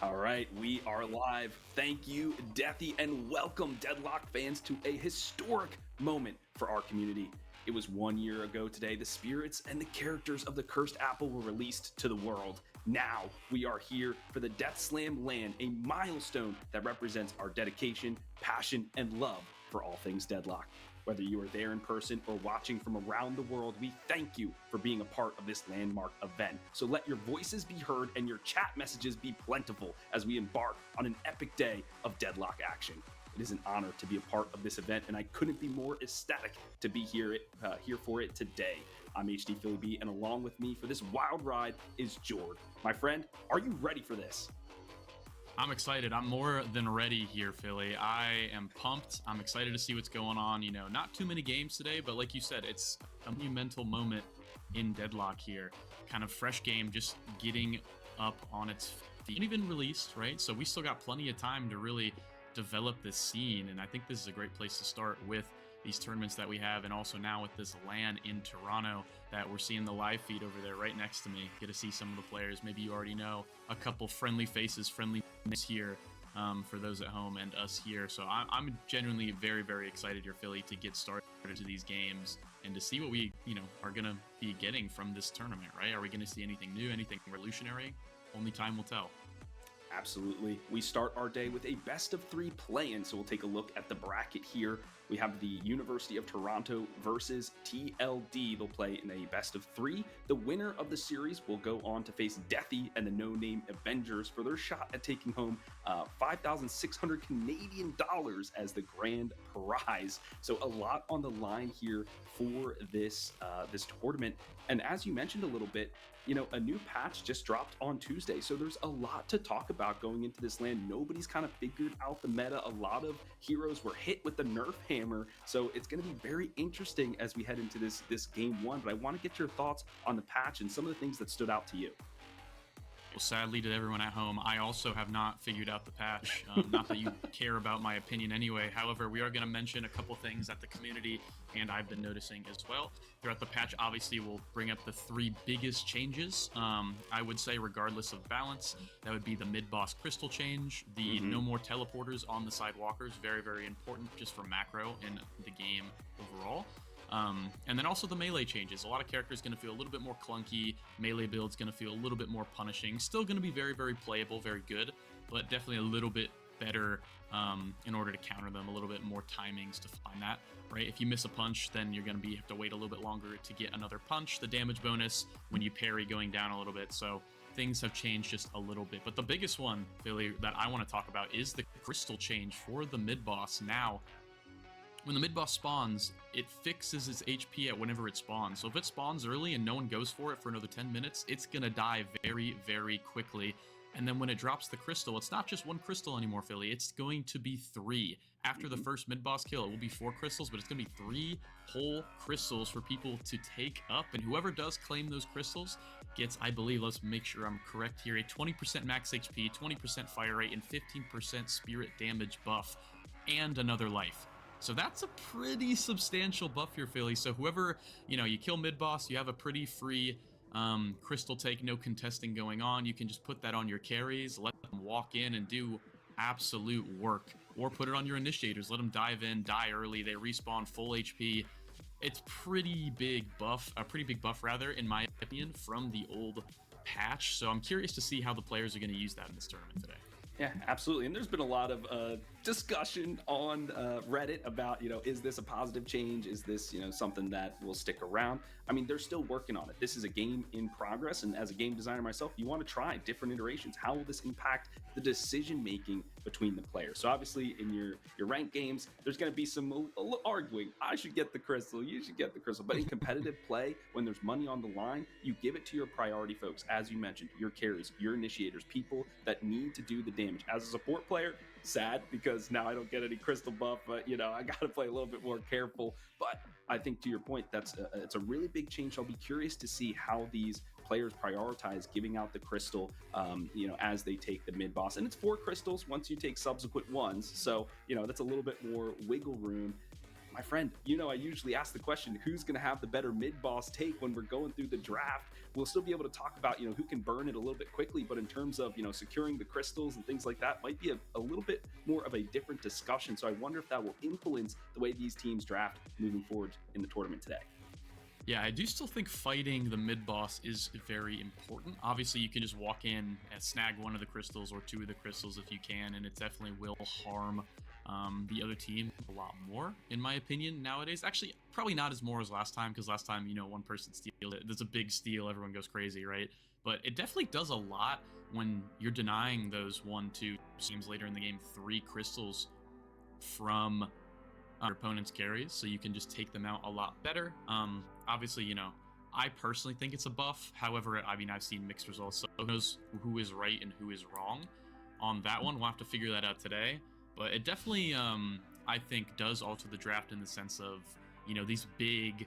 All right, we are live. Thank you, Deathy, and welcome, Deadlock fans, to a historic moment for our community. It was 1 year ago today. The spirits and the characters of the Cursed Apple were released to the world. Now we are here for the Slam Lan, a milestone that represents our dedication, passion, and love for all things Deadlock. Whether you are there in person or watching from around the world, we thank you for being a part of this landmark event. So let your voices be heard and your chat messages be plentiful as we embark on an epic day of Deadlock action. It is an honor to be a part of this event, and I couldn't be more ecstatic to be here for it today. I'm HD Philly B, and along with me for this wild ride is Jord. My friend, are you ready for this? I'm excited. I'm more than ready here, Philly. I am pumped. I'm excited to see what's going on. Not too many games today, but like you said, it's a monumental moment in Deadlock here. Kind of fresh game, just getting up on its feet. And even released, right? So we still got plenty of time to really develop this scene, and I think this is a great place to start with these tournaments that we have, and also now with this LAN in Toronto that we're seeing the live feed over there right next to me. Get to see some of the players. Maybe you already know a couple friendly faces, friendly here for those at home and us here. So I'm genuinely very, very excited here, Philly, to get started to these games and to see what we, are going to be getting from this tournament, right? Are we going to see anything new, anything revolutionary? Only time will tell. Absolutely. We start our day with a best of 3 play-in, so we'll take a look at the bracket here. We have the University of Toronto versus TLD. They'll play in a best of 3. The winner of the series will go on to face Deathy and the No-Name Avengers for their shot at taking home 5,600 Canadian dollars as the grand prize. So a lot on the line here for this tournament. And as you mentioned a little bit, a new patch just dropped on Tuesday, so there's a lot to talk about going into this LAN. Nobody's kind of figured out the meta. A lot of heroes were hit with the nerf hammer, so it's going to be very interesting as we head into this game 1. But I want to get your thoughts on the patch and some of the things that stood out to you. Well, sadly to everyone at home, I also have not figured out the patch. Not that you care about my opinion anyway. However, we are going to mention a couple things that the community and I've been noticing as well. Throughout the patch, obviously, we'll bring up the 3 biggest changes. I would say, regardless of balance, that would be the mid-boss crystal change, the no more teleporters on the sidewalkers, very, very important just for macro in the game overall. And then also the melee changes. A lot of characters going to feel a little bit more clunky. Melee build's going to feel a little bit more punishing. Still going to be very, very playable, very good, but definitely a little bit better in order to counter them. A little bit more timings to find that, right? If you miss a punch, then you're going to have to wait a little bit longer to get another punch. The damage bonus when you parry going down a little bit. So things have changed just a little bit. But the biggest one, Philly, that I want to talk about is the crystal change for the mid-boss. Now, when the mid-boss spawns, it fixes its HP at whenever it spawns. So if it spawns early and no one goes for it for another 10 minutes, it's going to die very, very quickly. And then when it drops the crystal, it's not just 1 crystal anymore, Philly. It's going to be 3. After the first mid-boss kill, it will be 4 crystals, but it's going to be 3 whole crystals for people to take up. And whoever does claim those crystals gets, I believe, let's make sure I'm correct here, a 20% max HP, 20% fire rate, and 15% spirit damage buff, and another life. So that's a pretty substantial buff here, Philly. So whoever, you kill mid-boss, you have a pretty free crystal take, no contesting going on. You can just put that on your carries, let them walk in and do absolute work. Or put it on your initiators, let them dive in, die early, they respawn full HP. It's a pretty big buff, in my opinion, from the old patch. So I'm curious to see how the players are going to use that in this tournament today. Yeah, absolutely. And there's been a lot of discussion on Reddit about, is this a positive change? Is this, something that will stick around? I mean, they're still working on it. This is a game in progress. And as a game designer myself, you want to try different iterations. How will this impact the decision making between the players? So obviously in your ranked games, there's going to be some arguing. I should get the crystal. You should get the crystal. But in competitive play, when there's money on the line, you give it to your priority folks. As you mentioned, your carries, your initiators, people that need to do the damage. As a support player, sad because now I don't get any crystal buff, but I got to play a little bit more careful. But I think to your point, it's a really big change. I'll be curious to see how these players prioritize giving out the crystal, as they take the mid boss. And it's 4 crystals once you take subsequent ones. So, that's a little bit more wiggle room. my friend, I usually ask the question, who's going to have the better mid-boss take when we're going through the draft? We'll still be able to talk about, who can burn it a little bit quickly, but in terms of, securing the crystals and things like that might be a little bit more of a different discussion. So I wonder if that will influence the way these teams draft moving forward in the tournament today. Yeah, I do still think fighting the mid-boss is very important. Obviously, you can just walk in and snag one of the crystals or two of the crystals if you can, and it definitely will harm the other team a lot more, in my opinion, nowadays. Actually, probably not as more as last time, because last time, one person steals it. There's a big steal, everyone goes crazy, right? But it definitely does a lot when you're denying those 1, 2 teams later in the game 3 crystals from your opponent's carries, so you can just take them out a lot better. Obviously, I personally think it's a buff. However, I've seen mixed results, so who knows who is right and who is wrong on that one. We'll have to figure that out today. But it definitely, I think, does alter the draft in the sense of, these big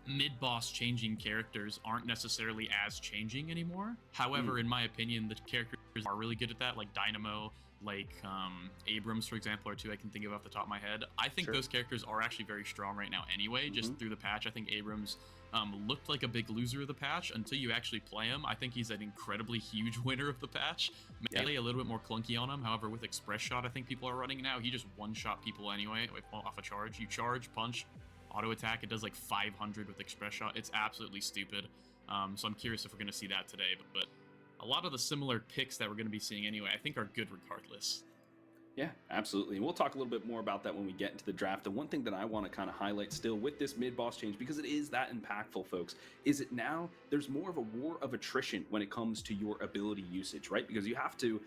mid-boss changing characters aren't necessarily as changing anymore. However, in my opinion, the characters are really good at that, like Dynamo, like Abrams, for example, are 2 I can think of off the top of my head. I think those characters are actually very strong right now anyway, just through the patch. I think Abrams looked like a big loser of the patch until you actually play him. I think he's an incredibly huge winner of the patch. Melee a little bit more clunky on him. However, with Express Shot, I think people are running now. He just one-shot people anyway off a charge. You charge, punch, auto attack. It does like 500 with Express Shot. It's absolutely stupid. So I'm curious if we're going to see that today. But a lot of the similar picks that we're going to be seeing anyway, I think are good regardless. Yeah, absolutely. And we'll talk a little bit more about that when we get into the draft. The one thing that I want to kind of highlight still with this mid-boss change, because it is that impactful, folks, is it now there's more of a war of attrition when it comes to your ability usage, right? Because you have to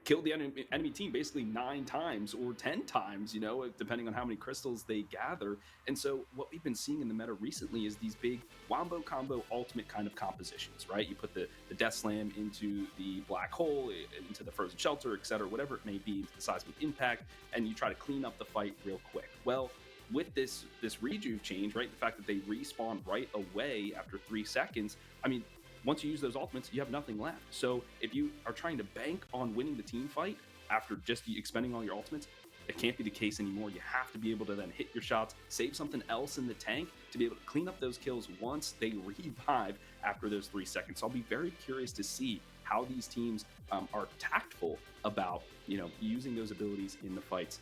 kill the enemy team basically 9 times or 10 times, depending on how many crystals they gather. And so what we've been seeing in the meta recently is these big wombo combo ultimate kind of compositions, right? You put the Death Slam into the black hole, into the frozen shelter, etc., whatever it may be, the seismic impact, and you try to clean up the fight real quick. Well, with this rejuve change, right, the fact that they respawn right away after 3 seconds, once you use those ultimates, you have nothing left. So if you are trying to bank on winning the team fight after just expending all your ultimates, it can't be the case anymore. You have to be able to then hit your shots, save something else in the tank to be able to clean up those kills once they revive after those 3 seconds. So I'll be very curious to see how these teams are tactful about, using those abilities in the fights.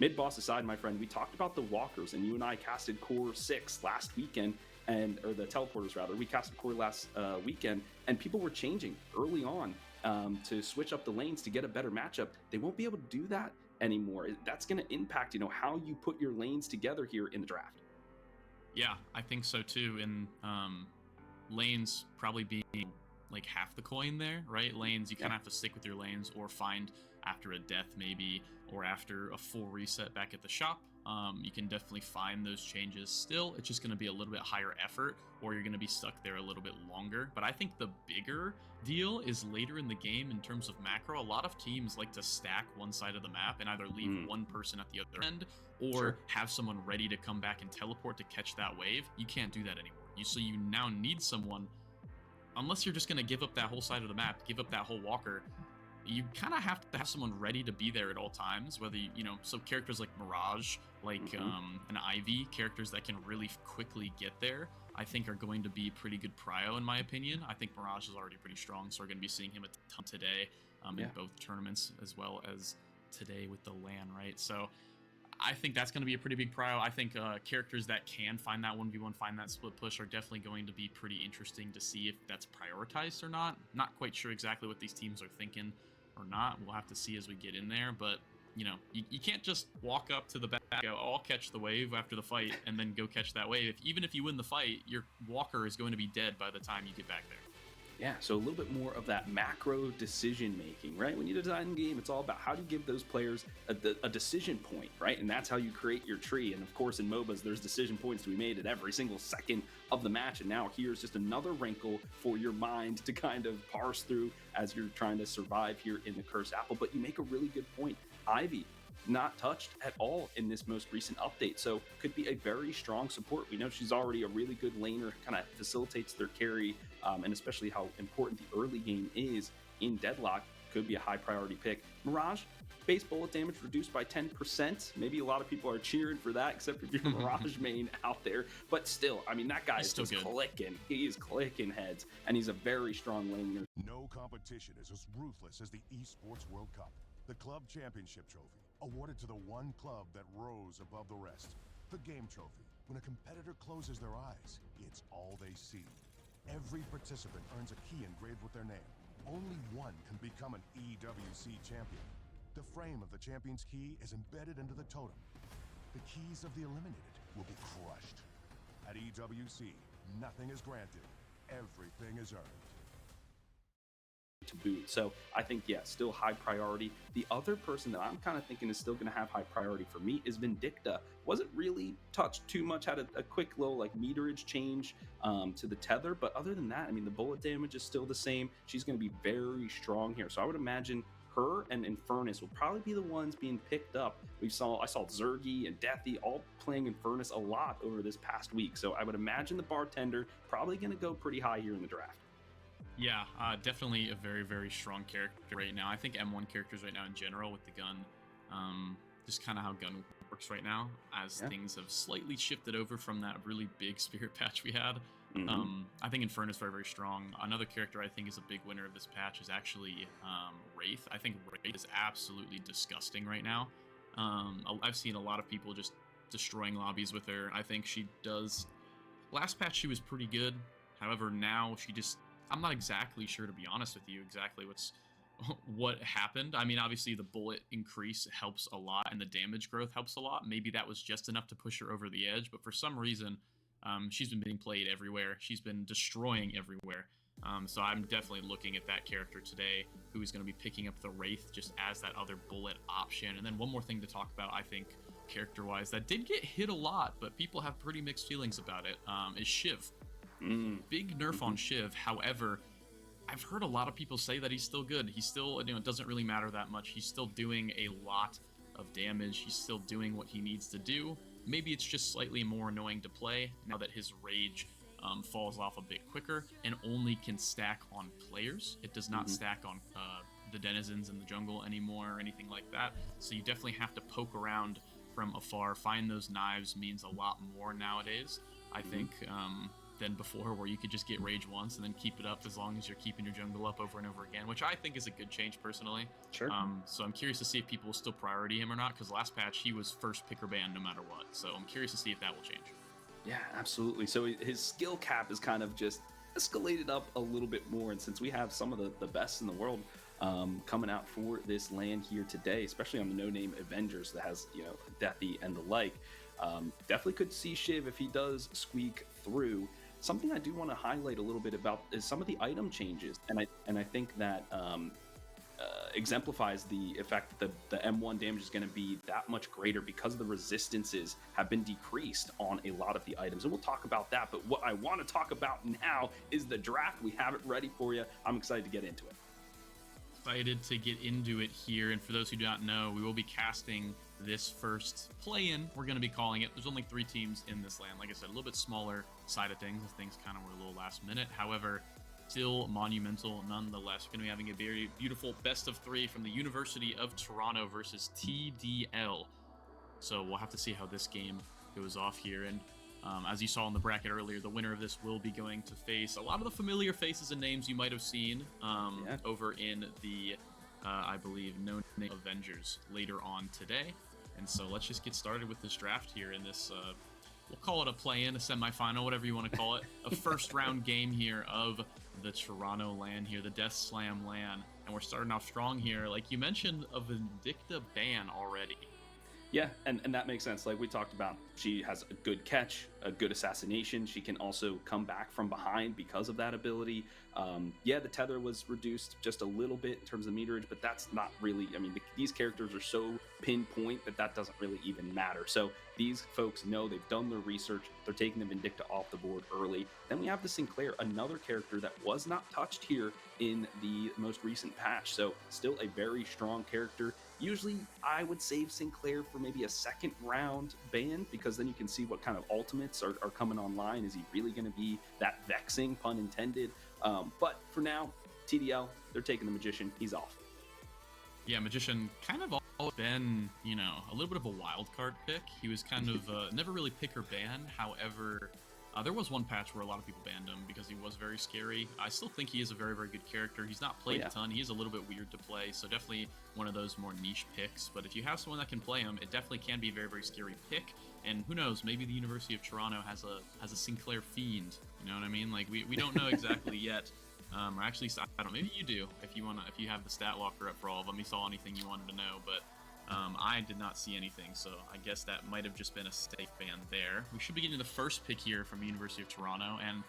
Mid-boss aside, my friend, we talked about the walkers, and you and I casted Core 6 last weekend, or the teleporters rather. We casted Core last weekend, and people were changing early on to switch up the lanes to get a better matchup. They won't be able to do that anymore. That's going to impact, how you put your lanes together here in the draft. Yeah, I think so too. And lanes probably being like half the coin there, right? Lanes, you kind of have to stick with your lanes or find after a death maybe, or after a full reset back at the shop. You can definitely find those changes still. It's just going to be a little bit higher effort, or you're going to be stuck there a little bit longer. But I think the bigger deal is later in the game in terms of macro. A lot of teams like to stack one side of the map and either leave one person at the other end, or have someone ready to come back and teleport to catch that wave. You can't do that anymore. So you now need someone, unless you're just going to give up that whole side of the map, give up that whole walker. You kind of have to have someone ready to be there at all times, whether so characters like Mirage, like an Ivy, characters that can really quickly get there, I think are going to be pretty good prio in my opinion. I think Mirage is already pretty strong, so we're going to be seeing him a ton today in both tournaments as well as today with the LAN, right? So I think that's going to be a pretty big prio. I think characters that can find that 1v1, find that split push are definitely going to be pretty interesting to see if that's prioritized or not. Not quite sure exactly what these teams are thinking or not. We'll have to see as we get in there, but you can't just walk up to the back, go, oh, I'll catch the wave after the fight, and then go catch that wave. Even if you win the fight, your walker is going to be dead by the time you get back there. Yeah, so a little bit more of that macro decision making, right? When you design the game, it's all about how do you give those players a decision point, right? And that's how you create your tree. And of course, in MOBAs, there's decision points to be made at every single second of the match. And now here's just another wrinkle for your mind to kind of parse through as you're trying to survive here in the Cursed Apple. But you make a really good point. Ivy, not touched at all in this most recent update, so could be a very strong support. We know she's already a really good laner, kind of facilitates their carry, and especially how important the early game is in Deadlock, could be a high priority pick. Mirage, Base bullet damage reduced by 10%. Maybe a lot of people are cheering for that, except if you're a Mirage main out there. But still, I mean, that guy is just clicking. He is clicking heads, and he's a very strong laner. No competition is as ruthless as the Esports World Cup, the club championship trophy, awarded to the one club that rose above the rest. The game trophy. When a competitor closes their eyes, it's all they see. Every participant earns a key engraved with their name. Only one can become an EWC champion. The frame of the champion's key is embedded into the totem. The keys of the eliminated will be crushed. At EWC, nothing is granted. Everything is earned. To boot. So I think, yeah, still high priority. The other person that I'm kind of thinking is still going to have high priority for me is Vindicta. Wasn't really touched too much, had a quick little like meterage change to the tether, but other than that, I mean, the bullet damage is still the same. She's going to be very strong here. So I would imagine her and Infernus will probably be the ones being picked up. I saw Zergy and Deathy all playing Infernus a lot over this past week. So I would imagine the bartender probably going to go pretty high here in the draft. Yeah, definitely a very, very strong character right now. I think M1 characters right now in general with the gun, just kind of how gun works right now, as things have slightly shifted over from that really big spirit patch we had. I think Infernus very, very strong. Another character I think is a big winner of this patch is actually Wraith. I think Wraith is absolutely disgusting right now. I've seen a lot of people just destroying lobbies with her. I think she does... Last patch she was pretty good. However, now she just... I'm not exactly sure, to be honest with you, exactly what happened. I mean, obviously the bullet increase helps a lot and the damage growth helps a lot. Maybe that was just enough to push her over the edge, but for some reason, she's been being played everywhere. She's been destroying everywhere. So I'm definitely looking at that character today, who is going to be picking up the Wraith just as that other bullet option. And then one more thing to talk about, I think, character-wise, that did get hit a lot, but people have pretty mixed feelings about it, is Shiv. Big nerf on Shiv. However, I've heard a lot of people say that he's still good. He's still, it doesn't really matter that much. He's still doing a lot of damage. He's still doing what he needs to do. Maybe it's just slightly more annoying to play now that his rage falls off a bit quicker and only can stack on players. It does not stack on the denizens in the jungle anymore or anything like that. So you definitely have to poke around from afar. Find those knives means a lot more nowadays, I think, than before, where you could just get rage once and then keep it up as long as you're keeping your jungle up over and over again, which I think is a good change personally. Sure. So I'm curious to see if people will still priority him or not, because last patch he was first picker ban no matter what. So I'm curious to see if that will change. Yeah, absolutely. So his skill cap is kind of just escalated up a little bit more, and since we have some of the best in the world coming out for this LAN here today, especially on the no-name Avengers that has, Deathy and the like, definitely could see Shiv if he does squeak through. Something I do want to highlight a little bit about is some of the item changes, and I think that exemplifies the effect that the M1 damage is going to be that much greater because the resistances have been decreased on a lot of the items, and we'll talk about that. But what I want to talk about now is the draft. We have it ready for you. I'm excited to get into it. Excited to get into it here, and for those who do not know, we will be casting this first play-in, we're going to be calling it. There's only 3 teams in this LAN. Like I said, a little bit smaller side of things. Things kind of were a little last minute. However, still monumental nonetheless. We're going to be having a very beautiful best of 3 from the University of Toronto versus TDL. So we'll have to see how this game goes off here. And as you saw in the bracket earlier, the winner of this will be going to face a lot of the familiar faces and names you might have seen over in the, I believe, No Name Avengers later on today. And so let's just get started with this draft here in this, we'll call it a play-in, a semifinal, whatever you want to call it. A first round game here of the Toronto LAN here, the Death Slam LAN. And we're starting off strong here. Like you mentioned, a Vindicta ban already. Yeah, and that makes sense. Like we talked about, she has a good catch, a good assassination. She can also come back from behind because of that ability. Yeah, the tether was reduced just a little bit in terms of meterage, but that's not really, I mean, these characters are so pinpoint that doesn't really even matter. So these folks know, they've done their research. They're taking the Vindicta off the board early. Then we have the Sinclair, another character that was not touched here in the most recent patch. So still a very strong character. Usually I would save Sinclair for maybe a second round ban, because then you can see what kind of ultimates are coming online. Is he really going to be that vexing, pun intended? But for now, TDL, they're taking the Magician. He's off. Yeah, Magician kind of been, you know, a little bit of a wild card pick. He was kind of never really pick or ban. However, there was one patch where a lot of people banned him because he was very scary. I still think he is a very, very good character. He's not played a ton. He is a little bit weird to play, so definitely one of those more niche picks. But if you have someone that can play him, it definitely can be a very, very scary pick. And who knows, maybe the University of Toronto has a Sinclair fiend. You know what I mean? Like we don't know exactly yet. Or actually, I don't know, maybe you do if you have the stat locker up for all of them. You saw anything you wanted to know, but I did not see anything, so I guess that might have just been a safe ban there. We should be getting the first pick here from the University of Toronto, and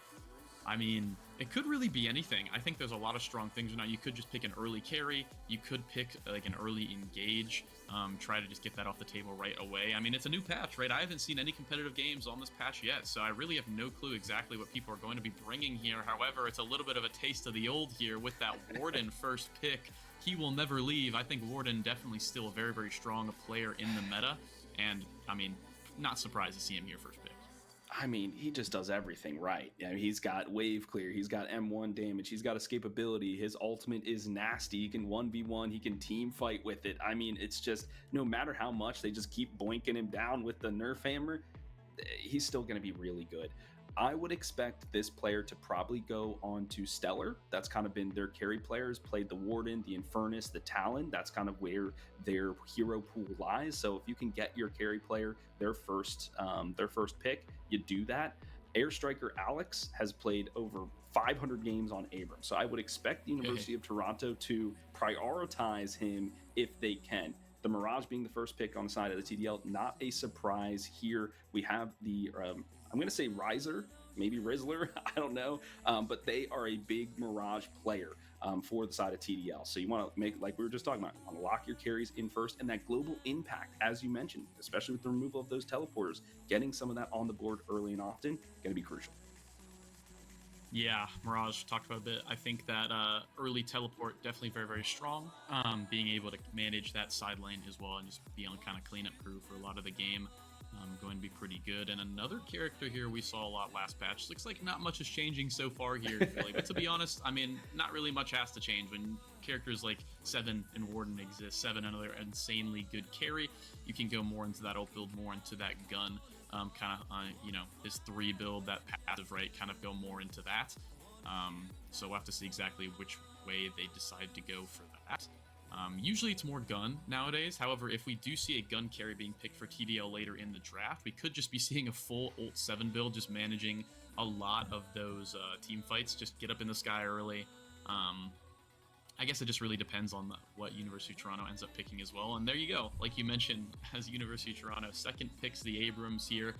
I mean, it could really be anything. I think there's a lot of strong things now. You could just pick an early carry. You could pick like an early engage. Try to just get that off the table right away. I mean, it's a new patch, right? I haven't seen any competitive games on this patch yet, so I really have no clue exactly what people are going to be bringing here. However, it's a little bit of a taste of the old here with that Warden first pick. He will never leave. I think Warden definitely still a very, very strong player in the meta, and I mean, not surprised to see him here first pick. I mean, he just does everything right. You know, he's got wave clear, he's got M1 damage, he's got escapability, his ultimate is nasty, he can 1v1, he can team fight with it. I mean, it's just, no matter how much they just keep boinking him down with the nerf hammer, he's still going to be really good. I would expect this player to probably go on to Stellar. That's kind of been their carry players, played the Warden, the Infernus, the Talon. That's kind of where their hero pool lies. So if you can get your carry player their first pick, you do that. Air Striker Alex has played over 500 games on Abrams. So I would expect the University of Toronto to prioritize him if they can. The Mirage being the first pick on the side of the TDL, not a surprise here. We have the, I'm going to say Riser, maybe Rizzler, I don't know, but they are a big Mirage player for the side of TDL. So you want to make, like we were just talking about, unlock your carries in first, and that global impact, as you mentioned, especially with the removal of those teleporters, getting some of that on the board early and often, going to be crucial. Yeah, Mirage talked about a bit. I think that early teleport definitely very, very strong. Being able to manage that side lane as well and just be on kind of cleanup crew for a lot of the game, going to be pretty good. And another character here we saw a lot last patch. Looks like not much is changing so far here in Philly. But to be honest, I mean, not really much has to change when characters like Seven and Warden exist. Seven, another insanely good carry. You can go more into that ult build, more into that gun. Kind of, you know, his 3 build, that passive, right, kind of go more into that. So we'll have to see exactly which way they decide to go for that. Usually it's more gun nowadays. However, if we do see a gun carry being picked for TDL later in the draft, we could just be seeing a full ult 7 build, just managing a lot of those team fights. Just get up in the sky early. I guess it just really depends on what University of Toronto ends up picking as well. And there you go. Like you mentioned, as University of Toronto, second picks the Abrams here.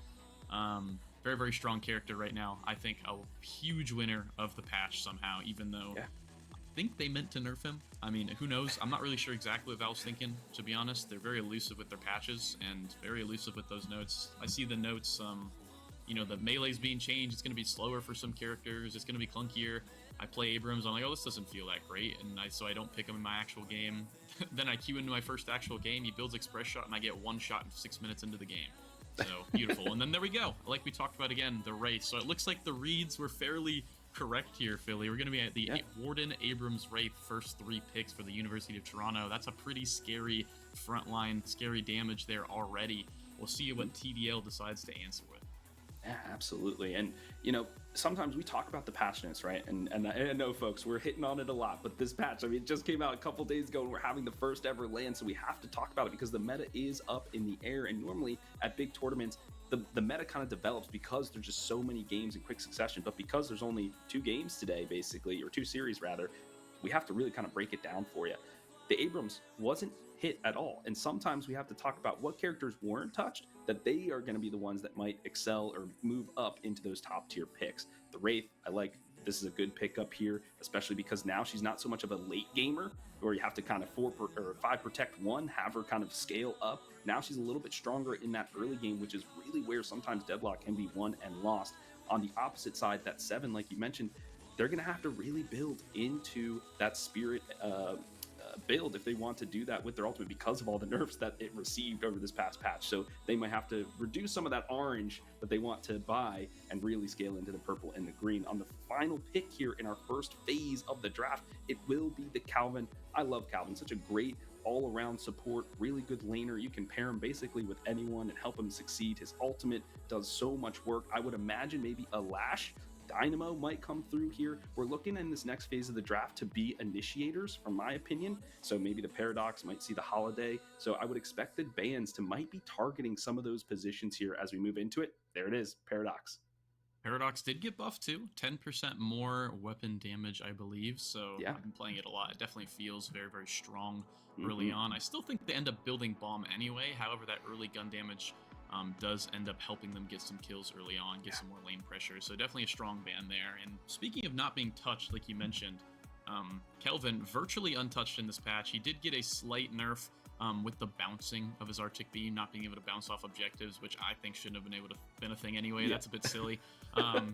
Very, very strong character right now. I think a huge winner of the patch somehow, even though I think they meant to nerf him. I mean, who knows? I'm not really sure exactly what Valve's thinking, to be honest. They're very elusive with their patches and very elusive with those notes. I see the notes, you know, the melee's being changed. It's going to be slower for some characters. It's going to be clunkier. I play Abrams, I'm like, oh, this doesn't feel that great, and so I don't pick him in my actual game. Then I queue into my first actual game, he builds Express Shot, and I get 1 shot in 6 minutes into the game. So, beautiful. And then there we go. Like we talked about again, the Wraith. So it looks like the reads were fairly correct here, Philly. We're going to be at the Warden, Abrams, Wraith, first 3 picks for the University of Toronto. That's a pretty scary front line, scary damage there already. We'll see what TDL decides to answer with. Yeah, absolutely. And, you know, sometimes we talk about the patch notes, right? And I know, folks, we're hitting on it a lot, but this patch, I mean, it just came out a couple days ago and we're having the first ever LAN, so we have to talk about it because the meta is up in the air. And normally at big tournaments, the meta kind of develops because there's just so many games in quick succession. But because there's only 2 games today, basically, or 2 series rather, we have to really kind of break it down for you. The Abrams wasn't hit at all. And sometimes we have to talk about what characters weren't touched, that they are going to be the ones that might excel or move up into those top tier picks. The Wraith, I like. This is a good pickup here, especially because now she's not so much of a late gamer where you have to kind of 5 protect 1, have her kind of scale up. Now she's a little bit stronger in that early game, which is really where sometimes Deadlock can be won and lost. On the opposite side, that 7, like you mentioned, they're going to have to really build into that Spirit build if they want to do that with their ultimate because of all the nerfs that it received over this past patch. So they might have to reduce some of that orange that they want to buy and really scale into the purple and the green. On the final pick here in our first phase of the draft, it will be the Calvin. I love Calvin, such a great all-around support, really good laner. You can pair him basically with anyone and help him succeed. His ultimate does so much work. I would imagine maybe a Lash Dynamo might come through here. We're looking in this next phase of the draft to be initiators, from my opinion. So maybe the Paradox might see the Holiday. So I would expect the bans to might be targeting some of those positions here as we move into it. There it is, Paradox. Paradox did get buffed too, 10% more weapon damage, I believe. So Yeah. I've been playing it a lot. It definitely feels very, very strong early on. I still think they end up building Bomb anyway. However, that early gun damage does end up helping them get some kills early on, get some more lane pressure. So definitely a strong ban there. And speaking of not being touched, like you mentioned, Kelvin virtually untouched in this patch. He did get a slight nerf with the bouncing of his Arctic Beam, not being able to bounce off objectives, which I think shouldn't have been able to been a thing anyway. Yeah. That's a bit silly.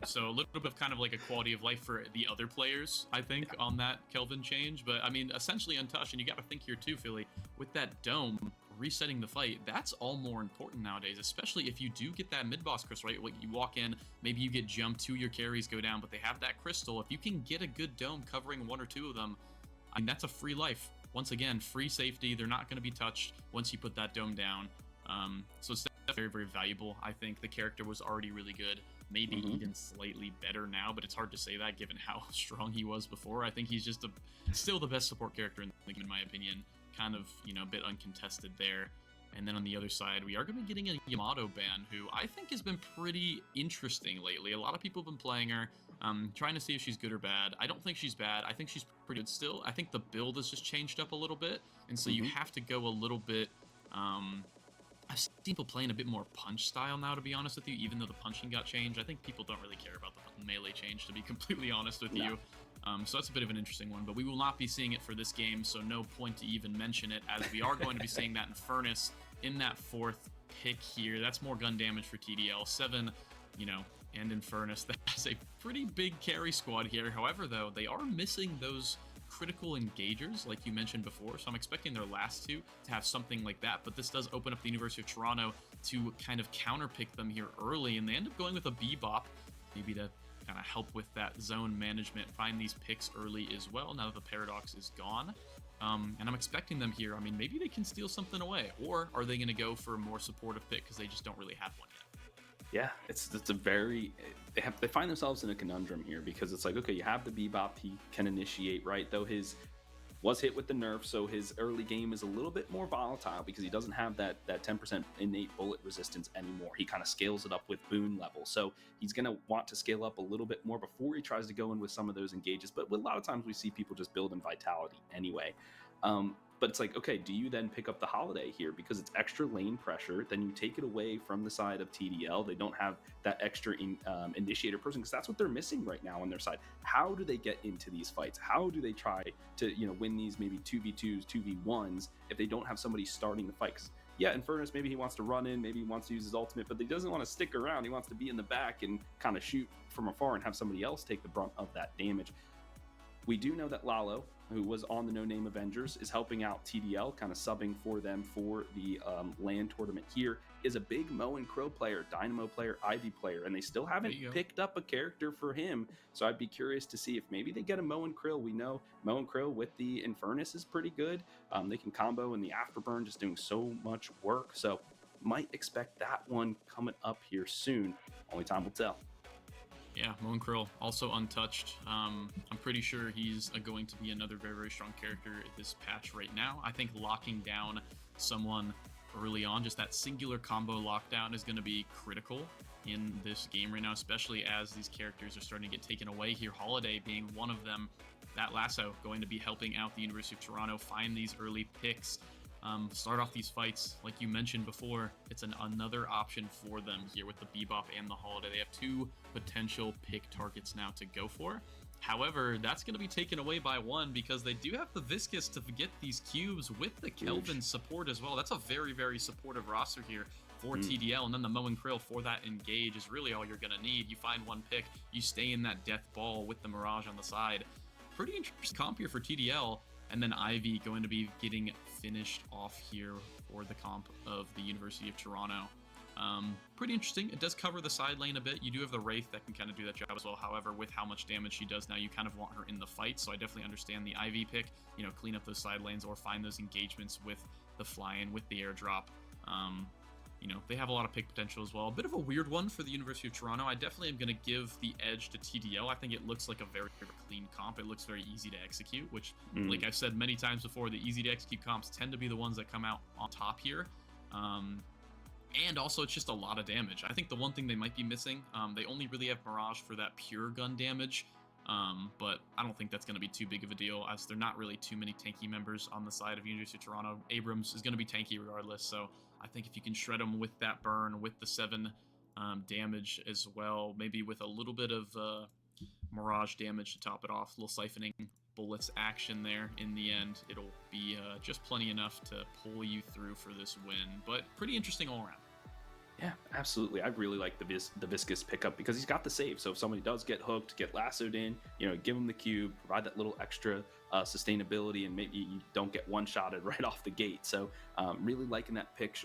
So a little bit of kind of like a quality of life for the other players, I think, on that Kelvin change. But I mean, essentially untouched, and you got to think here too, Philly, with that dome resetting the fight, that's all more important nowadays, especially if you do get that mid-boss crystal, right? Like you walk in, maybe you get jumped, 2 of your carries go down, but they have that crystal. If you can get a good dome covering 1 or 2 of them, I mean, that's a free life. Once again, free safety. They're not going to be touched once you put that dome down. So it's very, very valuable. I think the character was already really good, maybe even slightly better now, but it's hard to say that given how strong he was before. I think he's just still the best support character in the game, in my opinion. Kind of, you know, a bit uncontested there. And then on the other side, we are going to be getting a Yamato ban, who I think has been pretty interesting lately. A lot of people have been playing her, trying to see if she's good or bad. I don't think she's bad. I think she's pretty good still. I think the build has just changed up a little bit, and so you have to go a little bit... I've seen people playing a bit more punch style now, to be honest with you, even though the punching got changed. I think people don't really care about the melee change, to be completely honest with you. So that's a bit of an interesting one, but we will not be seeing it for this game, so no point to even mention it, as we are going to be seeing that in Furnace in that 4th pick here. That's more gun damage for TDL. 7, you know, and in Furnace, that's a pretty big carry squad here. However, though, they are missing those critical engagers, like you mentioned before, so I'm expecting their last 2 to have something like that, but this does open up the University of Toronto to kind of counterpick them here early, and they end up going with a Bebop, maybe to kind of help with that zone management, find these picks early as well, now that the Paradox is gone. And I'm expecting them here. I mean, maybe they can steal something away, or are they going to go for a more supportive pick because they just don't really have one yet? Yeah, it's a very... They find themselves in a conundrum here, because it's like, okay, you have the Bebop, he can initiate, right? Though his was hit with the nerf, so his early game is a little bit more volatile because he doesn't have that 10% innate bullet resistance anymore. He kind of scales it up with boon level, so he's going to want to scale up a little bit more before he tries to go in with some of those engages. But a lot of times we see people just build in vitality anyway. But it's like, okay, do you then pick up the Holiday here because it's extra lane pressure? Then you take it away from the side of TDL. They don't have that extra initiator person, because that's what they're missing right now on their side. How do they get into these fights? How do they try to, you know, win these maybe 2v2s, 2v1s if they don't have somebody starting the fight? 'Cause yeah, in Furnace, maybe he wants to run in, maybe he wants to use his ultimate, but he doesn't want to stick around. He wants to be in the back and kind of shoot from afar and have somebody else take the brunt of that damage. We do know that Lalo, who was on the No Name Avengers, is helping out TDL, kind of subbing for them for the LAN tournament here, is a big Mo and Crow player, Dynamo player, Ivy player, and they still haven't picked up a character for him. So I'd be curious to see if maybe they get a Mo and Krill. We know Mo and Krill with the Infernus is pretty good. They can combo in the Afterburn, just doing so much work. So might expect that one coming up here soon. Only time will tell. Yeah, Moan Krill, also untouched. I'm pretty sure he's going to be another very, very strong character at this patch right now. I think locking down someone early on, just that singular combo lockdown, is going to be critical in this game right now, especially as these characters are starting to get taken away here. Holiday being one of them. That lasso going to be helping out the University of Toronto find these early picks. Start off these fights, like you mentioned before, it's another option for them here with the Bebop and the Holiday. They have 2 potential pick targets now to go for. However, that's going to be taken away by 1 because they do have the Viscous to get these cubes with the Kelvin support as well. That's a very, very supportive roster here for TDL, and then the Mo and Krill for that engage is really all you're going to need. You find 1 pick, you stay in that death ball with the Mirage on the side. Pretty interesting comp here for TDL. And then Ivy going to be getting finished off here for the comp of the University of Toronto. pretty interesting. It does cover the side lane a bit. You do have the Wraith that can kind of do that job as well. However, with how much damage she does now, you kind of want her in the fight. So I definitely understand the Ivy pick, clean up those side lanes or find those engagements with the fly-in, with the airdrop. They have a lot of pick potential as well. A bit of a weird one for the University of Toronto. I definitely am going to give the edge to TDL. I think it looks like a very, very clean comp. It looks very easy to execute, which, like I've said many times before, the easy to execute comps tend to be the ones that come out on top here. And also, it's just a lot of damage. I think the one thing they might be missing, they only really have Mirage for that pure gun damage, but I don't think that's going to be too big of a deal, as there are not really too many tanky members on the side of University of Toronto. Abrams is going to be tanky regardless, so I think if you can shred them with that burn, with the 7 damage as well, maybe with a little bit of Mirage damage to top it off, a little siphoning bullets action there in the end, it'll be just plenty enough to pull you through for this win. But pretty interesting all around. Yeah, absolutely. I really like the Viscous pickup because he's got the save. So if somebody does get hooked, get lassoed in, give him the cube, provide that little extra sustainability, and maybe you don't get one-shotted right off the gate. So really liking that pick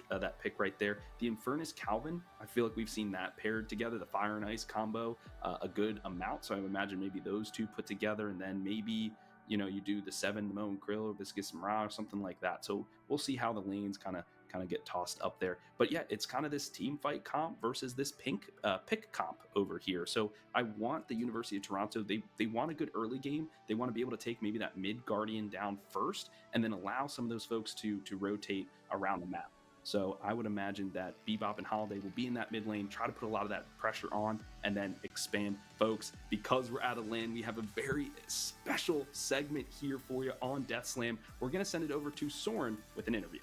right there. The Infernus Calvin, I feel like we've seen that paired together, the Fire and Ice combo, a good amount. So I would imagine maybe those two put together, and then maybe you do the 7, the Mo and Krill, or Viscous and Mirage, something like that. So we'll see how the lanes kind of get tossed up there. But yeah, it's kind of this team fight comp versus this pick comp over here. So I want the University of Toronto, they want a good early game. They want to be able to take maybe that mid Guardian down first, and then allow some of those folks to rotate around the map. So I would imagine that Bebop and Holiday will be in that mid lane, try to put a lot of that pressure on, and then expand. Folks, because we're out of land, we have a very special segment here for you on Death Slam. We're going to send it over to Soren with an interview.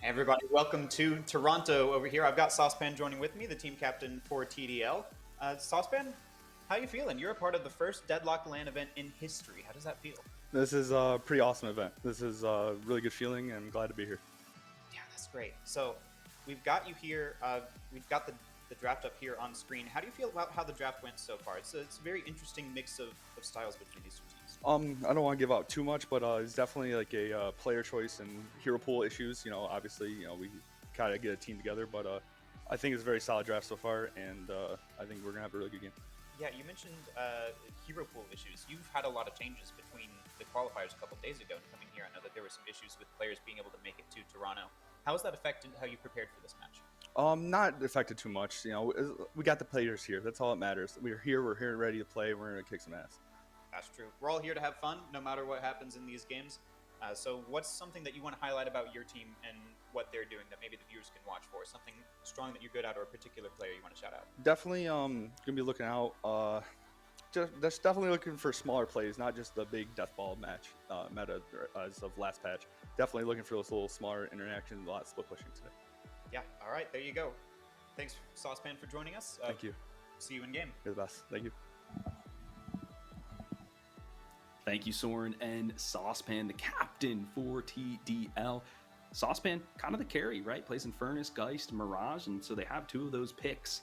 Hey everybody, welcome to Toronto over here. I've got Saucepan joining with me, the team captain for TDL. Saucepan, how you feeling? You're a part of the first Deadlock LAN event in history. How does that feel? This is a pretty awesome event. This is a really good feeling, and I'm glad to be here. Yeah, that's great. So we've got you here. We've got the draft up here on screen. How do you feel about how the draft went so far? It's a very interesting mix of styles between these two teams. I don't want to give out too much, but it's definitely like a player choice and hero pool issues. Obviously, we kind of get a team together, but I think it's a very solid draft so far, and I think we're gonna have a really good game. Yeah, you mentioned hero pool issues. You've had a lot of changes between the qualifiers a couple of days ago and coming here. I know that there were some issues with players being able to make it to Toronto. How has that affected how you prepared for this match? Not affected too much. We got the players here. That's all that matters. We're here ready to play. We're gonna kick some ass. That's true. We're all here to have fun, no matter what happens in these games. So what's something that you want to highlight about your team and what they're doing that maybe the viewers can watch for? Something strong that you're good at, or a particular player you want to shout out? Definitely gonna be looking out. Just definitely looking for smaller plays, not just the big death ball match meta as of last patch. Definitely looking for those little smaller interactions, a lot of split pushing today. Yeah, all right, there you go. Thanks, Saucepan, for joining us. Thank you. See you in game. You're the best. Thank you. Thank you, Soren and Saucepan, the captain for TDL. Saucepan, kind of the carry, right? Plays Infernus, Geist, Mirage, and so they have 2 of those picks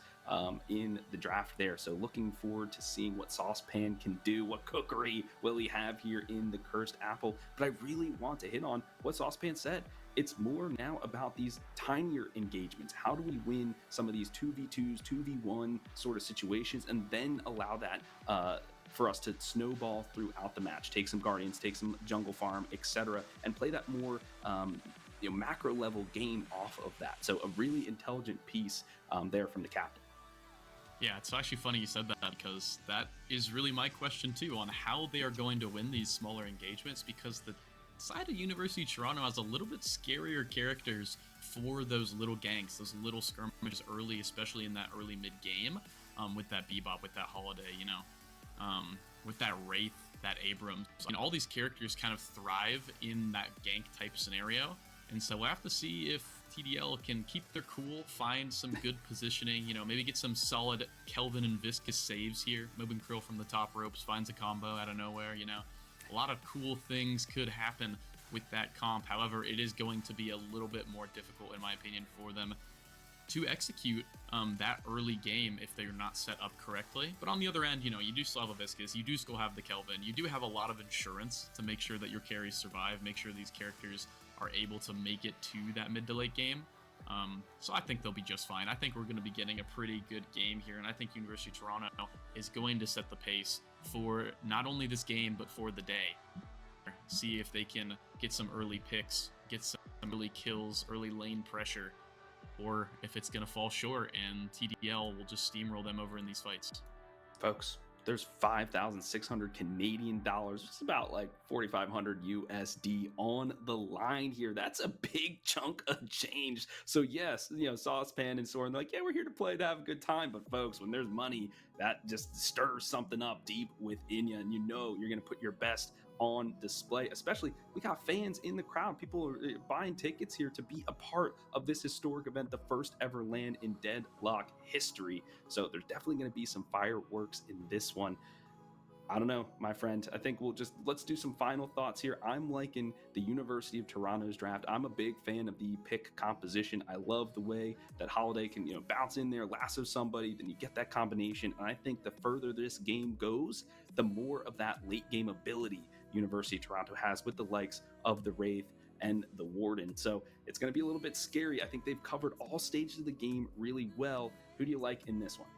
in the draft there. So looking forward to seeing what Saucepan can do. What cookery will he have here in the Cursed Apple? But I really want to hit on what Saucepan said. It's more now about these tinier engagements. How do we win some of these 2v2s, 2v1 sort of situations, and then allow that for us to snowball throughout the match, take some Guardians, take some jungle farm, etc., and play that more macro level game off of that. So a really intelligent piece there from the captain. Yeah, it's actually funny you said that, because that is really my question too, on how they are going to win these smaller engagements, because the side of University of Toronto has a little bit scarier characters for those little ganks, those little skirmishes early, especially in that early mid game, with that Bebop, with that Holiday, with that Wraith, that Abrams, and all these characters kind of thrive in that gank type scenario. And so we'll have to see if TDL can keep their cool, find some good positioning, maybe get some solid Kelvin and Viscous saves here. Moving Krill from the top ropes, finds a combo out of nowhere, A lot of cool things could happen with that comp. However, it is going to be a little bit more difficult, in my opinion, for them to execute that early game if they're not set up correctly. But on the other end, you do still have a Viscous, you do still have the Kelvin, you do have a lot of insurance to make sure that your carries survive, make sure these characters are able to make it to that mid to late game. So I think they'll be just fine. I think we're going to be getting a pretty good game here, and I think University of Toronto is going to set the pace for not only this game, but for the day. See if they can get some early picks, get some early kills, early lane pressure, or if it's going to fall short and TDL will just steamroll them over in these fights. Folks, there's 5,600 Canadian dollars, just about like 4,500 USD on the line here. That's a big chunk of change. So yes, Saucepan and Soren, they're like, yeah, we're here to play, to have a good time. But folks, when there's money, that just stirs something up deep within you, and you're going to put your best on display. Especially, we got fans in the crowd. People are buying tickets here to be a part of this historic event, the first ever LAN in Deadlock history. So there's definitely going to be some fireworks in this one. I don't know, my friend. I think let's do some final thoughts here. I'm liking the University of Toronto's draft. I'm a big fan of the pick composition. I love the way that Holiday can, bounce in there, lasso somebody, then you get that combination. And I think the further this game goes, the more of that late game ability University of Toronto has with the likes of the Wraith and the Warden. So it's going to be a little bit scary. I think they've covered all stages of the game really well. Who do you like in this one?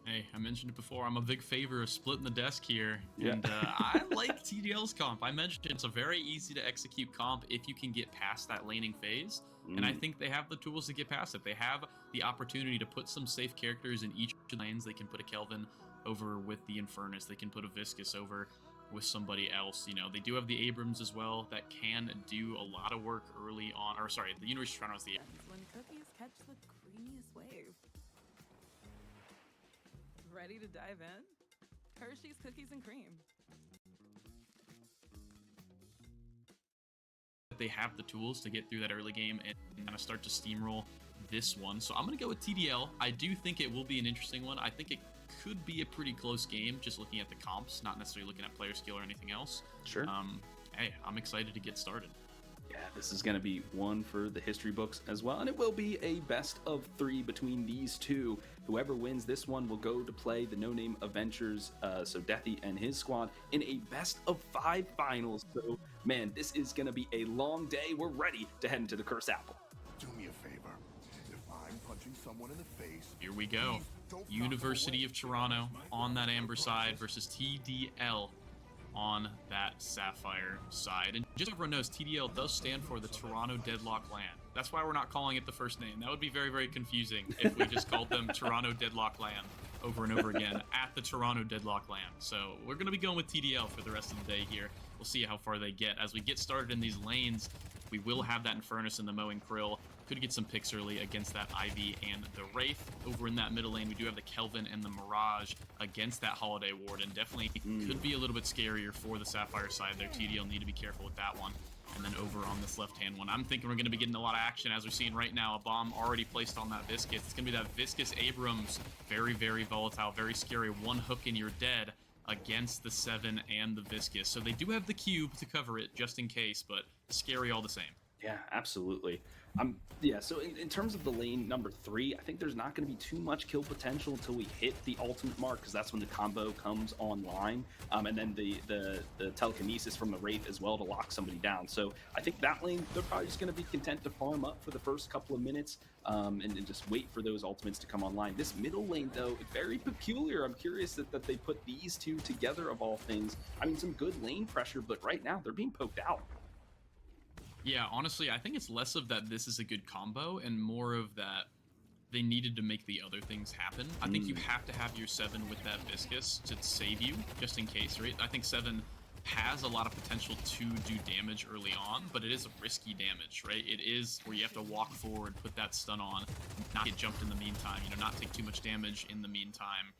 Hey, I mentioned it before. I'm a big favor of splitting the desk here. Yeah. And I like TDL's comp. I mentioned it's a very easy to execute comp if you can get past that laning phase. And I think they have the tools to get past it. They have the opportunity to put some safe characters in each lanes. They can put a Kelvin over with the Infernus. They can put a Viscus over with somebody else. They do have the Abrams as well that can do a lot of work early on. Or sorry, the University of Toronto is the When cookies catch the creamiest wave. Ready to dive in? Hershey's Cookies and Cream. they have the tools to get through that early game and kind of start to steamroll this one. So I'm going to go with TDL. I do think it will be an interesting one. I think it could be a pretty close game, just looking at the comps, not necessarily looking at player skill or anything else. Sure. Hey, I'm excited to get started. Yeah, this is going to be one for the history books as well, and it will be a best of 3 between these two. Whoever wins this one will go to play the No Name Adventures, so Deathy and his squad, in a best of 5 finals. So, man, this is going to be a long day. We're ready to head into the Cursed Apple. Do me a favor. If I'm punching someone in the face, Here we go. University of Toronto on that Amber side versus TDL on that Sapphire side. And just so everyone knows, TDL does stand for the Toronto Deadlock Lan. That's why we're not calling it the first name. That would be very, very confusing if we just called them Toronto Deadlock Lan over and over again at the Toronto Deadlock Lan. So we're going to be going with TDL for the rest of the day here. We'll see how far they get. As we get started in these lanes, we will have that Infernus and the Mowing Krill. Could get some picks early against that Ivy and the Wraith. Over in that middle lane, we do have the Kelvin and the Mirage against that Holiday Warden. Definitely could be a little bit scarier for the Sapphire side there. TDL need to be careful with that one. And then over on this left-hand one, I'm thinking we're going to be getting a lot of action as we're seeing right now. A bomb already placed on that Viscus. It's going to be that Viscus Abrams. Very, very volatile, very scary. One hook and you're dead against the 7 and the Viscus. So they do have the cube to cover it just in case, but scary all the same. Yeah, absolutely. So in terms of the lane number 3, I think there's not going to be too much kill potential until we hit the ultimate mark, because that's when the combo comes online, and then the telekinesis from the Wraith as well to lock somebody down. So I think that lane, they're probably just going to be content to farm up for the first couple of minutes, and just wait for those ultimates to come online. This middle lane, though, very peculiar. I'm curious that they put these two together, of all things. I mean, some good lane pressure, but right now they're being poked out. Yeah, honestly, I think it's less of that this is a good combo and more of that they needed to make the other things happen. I think you have to have your 7 with that Viscus to save you, just in case, right? I think 7 has a lot of potential to do damage early on, but it is a risky damage, right? It is where you have to walk forward, put that stun on, not get jumped in the meantime, not take too much damage in the meantime.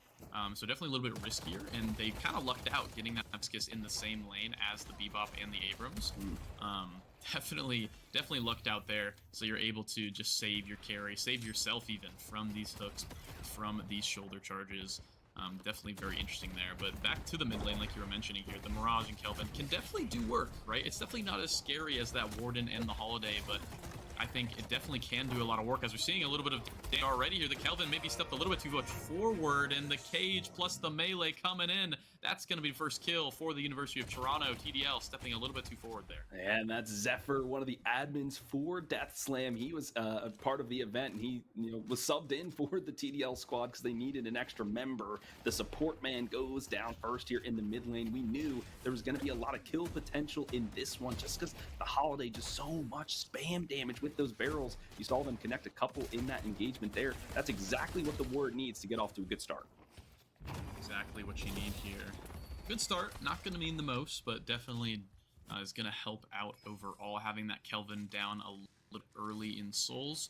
So definitely a little bit riskier, and they kind of lucked out getting that Viscus in the same lane as the Bebop and the Abrams. Definitely lucked out there, so you're able to just save your carry, save yourself even from these hooks, from these shoulder charges. Definitely very interesting there. But back to the mid lane, like you were mentioning here, the Mirage and Kelvin can definitely do work, right? It's definitely not as scary as that Warden and the Holiday, but I think it definitely can do a lot of work. As we're seeing a little bit of damage already here, the Kelvin maybe stepped a little bit too much forward, and the cage plus the melee coming in That's going to be the first kill for the University of Toronto. TDL stepping a little bit too forward there. And that's Zephyr, one of the admins for Death Slam. He was a part of the event, and he was subbed in for the TDL squad because they needed an extra member. The support man goes down first here in the mid lane. We knew there was going to be a lot of kill potential in this one just because the Holiday just so much spam damage with those barrels. You saw them connect a couple in that engagement there. That's exactly what the Ward needs to get off to a good start. Exactly what you need here. Good start. Not going to mean the most, but definitely is going to help out overall. Having that Kelvin down a little early in Souls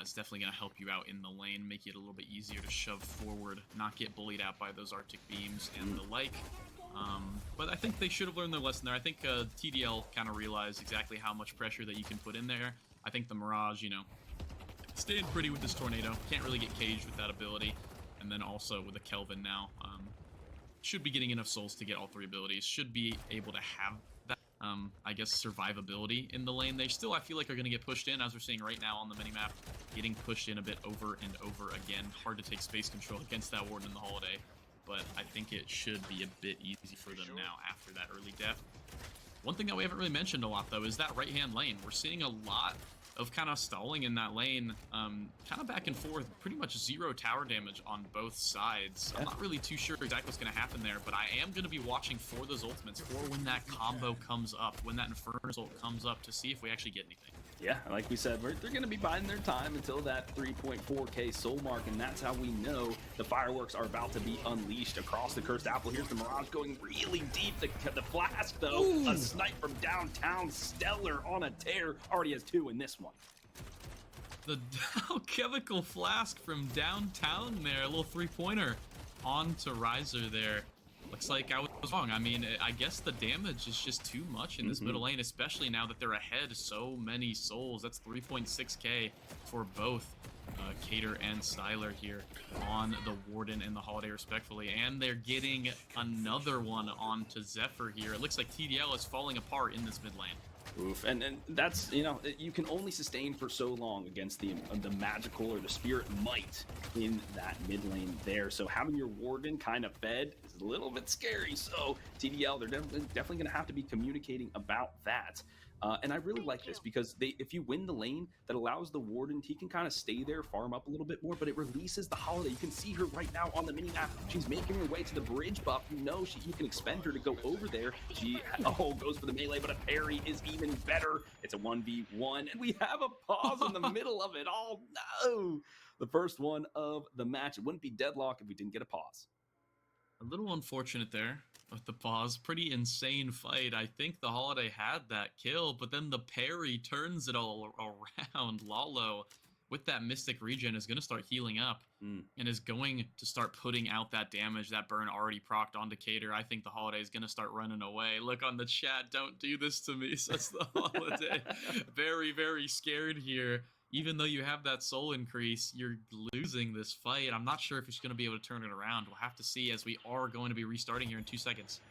is definitely going to help you out in the lane, make it a little bit easier to shove forward, not get bullied out by those Arctic beams and the like. But I think they should have learned their lesson there. I think TDL kind of realized exactly how much pressure that you can put in there. I think the Mirage, staying pretty with this Tornado. Can't really get caged with that ability. And then also with the Kelvin now, should be getting enough souls to get all 3 abilities. Should be able to have that, I guess, survivability in the lane. They still, I feel like, are going to get pushed in, as we're seeing right now on the minimap. Getting pushed in a bit over and over again. Hard to take space control against that Warden in the Holiday. But I think it should be a bit easy for them now after that early death. One thing that we haven't really mentioned a lot, though, is that right-hand lane. We're seeing a lot of kind of stalling in that lane, kind of back and forth, pretty much 0 tower damage on both sides. I'm not really too sure exactly what's going to happen there, but I am going to be watching for those ultimates, for when that combo comes up, when that Inferno ult comes up, to see if we actually get anything. Yeah, like we said, they're going to be biding their time until that 3.4k soul mark, and that's how we know the fireworks are about to be unleashed across the Cursed Apple. Here's the Mirage going really deep. The Flask, though, a snipe from downtown, stellar on a tear. Already has 2 in this one. The Alchemical Flask from downtown there, a little 3-pointer onto Riser there. Looks like I was wrong. I mean, I guess the damage is just too much in this middle lane, especially now that they're ahead so many souls. That's 3.6k for both Cater and Styler here on the Warden and the Holiday, respectfully. And they're getting another one onto Zephyr here. It looks like TDL is falling apart in this mid lane. Oof, and that's, you can only sustain for so long against the magical or the spirit might in that mid lane there. So having your Warden kind of fed is a little bit scary. So TDL, they're definitely going to have to be communicating about that. And I really like this because if you win the lane, that allows the Warden, he can kind of stay there, farm up a little bit more, but it releases the Holiday. You can see her right now on the mini map. She's making her way to the bridge buff. You can expend her to go over there. She goes for the melee, but a parry is even better. It's a 1v1, and we have a pause in the middle of it all. No! The first one of the match. It wouldn't be deadlock if we didn't get a pause. A little unfortunate there with the pause. Pretty insane fight. I think the Holiday had that kill, but then the parry turns it all around. Lalo, with that Mystic regen, is going to start healing up and is going to start putting out that damage. That burn already procced on Decatur. I think the Holiday is going to start running away. Look on the chat. Don't do this to me, says the Holiday. Very, very scared here. Even though you have that soul increase, you're losing this fight. I'm not sure if it's going to be able to turn it around. We'll have to see, as we are going to be restarting here in 2 seconds.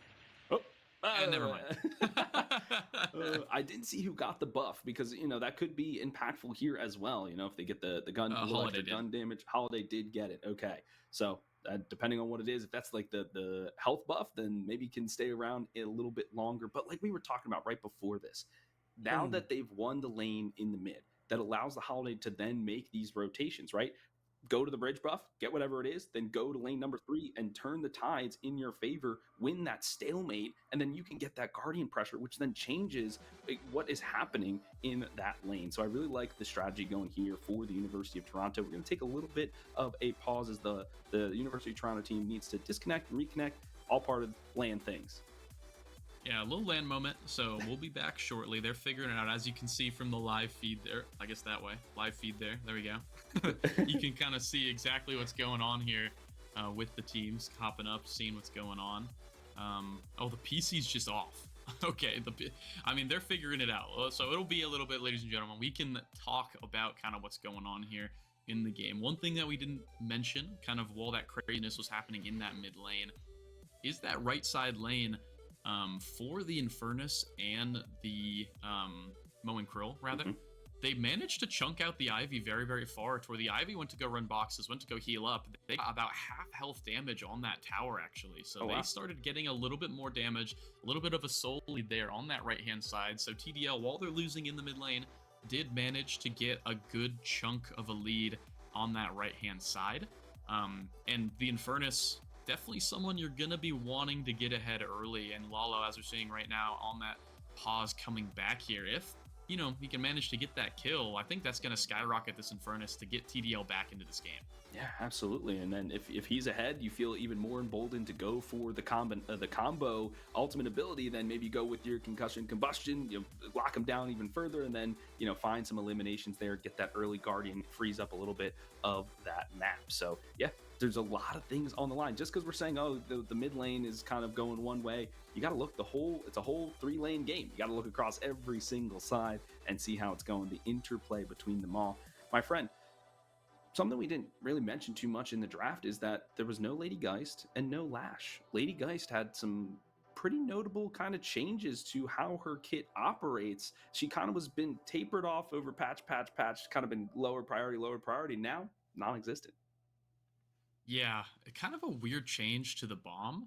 Never mind. I didn't see who got the buff because, that could be impactful here as well. If they get the gun, gun damage. Holiday did get it. Okay. So depending on what it is, if that's like the health buff, then maybe can stay around a little bit longer. But like we were talking about right before this, now that they've won the lane in the mid, that allows the Holiday to then make these rotations, right? Go to the bridge buff, get whatever it is, then go to lane number 3 and turn the tides in your favor, win that stalemate, and then you can get that Guardian pressure, which then changes what is happening in that lane. So I really like the strategy going here for the University of Toronto. We're going to take a little bit of a pause as the University of Toronto team needs to disconnect and reconnect, all part of LAN things. Yeah, a little LAN moment, so we'll be back shortly. They're figuring it out, as you can see from the live feed there. I guess that way. Live feed there. There we go. You can kind of see exactly what's going on here with the teams hopping up, seeing what's going on. The PC's just off. Okay, they're figuring it out. So it'll be a little bit, ladies and gentlemen. We can talk about kind of what's going on here in the game. One thing that we didn't mention, kind of while that craziness was happening in that mid lane, is that right side lane for the Infernus and the Moen Krill, rather. they managed to chunk out the Ivy very, very far to where the Ivy went to go run boxes, went to go heal up. They got about half health damage on that tower, actually. So they started getting a little bit more damage, a little bit of a soul lead there on that right-hand side. So TDL, while they're losing in the mid lane, did manage to get a good chunk of a lead on that right-hand side. And the Infernus, definitely someone you're going to be wanting to get ahead early. And Lalo, as we're seeing right now, on that pause coming back here, if he can manage to get that kill, I think that's going to skyrocket this Infernus to get TDL back into this game. Yeah, absolutely. And then if he's ahead, you feel even more emboldened to go for the combo ultimate ability. Then maybe go with your concussion combustion, lock him down even further, and then find some eliminations there, get that early guardian, freeze up a little bit of that map. So yeah, there's a lot of things on the line. Just because we're saying, oh, the mid lane is kind of going one way, you got to look it's a whole 3-lane game. You got to look across every single side and see how it's going, the interplay between them all. My friend, something we didn't really mention too much in the draft is that there was no Lady Geist and no Lash. Lady Geist had some pretty notable kind of changes to how her kit operates. She kind of was been tapered off over patch, kind of been lower priority. Now, non-existent. Yeah, kind of a weird change to the bomb.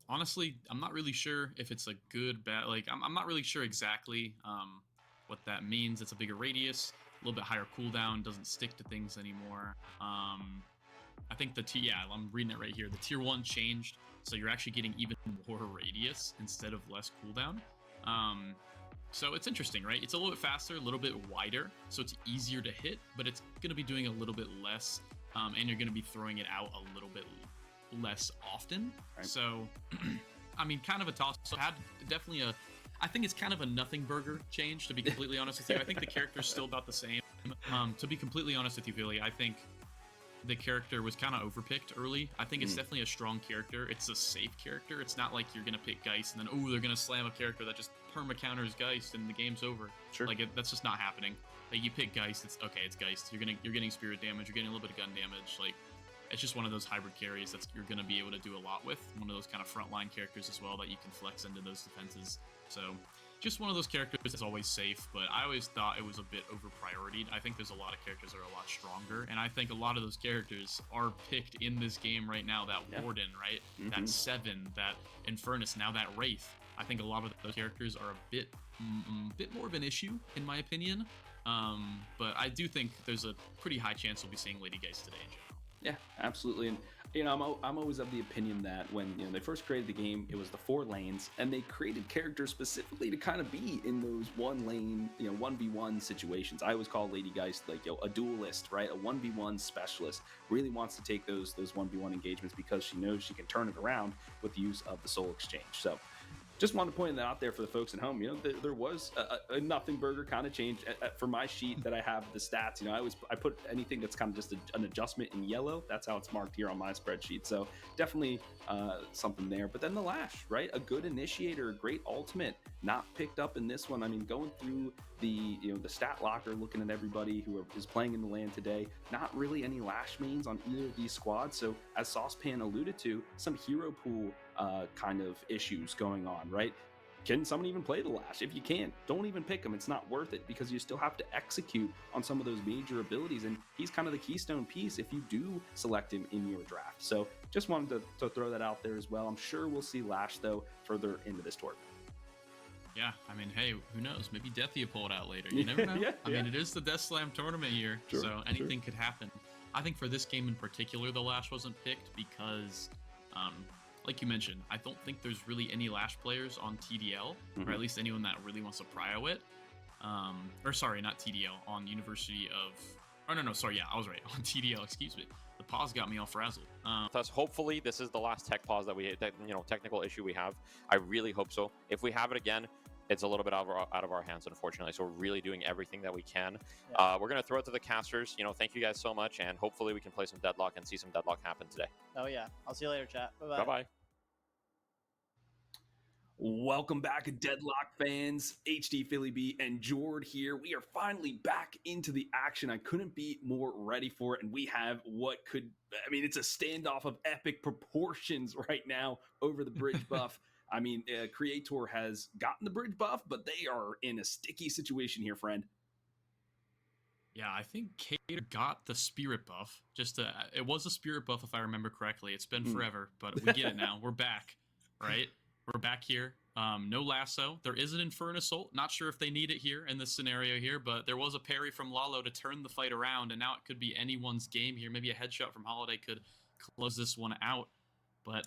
Honestly, I'm not really sure if it's a good, bad, I'm not really sure exactly what that means. It's a bigger radius, a little bit higher cooldown, doesn't stick to things anymore. I think I'm reading it right here. The tier 1 changed, so you're actually getting even more radius instead of less cooldown. So it's interesting, right? It's a little bit faster, a little bit wider, so it's easier to hit, but it's going to be doing a little bit less, and you're going to be throwing it out a little bit less often. Right. So, I mean, kind of a toss. So had definitely I think it's kind of a nothing burger change, to be completely honest with you. I think the character's still about the same. To be completely honest with you, Billy, I think the character was kind of overpicked early. I think it's definitely a strong character. It's a safe character. It's not like you're going to pick Geist and then, they're going to slam a character that just perma counters Geist and the game's over. Sure. That's just not happening. Like, you pick Geist, it's Geist. You're getting spirit damage. You're getting a little bit of gun damage. It's just one of those hybrid carries that you're going to be able to do a lot with. One of those kind of frontline characters as well that you can flex into those defenses. So just one of those characters that's always safe, but I always thought it was a bit over prioritied. I think there's a lot of characters that are a lot stronger, and I think a lot of those characters are picked in this game right now. That Warden, right? That Seven, that Infernus, now that Wraith. I think a lot of those characters are a bit more of an issue, in my opinion. But I do think there's a pretty high chance we'll be seeing Lady Geist today in general. Yeah, absolutely. And I'm always of the opinion that when they first created the game, it was the 4 lanes, and they created characters specifically to kind of be in those 1 lane 1v1 situations. I always call Lady Geist a duelist, right? A 1v1 specialist. Really wants to take those 1v1 engagements because she knows she can turn it around with the use of the soul exchange. So just wanted to point that out there for the folks at home. There was a nothing burger kind of change for my sheet that I have the stats. I put anything that's kind of just an adjustment in yellow. That's how it's marked here on my spreadsheet. So definitely something there. But then the Lash, right? A good initiator, a great ultimate, not picked up in this one. I mean, going through the stat locker, looking at everybody who is playing in the LAN today, not really any Lash mains on either of these squads. So as Saucepan alluded to, some hero pool kind of issues going on, right? Can someone even play the Lash? If you can't, don't even pick him. It's not worth it because you still have to execute on some of those major abilities, and he's kind of the keystone piece if you do select him in your draft. So just wanted to throw that out there as well. I'm sure we'll see Lash, though, further into this tournament. Yeah, I mean, hey, who knows? Maybe Deathia pull it out later. You never know. I mean, it is the Death Slam tournament year, so anything could happen. I think for this game in particular, the Lash wasn't picked because, like you mentioned, I don't think there's really any Lash players on TDL, or at least anyone that really wants to prio it. Or sorry, not TDL, on University of... Oh, no, sorry, yeah, I was right. On TDL, excuse me. The pause got me all frazzled. Thus, hopefully, this is the last tech pause technical issue we have. I really hope so. If we have it again, it's a little bit out of our hands, unfortunately. So we're really doing everything that we can. Yeah. We're going to throw it to the casters. Thank you guys so much, and hopefully we can play some Deadlock and see some Deadlock happen today. Oh, yeah. I'll see you later, chat. Bye-bye. Bye-bye. Welcome back, Deadlock fans. HD Philly B and Jord here. We are finally back into the action. I couldn't be more ready for it, and we have it's a standoff of epic proportions right now over the bridge buff. I mean, Creator has gotten the bridge buff, but they are in a sticky situation here, friend. Yeah, I think Cater got the spirit buff. It was a spirit buff if I remember correctly. It's been forever, but we get it now. We're back, right? We're back here. No lasso. There is an Infernus ult. Not sure if they need it here in this scenario here, but there was a parry from Lalo to turn the fight around, and now it could be anyone's game here. Maybe a headshot from Holiday could close this one out, but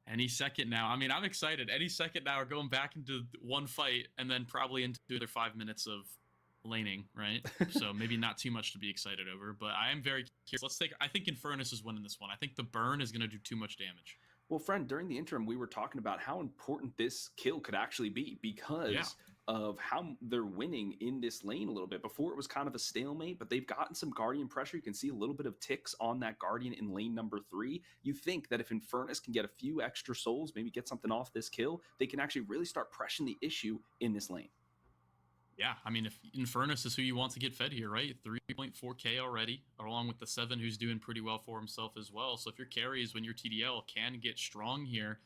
any second now. I mean, I'm excited. Any second now, we're going back into one fight, and then probably into another 5 minutes of laning, right? So maybe not too much to be excited over, but I am very curious. I think Infernus is winning this one. I think the burn is going to do too much damage. Well, friend, during the interim, we were talking about how important this kill could actually be because of how they're winning in this lane a little bit. Before it was kind of a stalemate, but they've gotten some Guardian pressure. You can see a little bit of ticks on that Guardian in lane number 3. You think that if Infernus can get a few extra souls, maybe get something off this kill, they can actually really start pressing the issue in this lane. Yeah, I mean, if Infernus is who you want to get fed here, right? 3.4k already, along with the 7 who's doing pretty well for himself as well. So if your carries when your TDL can get strong here,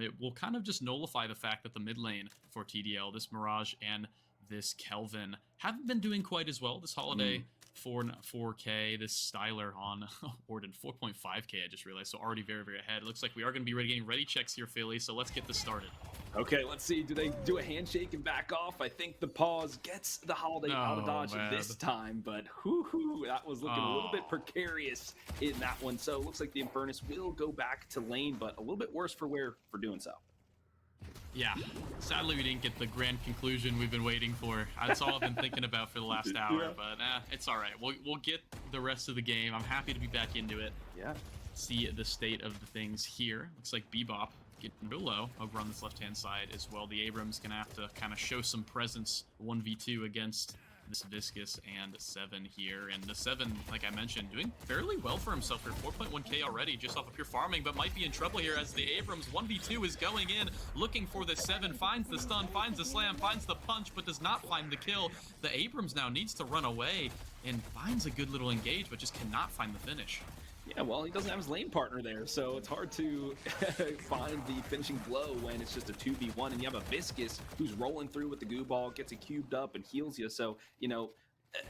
it will kind of just nullify the fact that the mid lane for TDL, this Mirage and this Kelvin, haven't been doing quite as well. This Holiday, 4k, this Styler on Warden, 4.5k, I just realized. So already very, very ahead. It looks like we are going to be getting ready checks here, Philly. So let's get this started. Okay, let's see. Do they do a handshake and back off? I think the pause gets the Holiday out of dodge this time, but that was looking a little bit precarious in that one. So it looks like the Infernus will go back to lane, but a little bit worse for wear for doing so. Yeah, sadly we didn't get the grand conclusion we've been waiting for. That's all I've been thinking about for the last hour, but it's all right. We'll get the rest of the game. I'm happy to be back into it. Yeah. See the state of the things here. Looks like Bebop getting real low over on this left-hand side as well. The Abrams gonna have to kind of show some presence 1v2 against this Viscous and 7 here. And the 7, like I mentioned, doing fairly well for himself here. 4.1k already just off of pure farming, but might be in trouble here as the Abrams 1v2 is going in, looking for the 7, finds the stun, finds the slam, finds the punch, but does not find the kill. The Abrams now needs to run away and finds a good little engage, but just cannot find the finish. Yeah, well, he doesn't have his lane partner there, so it's hard to find the finishing blow when it's just a 2v1, and you have a Viscous who's rolling through with the goo ball, gets it cubed up, and heals you. So, you know,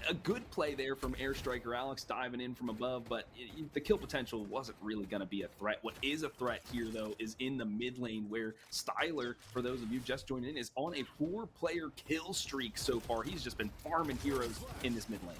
a good play there from Airstriker Alex diving in from above, but the kill potential wasn't really going to be a threat. What is a threat here, though, is in the mid lane where Styler, for those of you just joined in, is on a 4-player kill streak so far. He's just been farming heroes in this mid lane.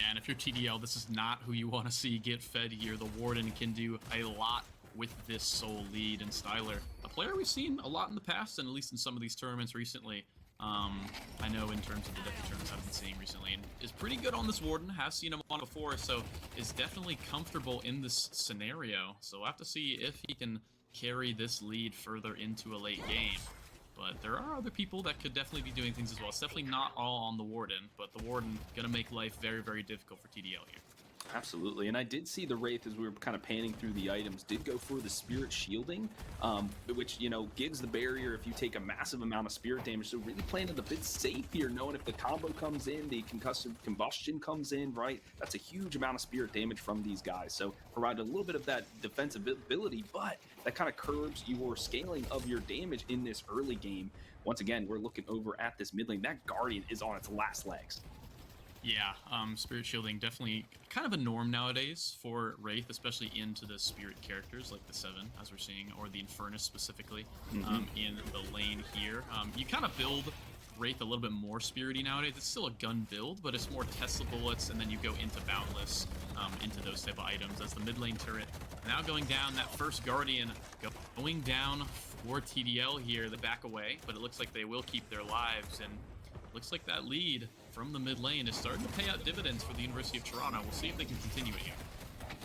And if you're TDL, this is not who you want to see get fed here. The Warden can do a lot with this soul lead, and Styler, a player we've seen a lot in the past, and at least in some of these tournaments recently. I know in terms of the Death tournaments I've been seeing recently, and is pretty good on this Warden, has seen him on before, so is definitely comfortable in this scenario. So we'll have to see if he can carry this lead further into a late game. But there are other people that could definitely be doing things as well. It's definitely not all on the Warden, but the Warden gonna make life very, very difficult for TDL here. Absolutely, and I did see the Wraith as we were kind of panning through the items, did go for the Spirit Shielding, which, you know, gives the barrier if you take a massive amount of Spirit damage. So really playing it a bit safe here, knowing if the combo comes in, the concussive combustion comes in, right? That's a huge amount of Spirit damage from these guys. So provide a little bit of that defensive ability, but that kind of curbs your scaling of your damage in this early game. Once again, we're looking over at this mid lane. That Guardian is on its last legs. Yeah, Spirit Shielding definitely kind of a norm nowadays for Wraith, especially into the Spirit characters like the 7, as we're seeing, or the Infernus specifically, in the lane here. You kind of build Wraith a little bit more spirity nowadays. It's still a gun build, but it's more Tesla bullets, and then you go into Boundless, into those type of items. As the mid lane turret now going down, that first Guardian going down for TDL here. They back away, but it looks like they will keep their lives, and looks like that lead from the mid lane is starting to pay out dividends for the University of Toronto. We'll see if they can continue it here.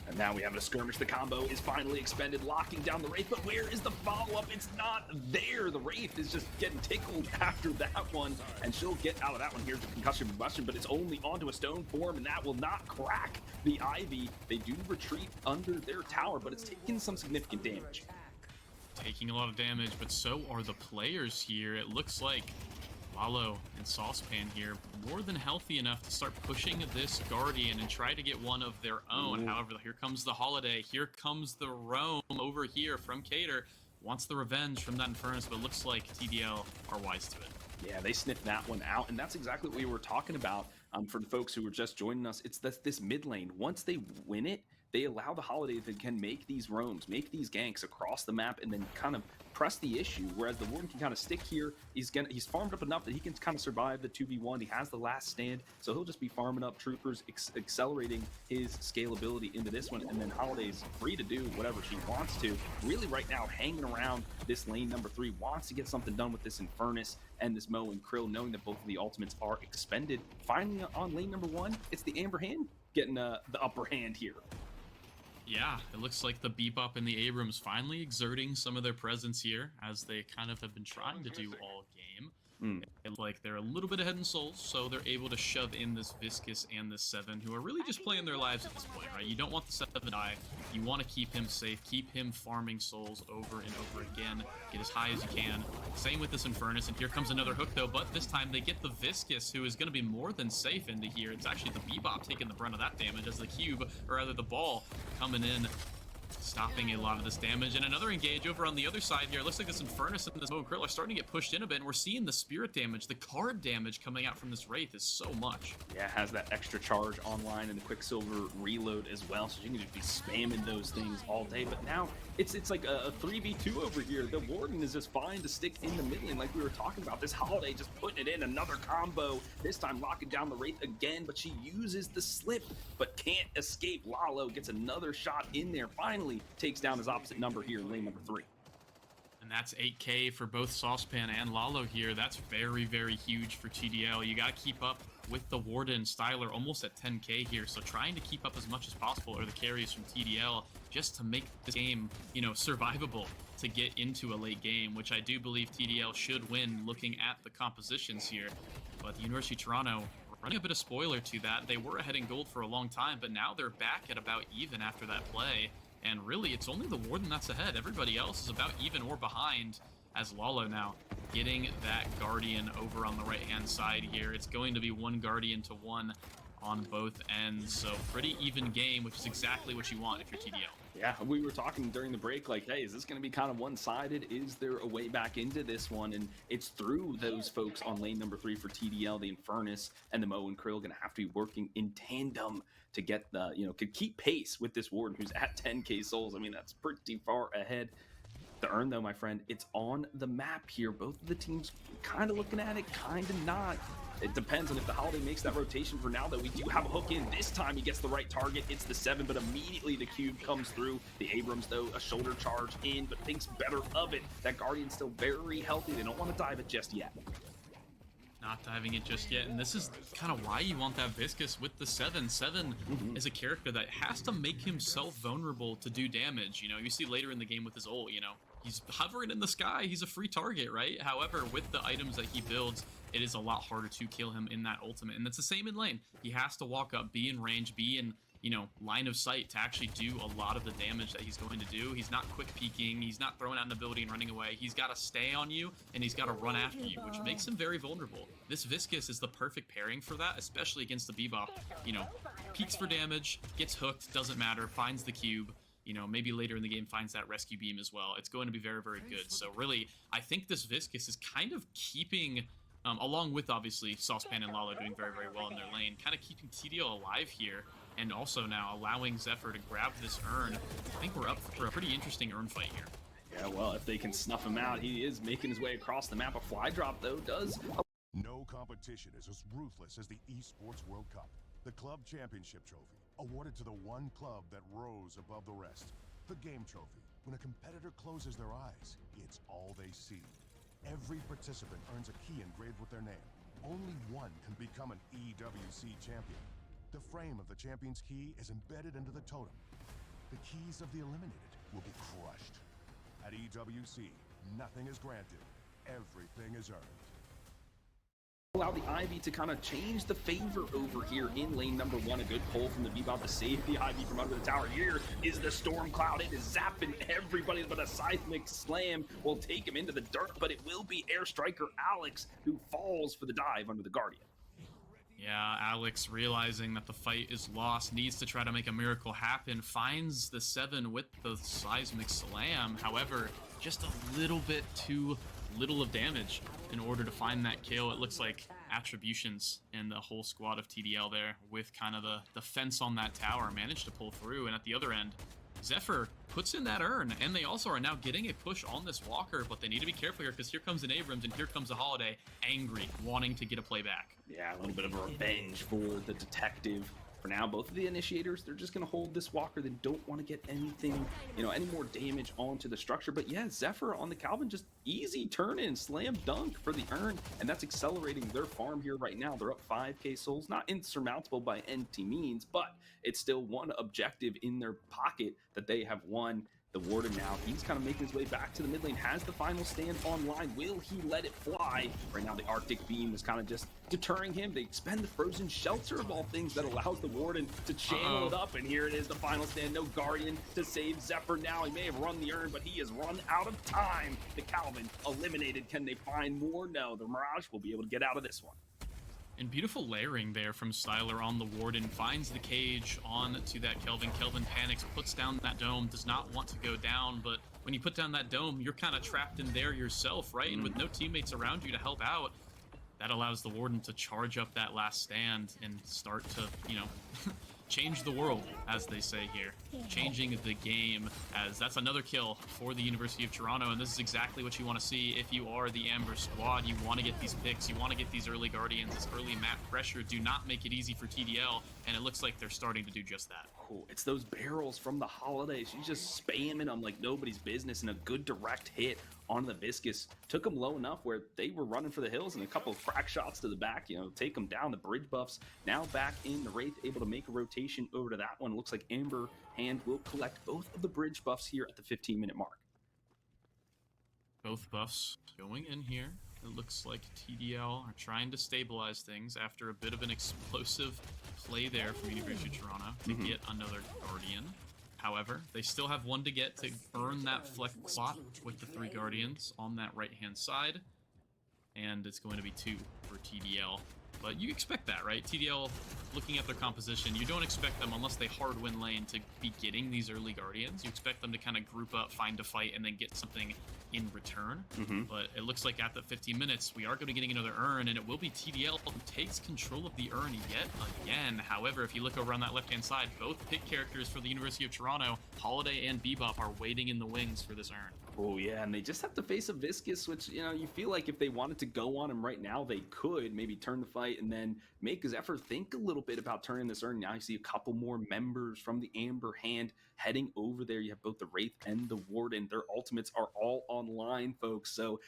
And now we have a skirmish. The combo is finally expended, locking down the Wraith, but where is the follow-up? It's not there. The Wraith is just getting tickled after that one, and she'll get out of that one. Here's the concussion combustion, but it's only onto a stone form, and that will not crack the Ivy. They do retreat under their tower, but it's taking some significant damage. Taking a lot of damage, but so are the players here. It looks like Lalo and Saucepan here more than healthy enough to start pushing this Guardian and try to get one of their own. However, here comes the Holiday. Here comes the roam over here from Cater. Wants the revenge from that Infernus, but looks like TDL are wise to it. Yeah, they sniffed that one out, and that's exactly what we were talking about For the folks who are just joining us, it's this mid lane. Once they win it, they allow the Holiday that can make these roams, make these ganks across the map, and then kind of press the issue. Whereas the Warden can kind of stick here. He's farmed up enough that he can kind of survive the 2v1. He has the last stand, so he'll just be farming up troopers, accelerating his scalability into this one. And then Holiday's free to do whatever she wants to. Really, right now, hanging around this lane number 3, wants to get something done with this Infernus and this Mo and Krill, knowing that both of the ultimates are expended. Finally, on lane number 1, it's the Amber Hand getting the upper hand here. Yeah, it looks like the Bebop and the Abrams finally exerting some of their presence here, as they kind of have been trying to do all game. It looks like they're a little bit ahead in souls, so they're able to shove in this Viscus and this 7, who are really just playing their lives at this point, right? You don't want the 7 to die. You want to keep him safe, keep him farming souls over and over again, get as high as you can. Same with this Infernus, and here comes another hook though, but this time they get the Viscus, who is going to be more than safe into here. It's actually the Bebop taking the brunt of that damage as the cube, or rather the ball, coming in, stopping a lot of this damage. And another engage over on the other side here. It looks like this Infernus and this Mo and Krill are starting to get pushed in a bit, and we're seeing the spirit damage, the card damage coming out from this Wraith is so much. Yeah, it has that extra charge online and the Quicksilver reload as well, so you can just be spamming those things all day. But now it's like a 3v2 over here. The Warden is just fine to stick in the mid lane like we were talking about. This Holiday just putting it in, another combo, this time locking down the Wraith again, but she uses the slip but can't escape. Lalo gets another shot in there, finally takes down his opposite number here in lane number 3. And that's 8k for both Saucepan and Lalo here. That's very, very huge for TDL. You got to keep up with the Warden. Styler almost at 10k here, so trying to keep up as much as possible are the carries from TDL just to make this game, you know, survivable to get into a late game, which I do believe TDL should win looking at the compositions here. But the University of Toronto running a bit of spoiler to that. They were ahead in gold for a long time, but now they're back at about even after that play. And really, it's only the Warden that's ahead. Everybody else is about even or behind, as Lalo now getting that Guardian over on the right-hand side here. It's going to be 1 Guardian to 1 on both ends. So pretty even game, which is exactly what you want if you're TDL. Yeah, we were talking during the break, like, hey, is this going to be kind of one-sided? Is there a way back into this one? And it's through those folks on lane number 3 for TDL, the Infernus and the Mo and Krill going to have to be working in tandem to get the, you know, could keep pace with this Warden who's at 10k souls. I mean, that's pretty far ahead. The Urn, though, my friend, it's on the map here. Both of the teams kind of looking at it, kind of not. It depends on if the Holiday makes that rotation. For now, though, we do have a hook in. This time he gets the right target. It's the 7, but immediately the cube comes through. The Abrams, though, a shoulder charge in, but thinks better of it. That Guardian's still very healthy. They don't want to dive it just yet. Not diving it just yet, and this is kind of why you want that Viscus with the 7. 7 is a character that has to make himself vulnerable to do damage. You know, you see later in the game with his ult, you know, he's hovering in the sky, he's a free target, right? However, with the items that he builds, it is a lot harder to kill him in that ultimate, and it's the same in lane. He has to walk up, be in range, be in, you know, line of sight to actually do a lot of the damage that he's going to do. He's not quick peeking, he's not throwing out an ability and running away. He's got to stay on you, and he's got to run after you, which makes him very vulnerable. This Viscus is the perfect pairing for that, especially against the Bebop. You know, peeks for damage, gets hooked, doesn't matter, finds the cube. You know, maybe later in the game finds that rescue beam as well. It's going to be very, very good. So really, I think this Viscus is kind of keeping, along with obviously Saucepan and Lalo doing very, very well in their lane, kind of keeping TDL alive here. And also now allowing Zephyr to grab this Urn. I think we're up for a pretty interesting Urn fight here. Yeah, well, if they can snuff him out, he is making his way across the map. A fly drop, though, does... No competition is as ruthless as the Esports World Cup, the club championship trophy, awarded to the one club that rose above the rest. The game trophy. When a competitor closes their eyes, it's all they see. Every participant earns a key engraved with their name. Only one can become an EWC champion. The frame of the champion's key is embedded into the totem. The keys of the eliminated will be crushed. At EWC, nothing is granted. Everything is earned. Allow the Ivy to kind of change the favor over here in lane number 1. A good pull from the Bebop to save the Ivy from under the tower. Here is the Storm Cloud. It is zapping everybody, but a Seismic Slam will take him into the dirt, but it will be Air Striker Alex who falls for the dive under the Guardian. Yeah, Alex, realizing that the fight is lost, needs to try to make a miracle happen, finds the 7 with the Seismic Slam. However, just a little bit too little of damage in order to find that kill. It looks like attributions in the whole squad of TDL there, with kind of the fence on that tower, managed to pull through. And at the other end, Zephyr puts in that urn, and they also are now getting a push on this Walker, but they need to be careful here because here comes an Abrams and here comes a Holiday, angry, wanting to get a play back. Yeah, a little bit of a revenge for the detective. For now, both of the initiators, they're just going to hold this Walker. They don't want to get anything, any more damage onto the structure. But yeah, Zephyr on the Calvin, just easy turn in, slam dunk for the urn. And that's accelerating their farm here right now. They're up 5k souls, not insurmountable by any means, but it's still one objective in their pocket that they have won. The Warden now, he's kind of making his way back to the mid lane, has the final stand online. Will he let it fly? Right now, the Arctic Beam is kind of just deterring him. They expend the Frozen Shelter of all things that allows the Warden to channel it up. And here it is, the final stand. No Guardian to save Zephyr now. He may have run the urn, but he has run out of time. The Calvin eliminated. Can they find more? No, the Mirage will be able to get out of this one. And beautiful layering there from Styler on the Warden, finds the cage on to that Kelvin. Kelvin panics, puts down that dome, does not want to go down, but when you put down that dome, you're kind of trapped in there yourself, right? And with no teammates around you to help out, that allows the Warden to charge up that last stand and start to, change the world, as they say here. Changing the game, as that's another kill for the University of Toronto, and this is exactly what you want to see if you are the Amber squad. You want to get these picks, you want to get these early Guardians, this early map pressure. Do not make it easy for TDL, and it looks like they're starting to do just that. Oh, it's those barrels from the Holidays. She's just spamming them like nobody's business, and a good direct hit on the Viscus took them low enough where they were running for the hills, and a couple of crack shots to the back, take them down. The bridge buffs now back in. The Wraith able to make a rotation over to that one. Looks like Amber Hand will collect both of the bridge buffs here at the 15-minute mark. Both buffs going in here. It looks like TDL are trying to stabilize things after a bit of an explosive play there from University of Toronto to get another Guardian. However, they still have one to get to earn that flex spot with the 3 Guardians on that right-hand side. And it's going to be 2 for TDL. But you expect that, right? TDL, looking at their composition, you don't expect them, unless they hard win lane, to be getting these early Guardians. You expect them to kind of group up, find a fight, and then get something in return. But it looks like at the 15 minutes, we are going to be getting another urn, and it will be TDL who takes control of the urn yet again. However, if you look over on that left-hand side, both pick characters for the University of Toronto, Holiday and Bebop, are waiting in the wings for this urn. Oh, yeah, and they just have to face a Viscus, which, you feel like if they wanted to go on him right now, they could maybe turn the fight and then make Zephyr think a little bit about turning this urn. Now you see a couple more members from the Amber Hand heading over there. You have both the Wraith and the Warden. Their ultimates are all online, folks. So,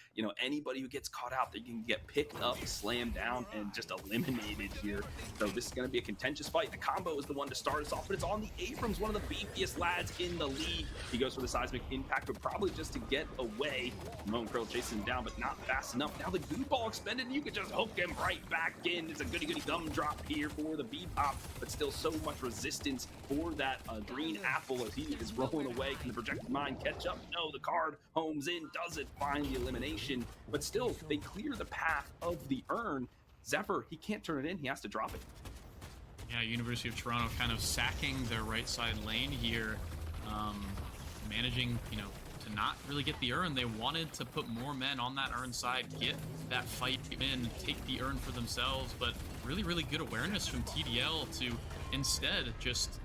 anybody who gets caught out, they can get picked up, slammed down, and just eliminated here. So this is going to be a contentious fight. The combo is the one to start us off, but it's on the Abrams, one of the beefiest lads in the league. He goes for the seismic impact, but probably just to get away. Moan Curl chasing him down, but not fast enough. Now the goo ball expended, and you can just hook him right back in. It's a goody gumdrop here for the Bebop, but still so much resistance for that green apple as he is rolling away. Can the projected mine catch up? No, the card homes in, doesn't find the elimination, but still they clear the path of the urn. Zephyr, he can't turn it in, he has to drop it. Yeah, University of Toronto kind of sacking their right side lane here, managing, to not really get the urn. They wanted to put more men on that urn side, get that fight in, take the urn for themselves, but really good awareness from TDL to instead just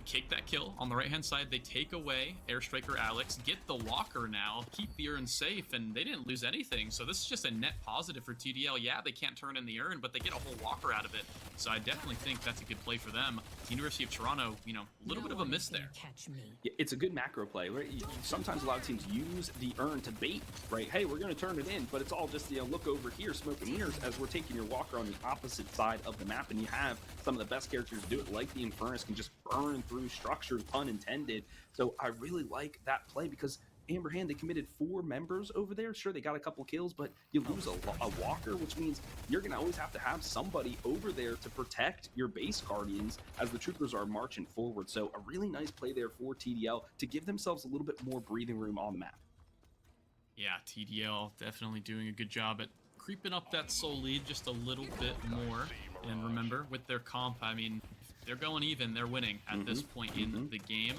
kick that kill on the right hand side. They take away Airstriker Alex, get the Walker now, keep the urn safe, and they didn't lose anything. So this is just a net positive for TDL. Yeah, they can't turn in the urn, but they get a whole Walker out of it. So I definitely think that's a good play for them. University of Toronto, a little bit of a miss there. Yeah, it's a good macro play, right? Sometimes a lot of teams use the urn to bait, right? Hey, we're going to turn it in, but it's all just, look over here, smoke and mirrors, as we're taking your Walker on the opposite side of the map, and you have some of the best characters do it, like the Infernus, can just burn through structures, pun intended. So I really like that play because Amber Hand, they committed 4 members over there. Sure, they got a couple kills, but you lose a Walker, which means you're going to always have to have somebody over there to protect your base Guardians as the troopers are marching forward. So a really nice play there for TDL to give themselves a little bit more breathing room on the map. Yeah, TDL definitely doing a good job at creeping up that soul lead just a little bit more. And remember, with their comp, they're going even, they're winning at this point in the game.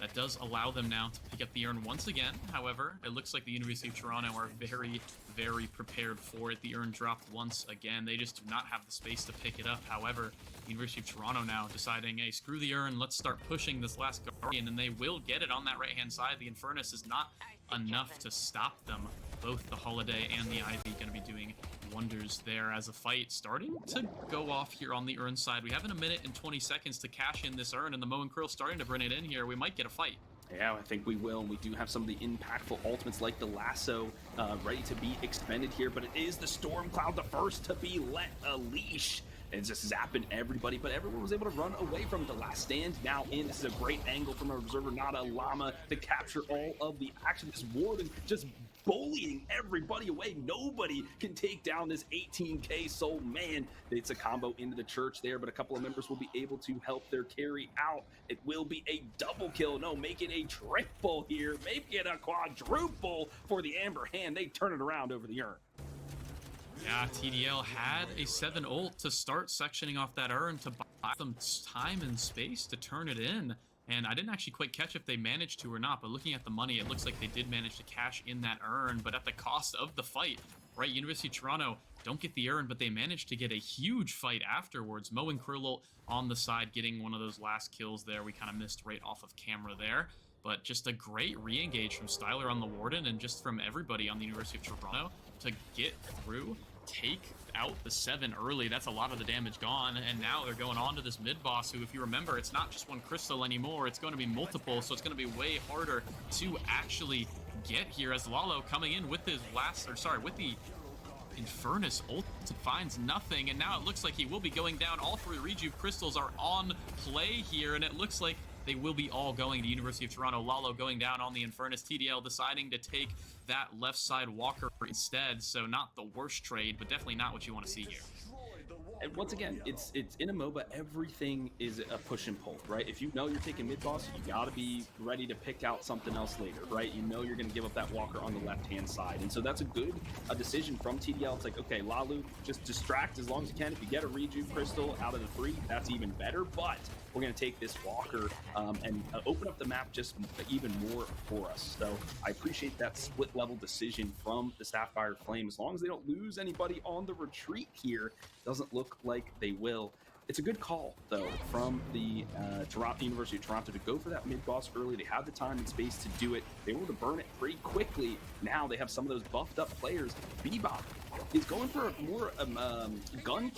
That does allow them now to pick up the urn once again. However, it looks like the University of Toronto are very, very prepared for it. The urn dropped once again. They just do not have the space to pick it up. However, University of Toronto now deciding, hey, screw the urn, let's start pushing this last Guardian, and they will get it on that right-hand side. The Infernus is not enough to stop them. Both the Holiday and the Ivy going to be doing wonders there as a fight starting to go off here on the urn side. We have a minute and 20 seconds to cash in this urn, and the Moe and Krill starting to bring it in here. We might get a fight. Yeah, I think we will. We do have some of the impactful ultimates like the lasso ready to be expended here, but it is the Storm Cloud, the first to be let a leash. It's just zapping everybody, but everyone was able to run away from the last stand. Now in, this is a great angle from our observer, Nada Llama, to capture all of the action. This Warden just bullying everybody away. Nobody can take down this 18k soul. Man, it's a combo into the church there, but a couple of members will be able to help their carry out. It will be a double kill. No, make it a triple here. Make it a quadruple for the Amber Hand. They turn it around over the urn. Yeah, TDL had a 7 ult to start sectioning off that urn to buy them time and space to turn it in. And I didn't actually quite catch if they managed to or not, but looking at the money, it looks like they did manage to cash in that urn, but at the cost of the fight, right? University of Toronto don't get the urn, but they managed to get a huge fight afterwards. Moe and Krill on the side getting one of those last kills there. We kind of missed right off of camera there. But just a great re-engage from Styler on the Warden and just from everybody on the University of Toronto to get through, take out the 7 early. That's a lot of the damage gone, and now they're going on to this mid-boss who, if you remember, it's not just one crystal anymore, it's going to be multiple, so it's going to be way harder to actually get here as Lalo coming in with his with the Infernus ult finds nothing, and now it looks like he will be going down. All 3 Rejuve crystals are on play here, and it looks like they will be all going to University of Toronto. Lalo going down on the Infernus. TDL deciding to take that left side walker instead. So not the worst trade, but definitely not what you want to see here. And once again, it's in a MOBA, everything is a push and pull, right? If you know you're taking mid boss, you gotta be ready to pick out something else later, right? You know you're gonna give up that walker on the left-hand side. And so that's a decision from TDL. It's like, okay, Lalu, just distract as long as you can. If you get a Rejuve crystal out of the 3, that's even better, but we're gonna take this walker and open up the map just even more for us. So I appreciate that split level decision from the Sapphire Flame. As long as they don't lose anybody on the retreat here, doesn't look like they will. It's a good call, though, from the University of Toronto to go for that mid-boss early. They have the time and space to do it. They were able to burn it pretty quickly. Now they have some of those buffed-up players. Bebop is going for a more gun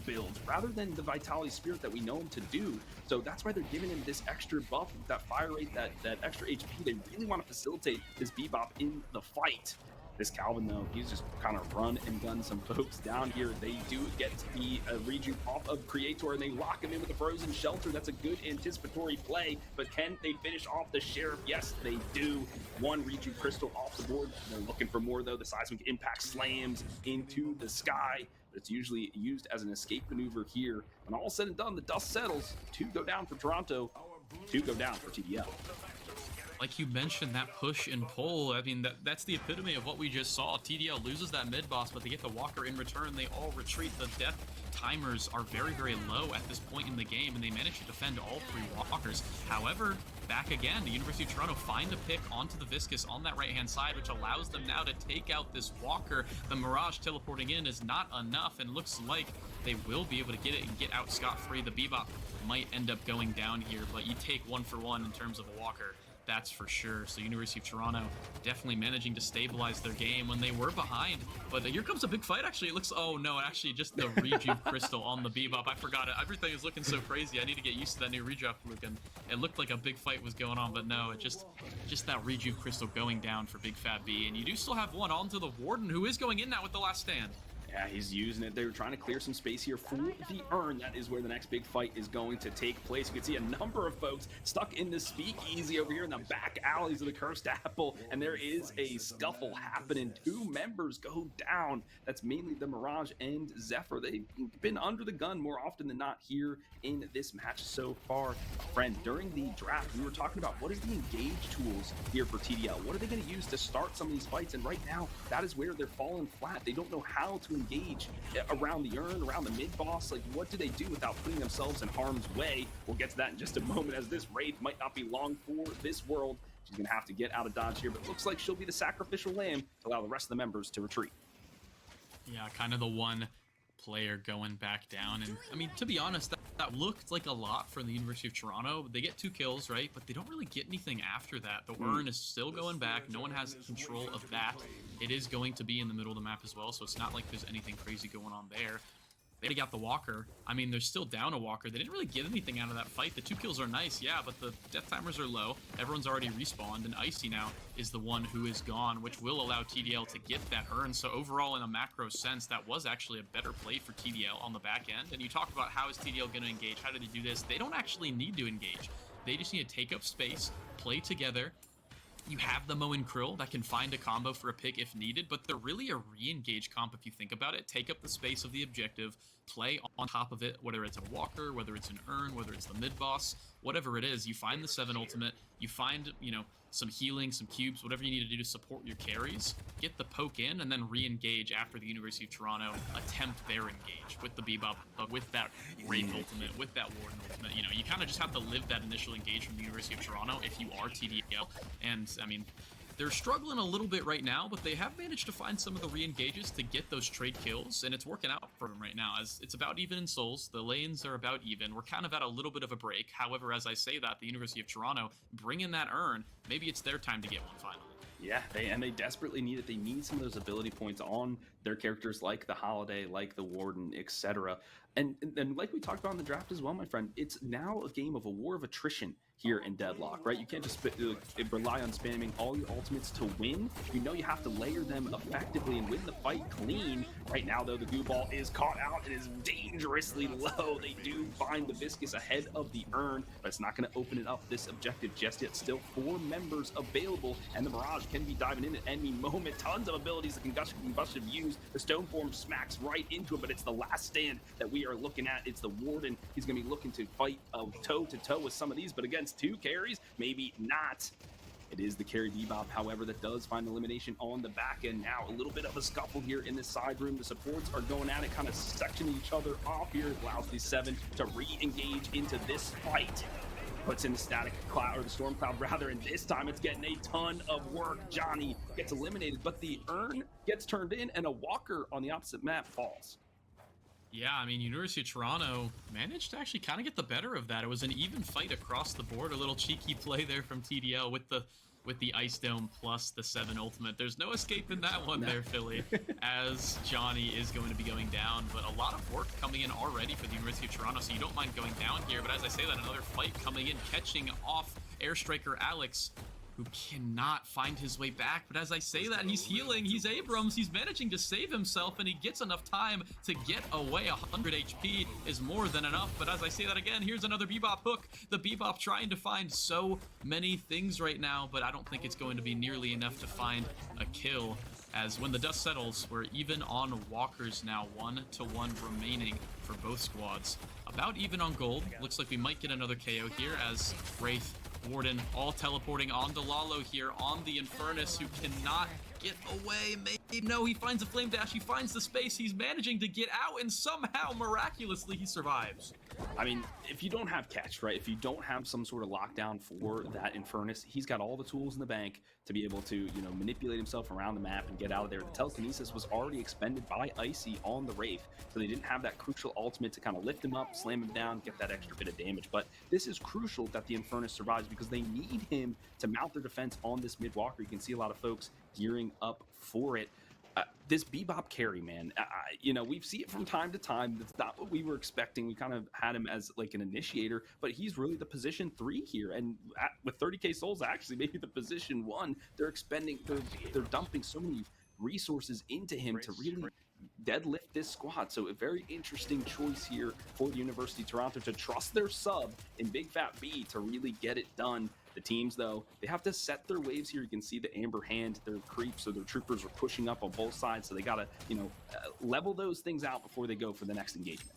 build rather than the Vitality Spirit that we know him to do. So that's why they're giving him this extra buff, that fire rate, that extra HP. They really want to facilitate this Bebop in the fight. This Calvin, though, he's just kind of run and gun some folks down here. They do get the Rejuve off of Creator, and they lock him in with a Frozen Shelter. That's a good anticipatory play, but can they finish off the Sheriff? Yes, they do. 1 Rejuve Crystal off the board. They're looking for more, though. The Seismic Impact slams into the sky, but it's usually used as an escape maneuver here. When all said and done, the dust settles. 2 go down for Toronto, 2 go down for TDL. Like you mentioned, that push and pull, I mean, that's the epitome of what we just saw. TDL loses that mid-boss, but they get the walker in return. They all retreat. The death timers are very, very low at this point in the game, and they manage to defend all 3 walkers. However, back again, the University of Toronto find a pick onto the Viscous on that right-hand side, which allows them now to take out this walker. The Mirage teleporting in is not enough, and looks like they will be able to get it and get out scot-free. The Bebop might end up going down here, but you take 1 for 1 in terms of a walker. That's for sure. So University of Toronto definitely managing to stabilize their game when they were behind. But here comes a big fight, actually. It looks, oh no, actually just the Rejuve crystal on the Bebop. I forgot it. Everything is looking so crazy. I need to get used to that new Rejuve look. And it looked like a big fight was going on, but no, it just that Rejuve crystal going down for Big Fat B. And you do still have one onto the Warden, who is going in now with the last stand. Yeah, he's using it. They were trying to clear some space here for the urn. That is where the next big fight is going to take place. You can see a number of folks stuck in the speakeasy over here in the back alleys of the Cursed Apple, and there is a scuffle happening. 2 members go down. That's mainly the Mirage and Zephyr. They've been under the gun more often than not here in this match so far. Friend, during the draft, we were talking about what is the engage tools here for TDL. What are they going to use to start some of these fights? And right now, that is where they're falling flat. They don't know how to engage around the urn, around the mid-boss. Like, what do they do without putting themselves in harm's way? We'll get to that in just a moment, as this Wraith might not be long for this world. She's going to have to get out of dodge here, but it looks like she'll be the sacrificial lamb to allow the rest of the members to retreat. Yeah, kind of the one player going back down. And I mean, to be honest, that looked like a lot for the University of Toronto. They get 2 kills, right? But they don't really get anything after that. The urn is still going back. No one has control of that. It is going to be in the middle of the map as well, so it's not like there's anything crazy going on there. They got the walker. I mean, they're still down a walker. They didn't really get anything out of that fight. The 2 kills are nice, yeah, but the death timers are low. Everyone's already respawned, and Icy now is the one who is gone, which will allow TDL to get that urn. So overall, in a macro sense, that was actually a better play for TDL on the back end. And you talk about how is TDL going to engage? How did they do this? They don't actually need to engage. They just need to take up space, play together. You have the Mo and Krill that can find a combo for a pick if needed, but they're really a re-engage comp if you think about it. Take up the space of the objective, play on top of it, whether it's a walker, whether it's an urn, whether it's the mid-boss, whatever it is. You find the 7 ultimate, you find, you know, some healing, some cubes, whatever you need to do to support your carries, get the poke in, and then re-engage after the University of Toronto attempt their engage with the Bebop, with that Wraith ultimate, with that Warden ultimate. You know, you kind of just have to live that initial engage from the University of Toronto if you are TDL. And, I mean, they're struggling a little bit right now, but they have managed to find some of the re-engages to get those trade kills, and it's working out for them right now, as it's about even in souls. The lanes are about even. We're kind of at a little bit of a break. However, as I say that, the University of Toronto bringing that urn, maybe it's their time to get one finally. Yeah, they desperately need it. They need some of those ability points on their characters, like the Holiday, like the Warden, etc. And like we talked about in the draft as well, my friend, it's now a game of a war of attrition here in Deadlock, right? You can't just rely on spamming all your ultimates to win. You know you have to layer them effectively and win the fight clean. Right now, though, the goo ball is caught out. It is dangerously low. They do find the Viscus ahead of the urn, but it's not going to open it up, this objective, just yet. Still 4 members available, and the Mirage can be diving in at any moment. Tons of abilities that Combustion use. The Stone Form smacks right into it, but it's the last stand that we are looking at. It's the Warden. He's going to be looking to fight toe-to-toe with some of these, but against 2 carries, maybe not. It is the carry Bebop, however, that does find elimination on the back end. Now, a little bit of a scuffle here in this side room. The supports are going at it, kind of sectioning each other off here. It allows these 7 to re-engage into this fight. Puts in the static cloud, or the storm cloud rather, and this time it's getting a ton of work. Johnny gets eliminated, but the urn gets turned in, and a walker on the opposite map falls. Yeah, I mean, University of Toronto managed to actually kind of get the better of that. It was an even fight across the board. A little cheeky play there from TDL with the Ice Dome plus the 7 ultimate. There's no escaping that one there, Philly, as Johnny is going to be going down. But a lot of work coming in already for the University of Toronto, so you don't mind going down here. But as I say that, another fight coming in, catching off Airstriker Alex, who cannot find his way back. But as I say that, he's healing, he's Abrams, he's managing to save himself, and he gets enough time to get away. 100 HP is more than enough. But as I say that again, here's another Bebop hook. The Bebop trying to find so many things right now, but I don't think it's going to be nearly enough to find a kill. As when the dust settles, we're even on walkers now, 1-1 remaining for both squads. About even on gold. Looks like we might get another KO here as Wraith, Warden all teleporting onto Lalo here on the Infernus, who cannot get away. Maybe no, he finds a flame dash, he finds the space, he's managing to get out, and somehow miraculously he survives. I mean, if you don't have catch, right, if you don't have some sort of lockdown for that Infernus, he's got all the tools in the bank to be able to, you know, manipulate himself around the map and get out of there. The telekinesis was already expended by Icy on the Wraith, so they didn't have that crucial ultimate to kind of lift him up, slam him down, get that extra bit of damage. But this is crucial that the Infernus survives because they need him to mount their defense on this mid walker. You can see a lot of folks gearing up for it. This Bebop carry, man, you know, we see it from time to time. That's not what we were expecting. We kind of had him as like an initiator, but he's really the position 3 here. And with 30k souls, actually, maybe the position 1, they're dumping so many resources into him to really deadlift this squad. So a very interesting choice here for the University of Toronto to trust their sub in Big Fat B to really get it done. The teams, though, they have to set their waves here. You can see the Amber Hand, their creeps, so their troopers are pushing up on both sides. So they got to, you know, level those things out before they go for the next engagement.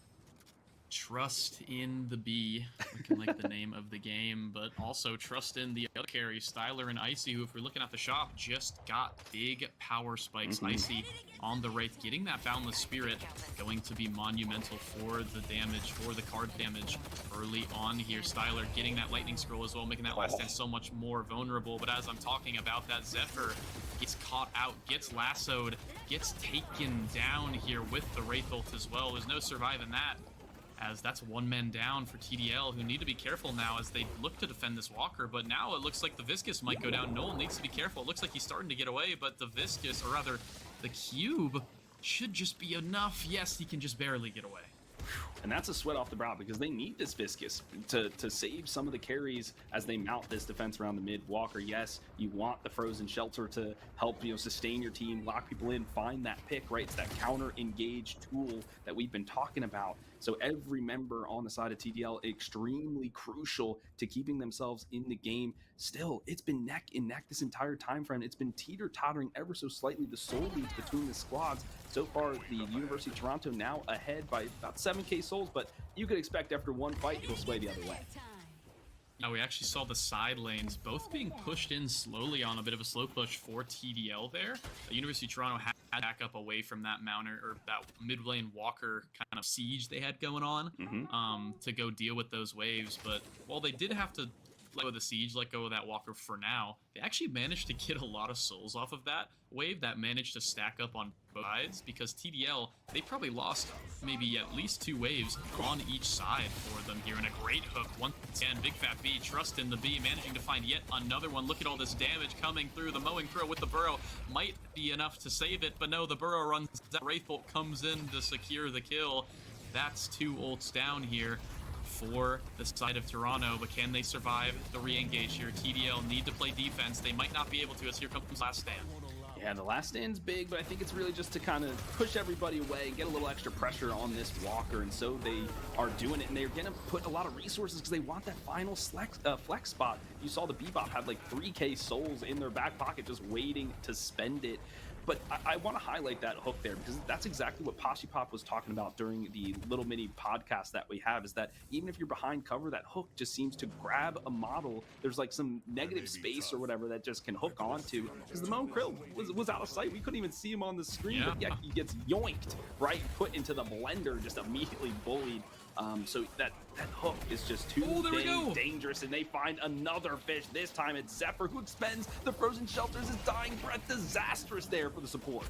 Trust in the B, looking like the name of the game, but also trust in the other carries, Styler and Icy, who, if we're looking at the shop, just got big power spikes. Icy on the Wraith, getting that Boundless Spirit, going to be monumental for the damage, for the card damage early on here. Styler getting that Lightning Scroll as well, making that last stand so much more vulnerable. But as I'm talking about that, Zephyr gets caught out, gets lassoed, gets taken down here with the Wraith ult as well. There's no surviving that, as that's one man down for TDL, who need to be careful now as they look to defend this Walker. But now it looks like the Viscous might go down. Noel needs to be careful. It looks like he's starting to get away, but the Viscous, or rather the Cube, should just be enough. Yes, he can just barely get away. And that's a sweat off the brow, because they need this Viscous to save some of the carries as they mount this defense around the mid. Walker, yes, you want the Frozen Shelter to help, sustain your team, lock people in, find that pick, right? It's that counter engage tool that we've been talking about. So every member on the side of TDL extremely crucial to keeping themselves in the game. Still, it's been neck and neck this entire time frame. It's been teeter-tottering ever so slightly, the soul leads between the squads. So far, the University of Toronto now ahead by about 7k souls, but you could expect after one fight, it'll sway the other way. Now, we actually saw the side lanes both being pushed in slowly on a bit of a slow push for TDL there. The University of Toronto had to back up away from that Mounter, or that mid lane Walker kind of siege they had going on to go deal with those waves. But while they did have to let go of the siege, let go of that Walker for now, they actually managed to get a lot of souls off of that wave that managed to stack up on both sides, because TDL, they probably lost maybe at least 2 waves on each side for them here. And a great hook once again. Big Fat B, trust in the B, managing to find yet another one. Look at all this damage coming through. The Mowing Crow with the Burrow might be enough to save it, but no, the Burrow runs that. Wraithbolt comes in to secure the kill. That's 2 ults down here for the side of Toronto, but can they survive the re-engage here? TDL need to play defense. They might not be able to, as here comes last stand. Yeah, the last stand's big, but I think it's really just to kind of push everybody away and get a little extra pressure on this Walker, and so they are doing it, and they're going to put a lot of resources because they want that final flex spot. You saw the Bebop had like 3k souls in their back pocket just waiting to spend it. But I want to highlight that hook there, because that's exactly what Poshi Pop was talking about during the little mini podcast that we have, is that even if you're behind cover, that hook just seems to grab a model. There's like some negative space or whatever that just can hook onto, because the Moan Krill was out of sight. We couldn't even see him on the screen, but yeah, he gets yoinked, right? Put into the blender, just immediately bullied. So that hook is just too dangerous, and they find another fish. This time it's Zephyr, who expends the Frozen Shelters. His dying breath, disastrous there for the support.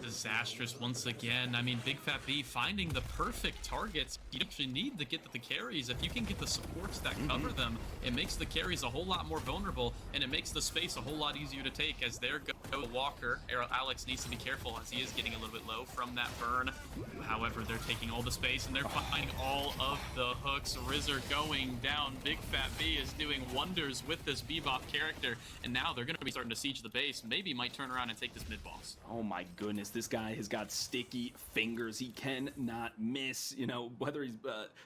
Disastrous once again. I mean, Big Fat B finding the perfect targets. You actually need to get the carries. If you can get the supports that cover them, it makes the carries a whole lot more vulnerable, and it makes the space a whole lot easier to take, as there go Walker. Alex needs to be careful, as he is getting a little bit low from that burn. However, they're taking all the space, and they're finding all of the hooks. Rizzer going down. Big Fat B is doing wonders with this Bebop character, and now they're going to be starting to siege the base. Maybe might turn around and take this mid boss. Oh my goodness, this guy has got sticky fingers. He cannot miss, whether he's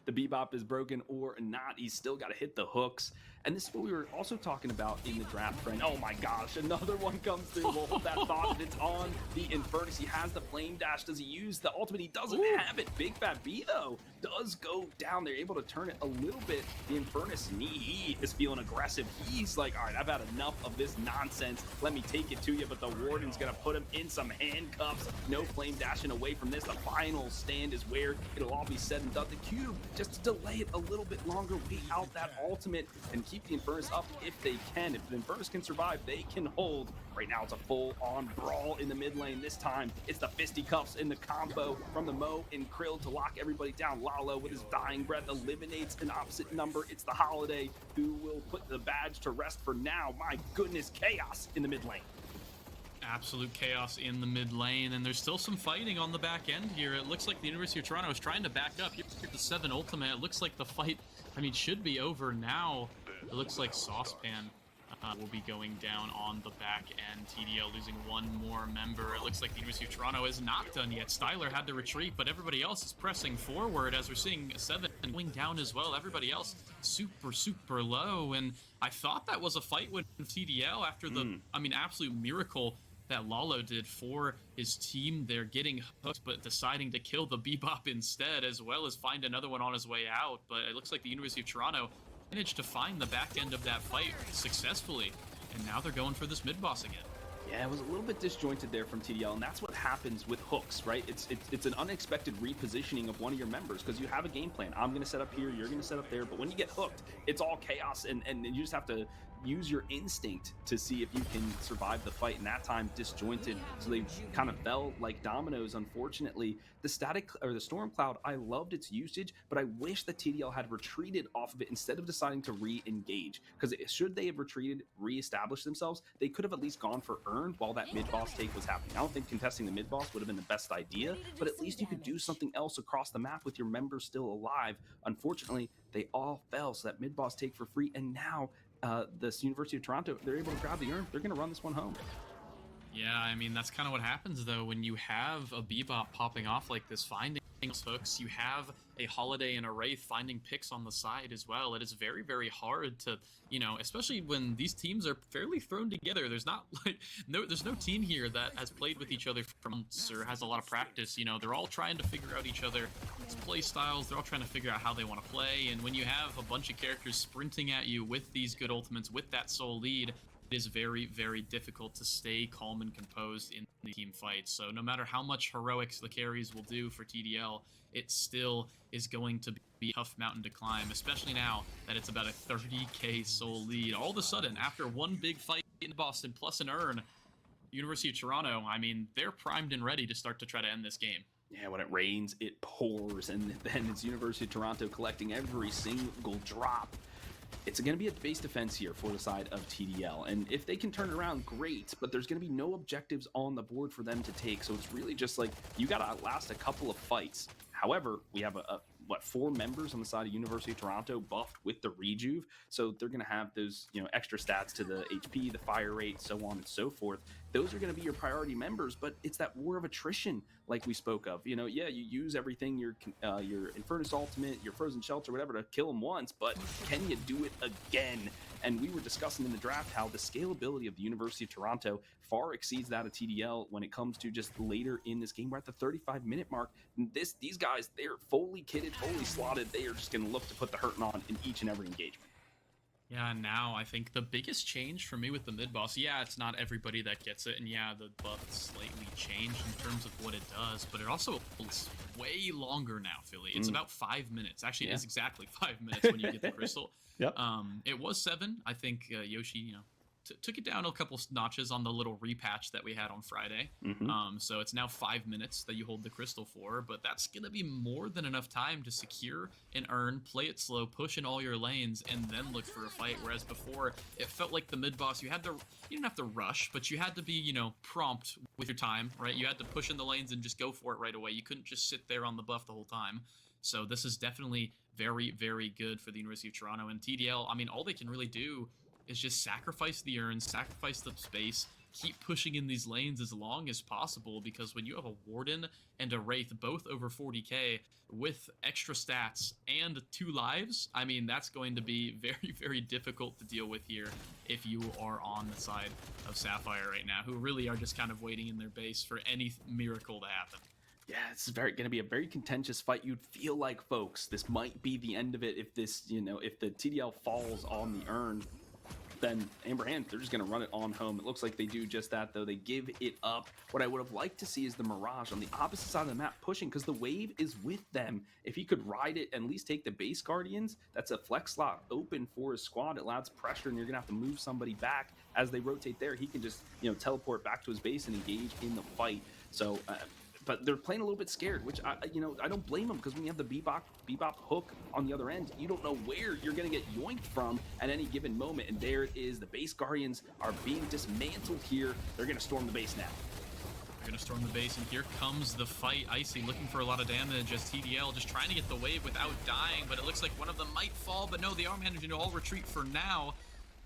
the Bebop is broken or not, he's still got to hit the hooks. And this is what we were also talking about in the draft, friend. Oh my gosh, another one comes through. We'll hold that thought, and it's on the Infernus. He has the Flame Dash. Does he use the ultimate? He doesn't have it. Big Fat B, though, does go down. They're able to turn it a little bit. The Infernus, he is feeling aggressive. He's like, all right, I've had enough of this nonsense. Let me take it to you. But the Warden's going to put him in some handcuffs. No Flame Dashing away from this. The final stand is where it'll all be said and done. The Cube, just to delay it a little bit longer, wait out that ultimate, and keep the Infernus up if they can. If the Infernus can survive, they can hold. Right now, it's a full-on brawl in the mid lane. This time, it's the fisticuffs in the combo from the Mo and Krill to lock everybody down. Lalo, with his dying breath, eliminates an opposite number. It's the Holiday who will put the badge to rest for now. My goodness, chaos in the mid lane. Absolute chaos in the mid lane, and there's still some fighting on the back end here. It looks like the University of Toronto is trying to back up. Here's the 7 ultimate. It looks like the fight, should be over now. It looks like Saucepan will be going down on the back end. TDL losing one more member. It looks like the University of Toronto is not done yet. Styler had to retreat, but everybody else is pressing forward, as we're seeing 7 going down as well. Everybody else super low, and I thought that was a fight with TDL after the, absolute miracle that Lalo did for his team. They're getting hooked, but deciding to kill the Bebop instead, as well as find another one on his way out. But it looks like the University of Toronto managed to find the back end of that fight successfully, and now they're going for this mid-boss again. Yeah, it was a little bit disjointed there from TDL, and that's what happens with hooks, right? It's an unexpected repositioning of one of your members because you have a game plan. I'm going to set up here, you're going to set up there, but when you get hooked, it's all chaos, and you just have to use your instinct to see if you can survive the fight, and that time disjointed, so they kind of fell like dominoes. Unfortunately, the Storm Cloud, I loved its usage, but I wish that TDL had retreated off of it instead of deciding to re-engage, because should they have retreated, re-established themselves, they could have at least gone for earned while that mid-boss take was happening. I don't think contesting the mid-boss would have been the best idea, but at least you could do something else across the map with your members still alive. Unfortunately, they all fell, so that mid-boss take for free, and now this University of Toronto, they're able to grab the urn. They're going to run this one home. Yeah, I mean, that's kind of what happens, though, when you have a Bebop popping off like this, finding hooks. You have a Holiday and a Wraith finding picks on the side as well. It is very, very hard to, especially when these teams are fairly thrown together. There's not there's no team here that has played with each other for months or has a lot of practice. They're all trying to figure out each other's play styles. They're all trying to figure out how they want to play. And when you have a bunch of characters sprinting at you with these good ultimates, with that soul lead, it is very, very difficult to stay calm and composed in the team fight. So no matter how much heroics the carries will do for TDL, it still is going to be a tough mountain to climb, especially now that it's about a 30k soul lead. All of a sudden, after one big fight in Boston plus an urn, University of Toronto, I mean, they're primed and ready to start to try to end this game. Yeah, when it rains, it pours, and then it's University of Toronto collecting every single drop. It's going to be a base defense here for the side of TDL, and if they can turn it around, great, but there's going to be no objectives on the board for them to take, so it's really just like, you got to outlast a couple of fights. However, we have 4 members on the side of University of Toronto buffed with the rejuve, so they're going to have those extra stats to the HP, the fire rate, so on and so forth. Those are going to be your priority members, but it's that war of attrition like we spoke of. You use everything, your Infernus ultimate, your Frozen Shelter, whatever, to kill them once, but can you do it again? And we were discussing in the draft how the scalability of the University of Toronto far exceeds that of TDL when it comes to just later in this game. We're at the 35-minute mark. These guys, they're fully kitted, fully slotted. They are just going to look to put the hurting on in each and every engagement. Yeah, now I think the biggest change for me with the mid-boss, yeah, it's not everybody that gets it, and yeah, the buff slightly changed in terms of what it does, but it also is way longer now, Philly. It's about 5 minutes. Actually, It's exactly 5 minutes when you get the crystal. Yep. It was 7. I think Yoshi, took it down a couple notches on the little repatch that we had on Friday. So it's now 5 minutes that you hold the crystal for, but that's going to be more than enough time to secure an urn, play it slow, push in all your lanes, and then look for a fight. Whereas before, it felt like the mid-boss, you didn't have to rush, but you had to be, prompt with your time, right? You had to push in the lanes and just go for it right away. You couldn't just sit there on the buff the whole time. So this is definitely very, very good for the University of Toronto. And TDL, I mean, all they can really do is just sacrifice the urns, sacrifice the space, keep pushing in these lanes as long as possible, because when you have a Warden and a Wraith both over 40k with extra stats and 2 lives, I mean, that's going to be very, very difficult to deal with here if you are on the side of Sapphire right now, who really are just kind of waiting in their base for any miracle to happen. Yeah, this is going to be a very contentious fight. You'd feel like, folks, this might be the end of it if this, if the TDL falls on the urn. Then Amber Hand, they're just going to run it on home. It looks like they do just that, though. They give it up. What I would have liked to see is the Mirage on the opposite side of the map pushing, because the wave is with them. If he could ride it and at least take the base Guardians, that's a flex slot open for his squad. It allows pressure, and you're going to have to move somebody back. As they rotate there, he can just, teleport back to his base and engage in the fight. So, but they're playing a little bit scared, which I don't blame them, because when you have the Bebop hook on the other end, you don't know where you're going to get yoinked from at any given moment. And there it is. The base Guardians are being dismantled here. They're going to storm the base now. They're going to storm the base, and here comes the fight. Icy looking for a lot of damage as TDL just trying to get the wave without dying, but it looks like one of them might fall. But no, they are managing to all retreat for now,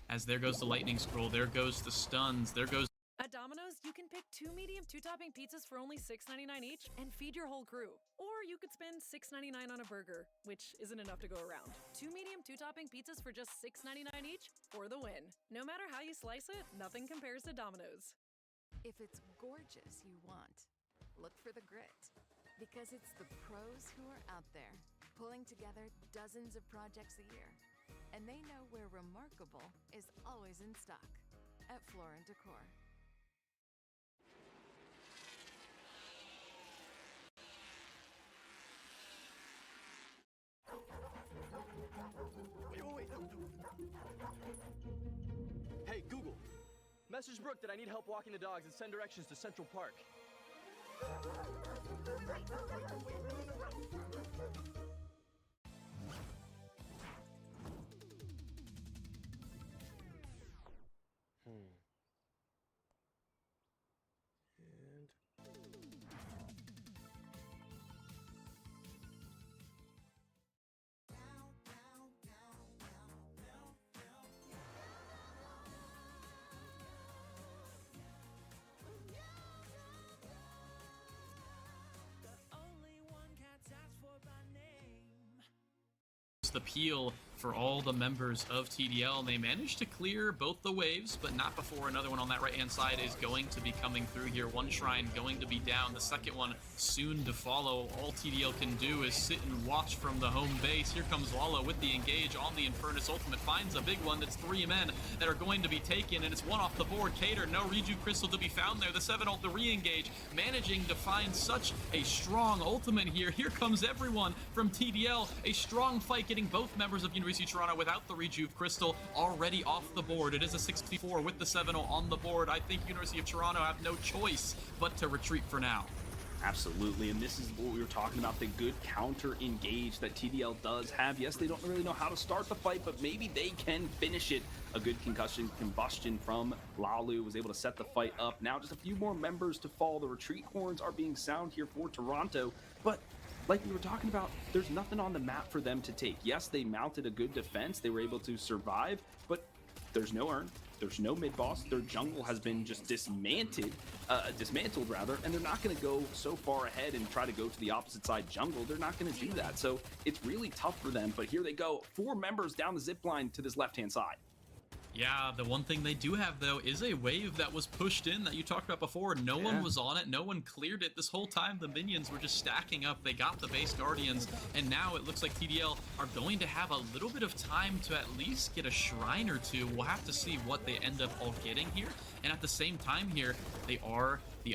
as there goes the lightning scroll, there goes the stuns, there goes. At Domino's, you can pick 2 medium 2-topping pizzas for only $6.99 each and feed your whole crew. Or you could spend $6.99 on a burger, which isn't enough to go around. 2 medium 2-topping pizzas for just $6.99 each for the win. No matter how you slice it, nothing compares to Domino's. If it's gorgeous you want, look for the grit. Because it's the pros who are out there, pulling together dozens of projects a year. And they know where remarkable is always in stock at Floor & Decor. Hey, Google. Message Brooke that I need help walking the dogs and send directions to Central Park. The peel for all the members of TDL, and they managed to clear both the waves, but not before another one on that right hand side is going to be coming through here. One shrine going to be down, the second one soon to follow. All TDL can do is sit and watch from the home base. Here comes Lalo with the engage on the Infernus ultimate, finds a big one. That's 3 men that are going to be taken, and it's one off the board. Cater, no Reju Crystal to be found there. The 7 ult, the re-engage, managing to find such a strong ultimate here. Here comes everyone from TDL, a strong fight getting both members of University of Toronto without the Rejuve Crystal already off the board. It is a 64 with the 7-0 on the board. I think University of Toronto have no choice but to retreat for now. Absolutely, and this is what we were talking about, the good counter engage that TDL does have. Yes, they don't really know how to start the fight, but maybe they can finish it. A good combustion from Lalu was able to set the fight up. Now just a few more members to fall. The retreat horns are being sound here for Toronto, but like we were talking about, there's nothing on the map for them to take. Yes, they mounted a good defense. They were able to survive, but there's no urn. There's no mid-boss. Their jungle has been just dismantled, and they're not going to go so far ahead and try to go to the opposite side jungle. They're not going to do that, so it's really tough for them, but here they go. 4 members down the zip line to this left-hand side. Yeah, the one thing they do have, though, is a wave that was pushed in that you talked about before. No one was on it. No one cleared it. This whole time, the minions were just stacking up. They got the base Guardians, and now it looks like TDL are going to have a little bit of time to at least get a shrine or two. We'll have to see what they end up all getting here. And at the same time here, the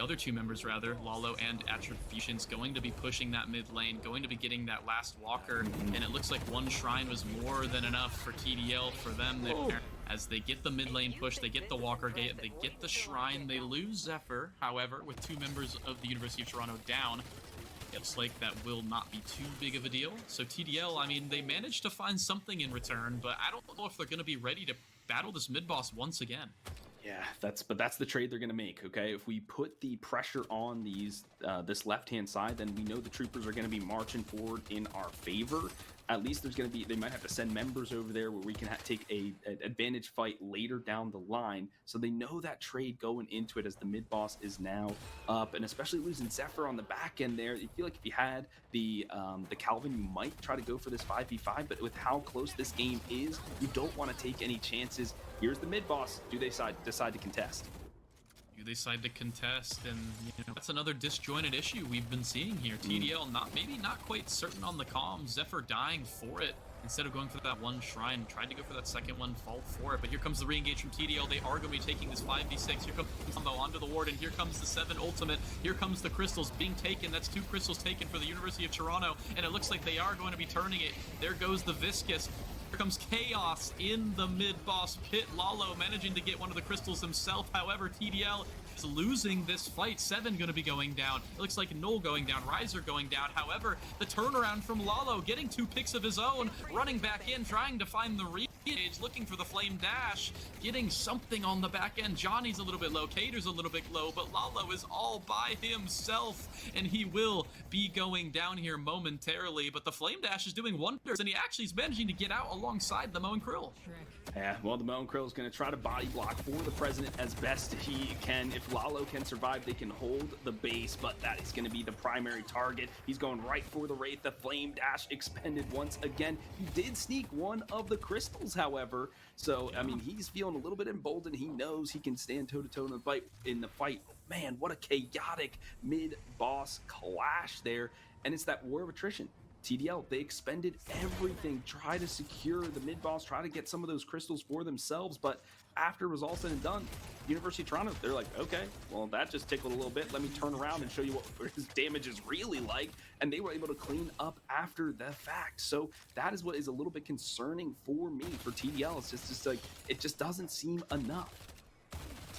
other 2 members, rather, Lalo and Attributions, going to be pushing that mid lane, going to be getting that last walker, and it looks like 1 shrine was more than enough for TDL, for them there. As they get the mid lane push, they get the walker gate, they get the shrine, they lose Zephyr, however, with 2 members of the University of Toronto down. It looks like that will not be too big of a deal. So TDL, I mean, they managed to find something in return, but I don't know if they're going to be ready to battle this mid boss once again. Yeah, that's the trade they're going to make, okay? If we put the pressure on this left-hand side, then we know the troopers are going to be marching forward in our favor. At least they might have to send members over there where we can take an advantage fight later down the line. So they know that trade going into it, as the mid boss is now up, and especially losing Zephyr on the back end there. You feel like if you had the Calvin, you might try to go for this 5v5, but with how close this game is, you don't want to take any chances. Here's the mid boss. Do they decide to contest? Do they decide to contest? And that's another disjointed issue we've been seeing here. TDL maybe not quite certain on the comms. Zephyr dying for it instead of going for that 1 shrine. Tried to go for that second one, fall for it. But here comes the re-engage from TDL. They are going to be taking this 5v6. Here comes combo onto the ward, and here comes the 7 ultimate. Here comes the crystals being taken. That's 2 crystals taken for the University of Toronto, and it looks like they are going to be turning it. There goes the Viscous. Here comes Chaos in the mid-boss pit. Lalo managing to get one of the crystals himself. However, TDL is losing this fight. 7 going to be going down. It looks like Null going down. Riser going down. However, the turnaround from Lalo, getting 2 picks of his own, running back in, trying to find the re-engage, looking for the flame dash, getting something on the back end. Johnny's a little bit low. Cater's a little bit low, but Lalo is all by himself, and he will be going down here momentarily. But the flame dash is doing wonders, and he actually is managing to get out alongside the Mo and Krill. Yeah, well, the Mo and Krill is going to try to body block for the president as best he can. If If Lalo can survive, they can hold the base, but that is going to be the primary target. He's going right for the Wraith. The Flame Dash expended once again. He did sneak one of the crystals, however. So, I mean, he's feeling a little bit emboldened. He knows he can stand toe-to-toe in the fight. Man, what a chaotic mid-boss clash there. And it's that war of attrition. TDL, they expended everything, try to secure the mid-boss, try to get some of those crystals for themselves, but after it was all said and done, University of Toronto, they're like, okay, well, that just tickled a little bit. Let me turn around and show you what his damage is really like. And they were able to clean up after the fact. So that is what is a little bit concerning for me, for TDL. It's just like, it just doesn't seem enough.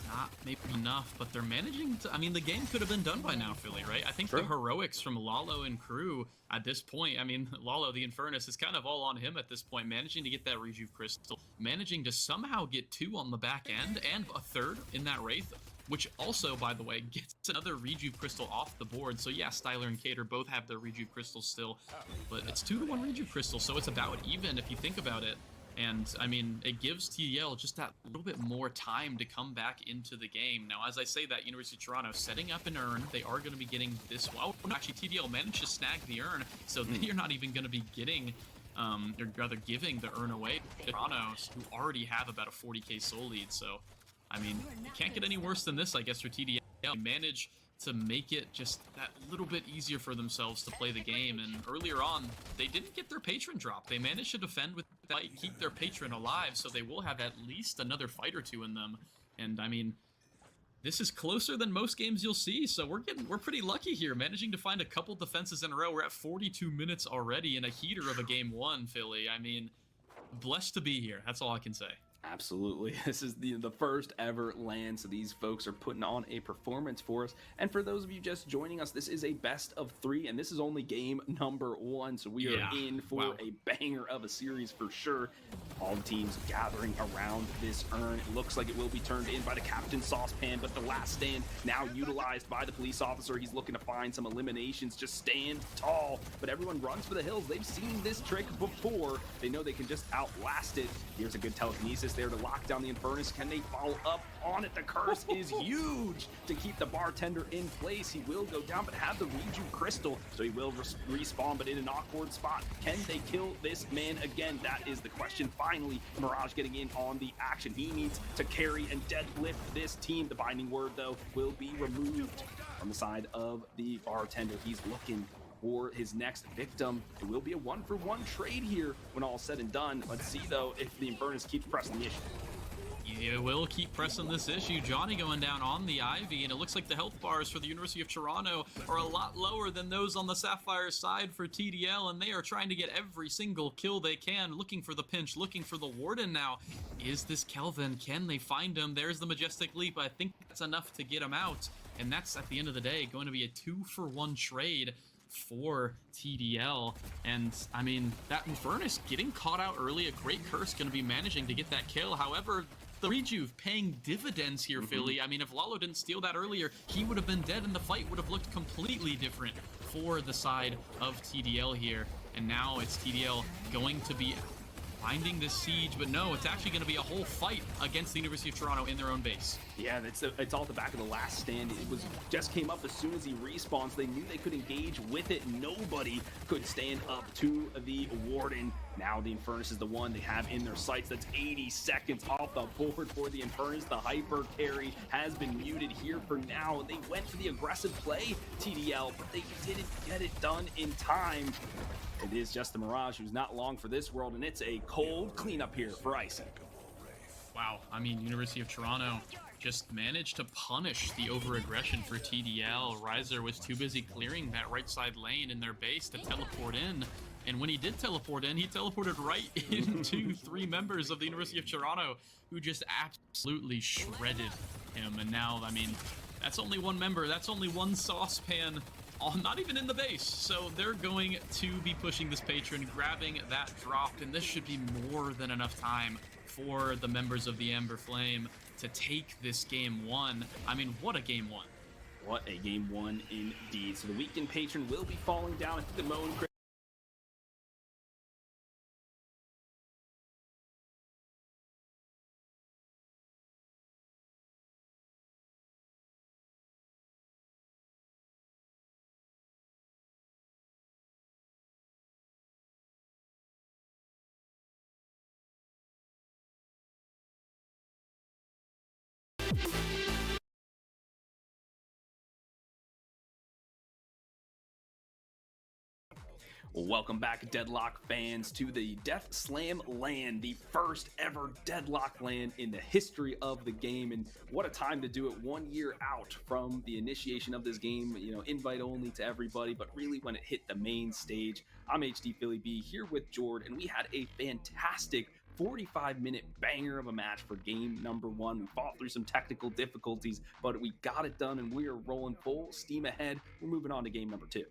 Not maybe enough, but they're managing to. I mean, the game could have been done by now, Philly, right? I think the heroics from Lalo and crew at this point, I mean, Lalo, the Infernus, is kind of all on him at this point, managing to get that Rejuve Crystal, managing to somehow get 2 on the back end and a 3rd in that Wraith, which also, by the way, gets another Rejuve Crystal off the board. So yeah, Styler and Cater both have their Rejuve Crystals still, but it's 2-to-1 Rejuve Crystal, so it's about even if you think about it. And, I mean, it gives TDL just that little bit more time to come back into the game. Now, as I say that, University of Toronto setting up an urn. They are going to be getting this. Well, actually, TDL managed to snag the urn, so they're not even going to be getting, or rather giving the urn away to Toronto, who already have about a 40k soul lead. So, I mean, you can't get any worse than this, I guess, for TDL. They manage to make it just that little bit easier for themselves to play the game. And earlier on, they didn't get their patron drop. They managed to defend with that, keep their patron alive, so they will have at least another fight or two in them. And I mean, this is closer than most games you'll see, so we're pretty lucky here, managing to find a couple defenses in a row. We're at 42 minutes already in a heater of a game 1, Philly. I mean, blessed to be here. That's all I can say. Absolutely. This is the first ever LAN, so these folks are putting on a performance for us. And for those of you just joining us, this is a best of 3, and this is only game number 1, so we are in for a banger of a series for sure. All the teams gathering around this urn. It looks like it will be turned in by the Captain Saucepan, but the last stand now utilized by the police officer. He's looking to find some eliminations. Just stand tall, but everyone runs for the hills. They've seen this trick before. They know they can just outlast it. Here's a good telekinesis there to lock down the Infernus. Can they follow up on it? The curse is huge to keep the bartender in place. He will go down, but have the Rejuve Crystal, so he will respawn, but in an awkward spot. Can they kill this man again? That is the question. Finally, Mirage getting in on the action. He needs to carry and deadlift this team. The binding word, though, will be removed on the side of the bartender. He's looking for his next victim. It will be a 1-for-1 trade here when all said and done. Let's see, though, if the Infernus keeps pressing the issue. It will keep pressing this issue. Johnny going down on the Ivy, and it looks like the health bars for the University of Toronto are a lot lower than those on the Sapphire side for TDL, and they are trying to get every single kill they can, looking for the pinch, looking for the Warden now. Is this Kelvin? Can they find him? There's the Majestic Leap. I think that's enough to get him out, and that's, at the end of the day, going to be a 2-for-1 trade for TDL. And I mean, that Infernus getting caught out early, a great curse, going to be managing to get that kill. However, the Rejuve paying dividends here, Philly. I mean, if Lalo didn't steal that earlier, he would have been dead and the fight would have looked completely different for the side of TDL here. And now it's TDL going to be finding this siege, but no, it's actually going to be a whole fight against the University of Toronto in their own base. Yeah, it's all at the back of the last stand. It just came up as soon as he respawns. They knew they could engage with it. Nobody could stand up to the Warden. Now the Infernus is the one they have in their sights. That's 80 seconds off the board for the Infernus. The hyper carry has been muted here for now. They went for the aggressive play, TDL, but they didn't get it done in time. It is just the Mirage who's not long for this world, and it's a cold cleanup here for Icy. Wow, I mean, University of Toronto just managed to punish the over-aggression for TDL. Riser was too busy clearing that right side lane in their base to teleport in. And when he did teleport in, he teleported right into 3 members of the University of Toronto who just absolutely shredded him. And now, I mean, that's only 1 member. That's only 1 saucepan. Not even in the base, so they're going to be pushing this patron, grabbing that drop, and this should be more than enough time for the members of the Amber Flame to take this game 1. I mean, what a game 1. What a game 1 indeed. So the weekend patron will be falling down. I think the Moan Welcome back, Deadlock fans, to the Death Slam Lan, the first ever Deadlock Lan in the history of the game. And what a time to do it, 1 year out from the initiation of this game, you know, invite only to everybody, but really when it hit the main stage. I'm HD Philly B here with Jord, and we had a fantastic 45-minute banger of a match for game number 1. We fought through some technical difficulties, but we got it done, and we are rolling full steam ahead. We're moving on to game number 2.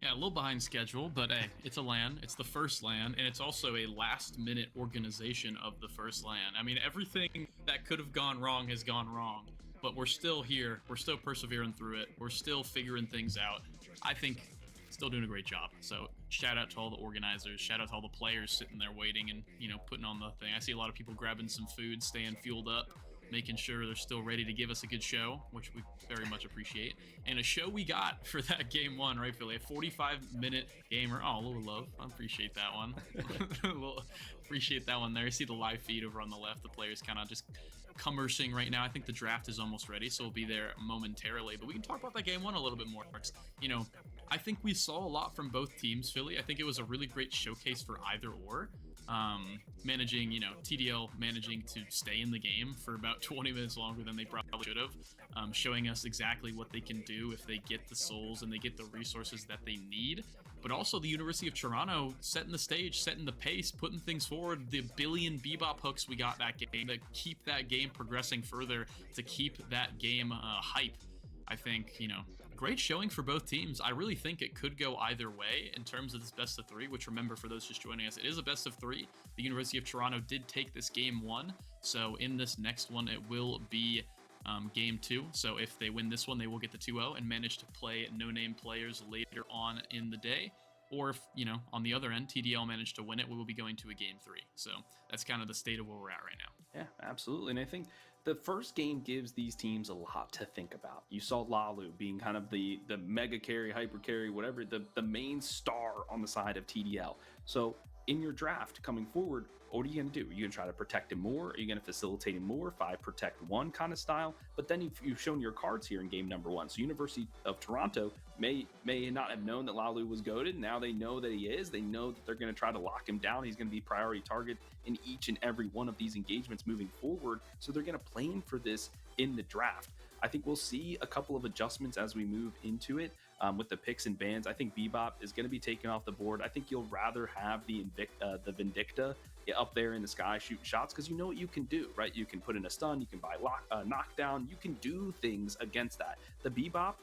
Yeah, a little behind schedule, but hey, it's a LAN. It's the first LAN, and it's also a last-minute organization of the first LAN. I mean, everything that could have gone wrong has gone wrong, but we're still here. We're still persevering through it. We're still figuring things out. I think still doing a great job. So shout out to all the organizers. Shout out to all the players sitting there waiting and, you know, putting on the thing. I see a lot of people grabbing some food, staying fueled up, making sure they're still ready to give us a good show, which we very much appreciate. And a show we got for that game 1, right, Philly? A 45-minute gamer. Oh, a little love. I appreciate that one. Appreciate that one there. You see the live feed over on the left. The players kind of just commersing right now. I think the draft is almost ready, so we'll be there momentarily. But we can talk about that game 1 a little bit more. You know, I think we saw a lot from both teams, Philly. I think it was a really great showcase for either or. Managing, you know, TDL managing to stay in the game for about 20 minutes longer than they probably should have, showing us exactly what they can do if they get the souls and they get the resources that they need. But also the University of Toronto setting the stage, setting the pace, putting things forward. The billion bebop hooks we got that game to keep that game progressing further, to keep that game hype. I think, you know, great showing for both teams. I really think it could go either way in terms of this best of 3, which, remember, for those just joining us, it is a best of 3. The University of Toronto did take this game 1, so in this next one it will be game 2. So if they win this one, they will get the 2-0 and manage to play no-name players later on in the day. Or if, you know, on the other end, TDL managed to win it, we will be going to a game 3. So that's kind of the state of where we're at right now. Yeah, absolutely. And I think the first game gives these teams a lot to think about. You saw Lalu being kind of the mega carry, hyper carry, whatever, the main star on the side of TDL. So in your draft coming forward, what are you going to do? Are you going to try to protect him more? Are you going to facilitate him more? 5 protect 1 kind of style. But then you've shown your cards here in game number 1. So University of Toronto may not have known that Lalu was goated. Now they know that he is. They know that they're going to try to lock him down. He's going to be priority target in each and every one of these engagements moving forward. So they're going to plan for this in the draft. I think we'll see a couple of adjustments as we move into it with the picks and bans. I think Bebop is going to be taken off the board. I think you'll rather have the Vindicta up there in the sky shooting shots because you know what you can do, right? You can put in a stun, you can buy knockdown, you can do things against that. The Bebop,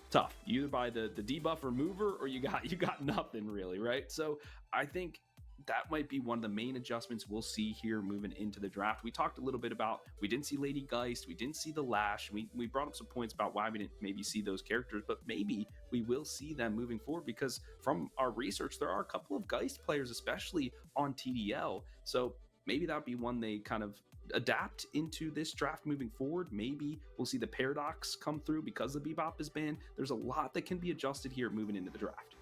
tough. You either buy the debuff remover or you got nothing really, right? So I think that might be one of the main adjustments we'll see here moving into the draft. We talked a little bit about, we didn't see Lady Geist, we didn't see the Lash, we brought up some points about why we didn't maybe see those characters, but maybe we will see them moving forward because from our research, there are a couple of Geist players, especially on TDL. So maybe that'd be one they kind of adapt into this draft moving forward. Maybe we'll see the Paradox come through because the Bebop is banned. There's a lot that can be adjusted here moving into the draft.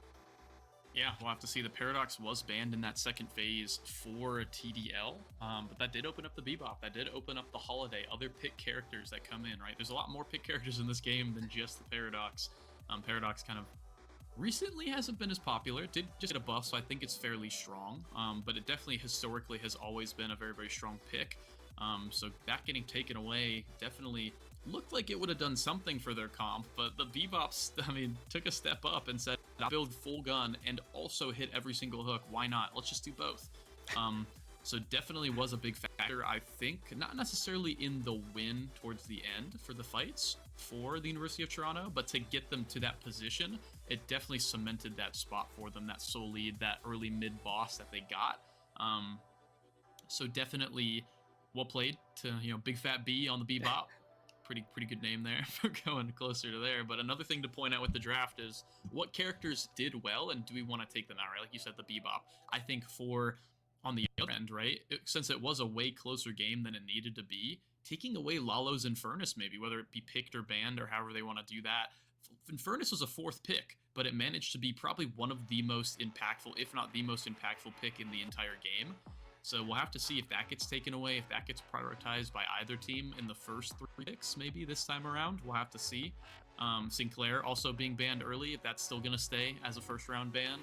Yeah, we'll have to see. The Paradox was banned in that second phase for TDL, but that did open up the Bebop. That did open up the Holiday, other pick characters that come in, right? There's a lot more pick characters in this game than just the Paradox. Paradox kind of recently hasn't been as popular. It did just get a buff, so I think it's fairly strong, but it definitely historically has always been a very, very strong pick. So that getting taken away definitely looked like it would have done something for their comp, but the Bebops, I mean, took a step up and said, I'll build full gun and also hit every single hook. Why not? Let's just do both. So definitely was a big factor, I think, not necessarily in the win towards the end for the fights for the University of Toronto, but to get them to that position, it definitely cemented that spot for them, that soul lead, that early mid boss that they got. So definitely well played to, you know, Big Fat B on the Bebop. Pretty good name there for going closer to there. But another thing to point out with the draft is what characters did well and do we want to take them out, right? Like you said, the Bebop. I think for on the other end, right, since it was a way closer game than it needed to be, taking away Lalo's Infernus maybe, whether it be picked or banned or however they want to do that. Infernus was a 4th pick, but it managed to be probably one of the most impactful, if not the most impactful pick in the entire game. So we'll have to see if that gets taken away, if that gets prioritized by either team in the first 3 picks, maybe this time around. We'll have to see. Sinclair also being banned early, if that's still going to stay as a first-round ban.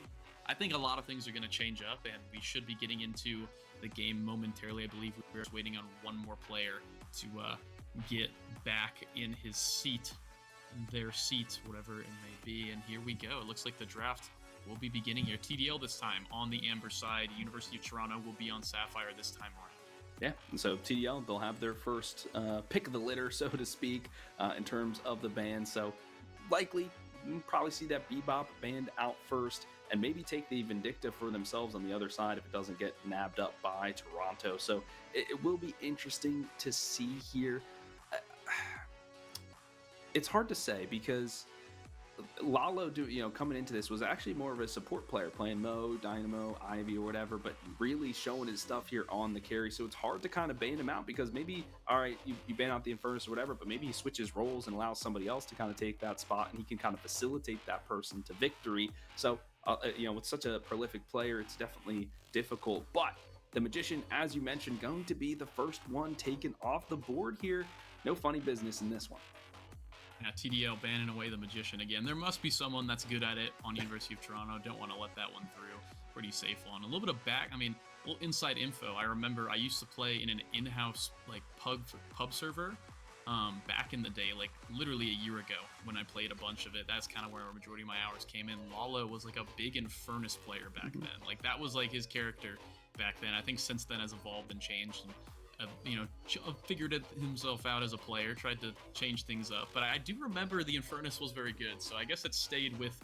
I think a lot of things are going to change up, and we should be getting into the game momentarily. I believe we're just waiting on one more player to get back in his seat, their seat, whatever it may be. And here we go. It looks like the draft will be beginning here. TDL this time on the Amber side. University of Toronto will be on Sapphire this time around. Yeah, and so TDL, they'll have their first pick of the litter, so to speak, in terms of the band. So likely, you'll probably see that Bebop band out first, and maybe take the Vindicta for themselves on the other side if it doesn't get nabbed up by Toronto. So it will be interesting to see here. It's hard to say because Lalo, coming into this was actually more of a support player, playing Mo, Dynamo, Ivy, or whatever, but really showing his stuff here on the carry. So it's hard to kind of ban him out because maybe, all right, you ban out the Infernus or whatever, but maybe he switches roles and allows somebody else to kind of take that spot, and he can kind of facilitate that person to victory. So, with such a prolific player, it's definitely difficult. But the Magician, as you mentioned, going to be the first one taken off the board here. No funny business in this one. Yeah, TDL banning away the Magician again. There must be someone that's good at it on University of Toronto. Don't want to let that one through. Pretty safe one. A little bit of a little inside info. I remember I used to play in an in-house pub server back in the day, like literally a year ago when I played a bunch of it. That's kind of where a majority of my hours came in. Lalo was like a big Infernus player back then. Like that was like his character back then. I think since then has evolved and changed. And, figured himself out as a player, tried to change things up. But I do remember the Infernus was very good, so I guess it stayed with,